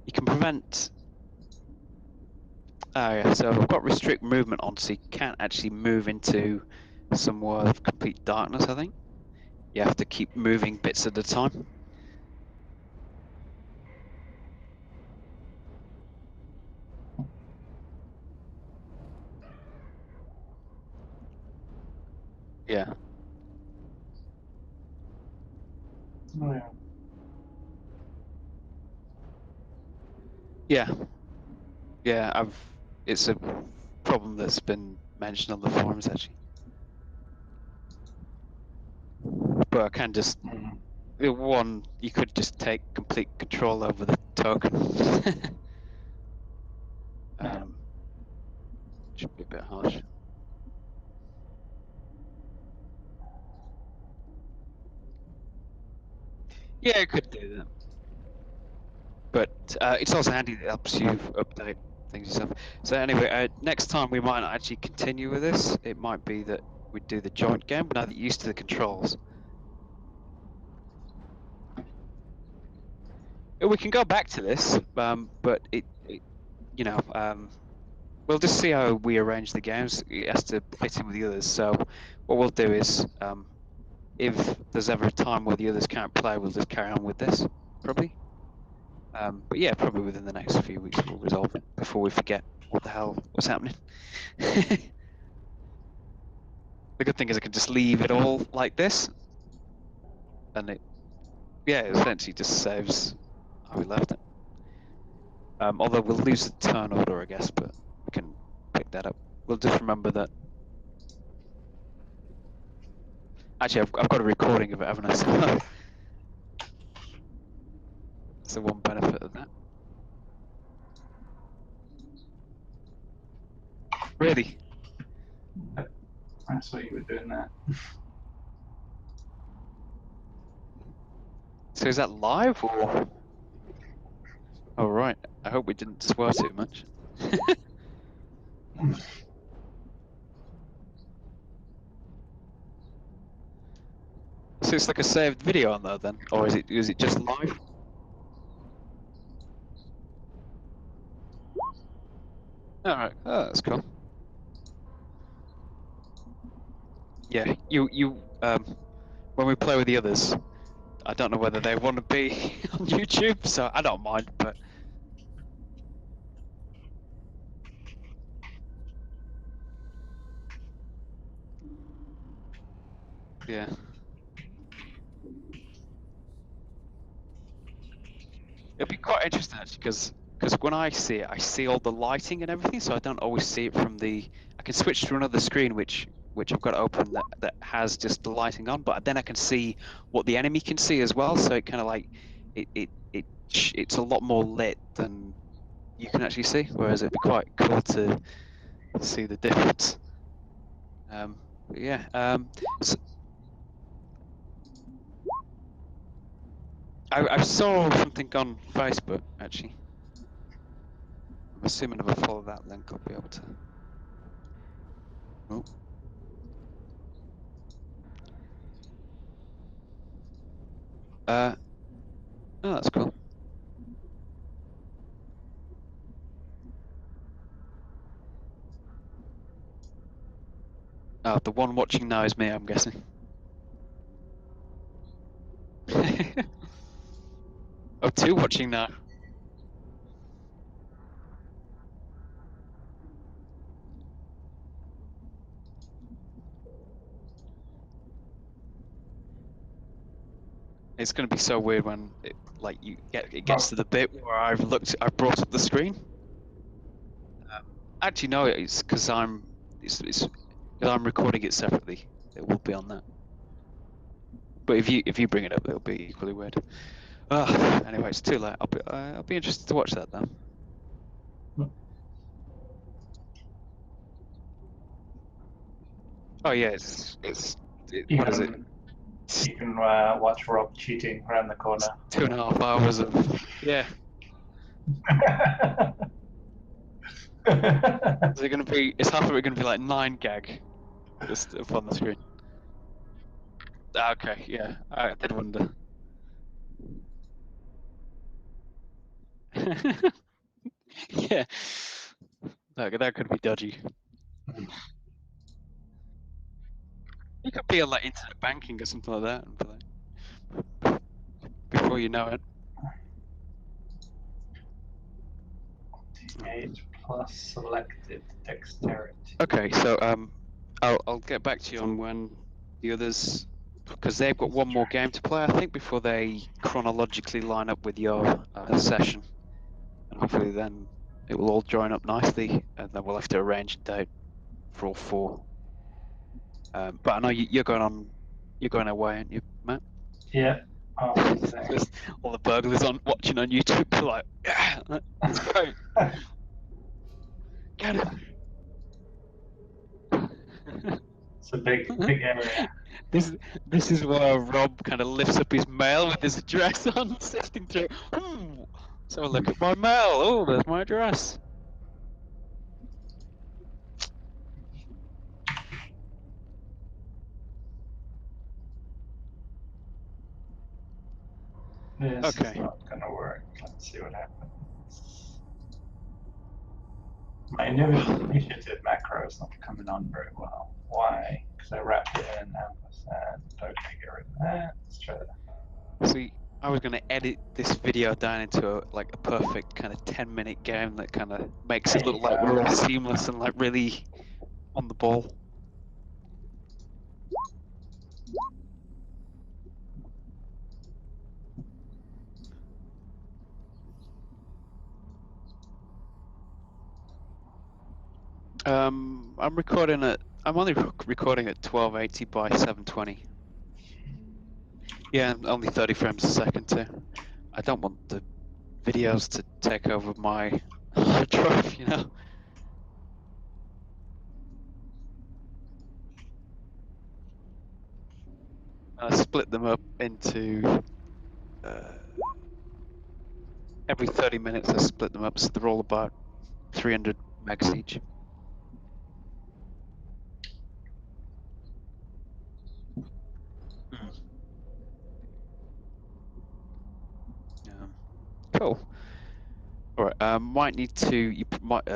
you can prevent, oh yeah, so I've got restrict movement on, so you can't actually move into somewhere of complete darkness, I think. You have to keep moving bits at a time. Yeah. Oh, yeah. Yeah. Yeah, it's a problem that's been mentioned on the forums, actually. but I can just the one you could just take complete control over the token. Should be a bit harsh. Yeah, it could do that. But it's also handy that it helps you update things yourself. So anyway, next time we might not actually continue with this. It might be that we do the joint game, but now that you're used to the controls. We can go back to this, but it you know, we'll just see how we arrange the games. It has to fit in with the others. So what we'll do is, if there's ever a time where the others can't play, we'll just carry on with this, probably. But yeah, probably within the next few weeks we'll resolve it before we forget what the hell was happening. The good thing is I can just leave it all like this, and it essentially just saves how we left it. Although we'll lose the turn order, I guess, but we can pick that up. We'll just remember that. Actually, I've got a recording of it, haven't I? So that's the one benefit of that. Really? I saw you were doing that. So is that live or? Oh right. I hope we didn't swear too much. So it's like a saved video on there then, or is it just live? All right. Oh, that's cool. Yeah. You when we play with the others, I don't know whether they want to be on YouTube, so I don't mind, but. Yeah. It'd be quite interesting actually, because when I see it, I see all the lighting and everything, so I don't always see it from the. I can switch to another screen which I've got open that has just the lighting on, but then I can see what the enemy can see as well. So it kind of like it's a lot more lit than you can actually see. Whereas it'd be quite cool to see the difference. But yeah. So I saw something on Facebook actually. I'm assuming if I follow that link, I'll be able to. Oh. Oh, that's cool. Oh, the one watching now is me, I'm guessing. Oh, two watching now. It's going to be so weird when it gets to the bit where I've brought up the screen. Actually, no, it's because I'm recording it separately. It will be on that. But if you bring it up, it'll be equally weird. Anyway, it's too late. I'll be interested to watch that though. Oh yeah, what is it? You can watch Rob cheating around the corner. 2.5 hours of yeah. Is it going to be? Is half of it going to be like 9 gag, just up on the screen? Okay, yeah, I did wonder. Yeah, that could be dodgy. You could be on like internet banking or something like that, and be like, before you know it. D8 plus selected dexterity. Okay, so I'll get back to you on when the others, because they've got one more game to play, I think, before they chronologically line up with your session, and hopefully then it will all join up nicely, and then we'll have to arrange a date for all four. But I know you're going away, aren't you, Matt? Yeah. Oh, amazing. Just all the burglars on watching on YouTube are like, yeah, that's great. Get him. It's a big area. This is where Rob kind of lifts up his mail with his address on, sifting through. Let's have a look at my mail. Oh, there's my address. This Okay. is not going to work. Let's see what happens. My initiative macro is not coming on very well. Why? Because I wrapped it in ampersand. Okay, get rid of that. Let's try that. See, I was going to edit this video down into a perfect kind of 10-minute game that kind of makes it There look you like go. we're all seamless and like really on the ball. I'm recording at. I'm only recording at 1280 by 720. Yeah, only 30 frames a second too. I don't want the videos to take over my hard drive, you know. I split them up into every 30 minutes. I split them up, so they're all about 300 megs each. Cool. All right. Might need to. You might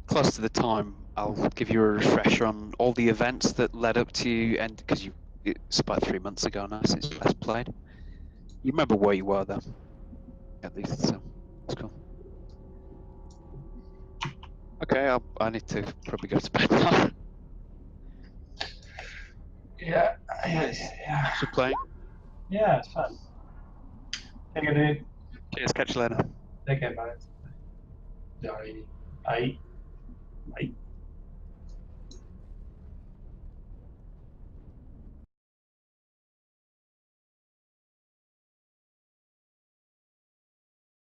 close to the time. I'll give you a refresher on all the events that led up to you, and because it's about 3 months ago now since you last played. You remember where you were though, at least. So that's cool. Okay. I need to probably go to bed now. Yeah. Thanks for playing. Yeah, it's fun. Take it, dude. Cheers. Catch you later. Take it, bye. Bye. Bye.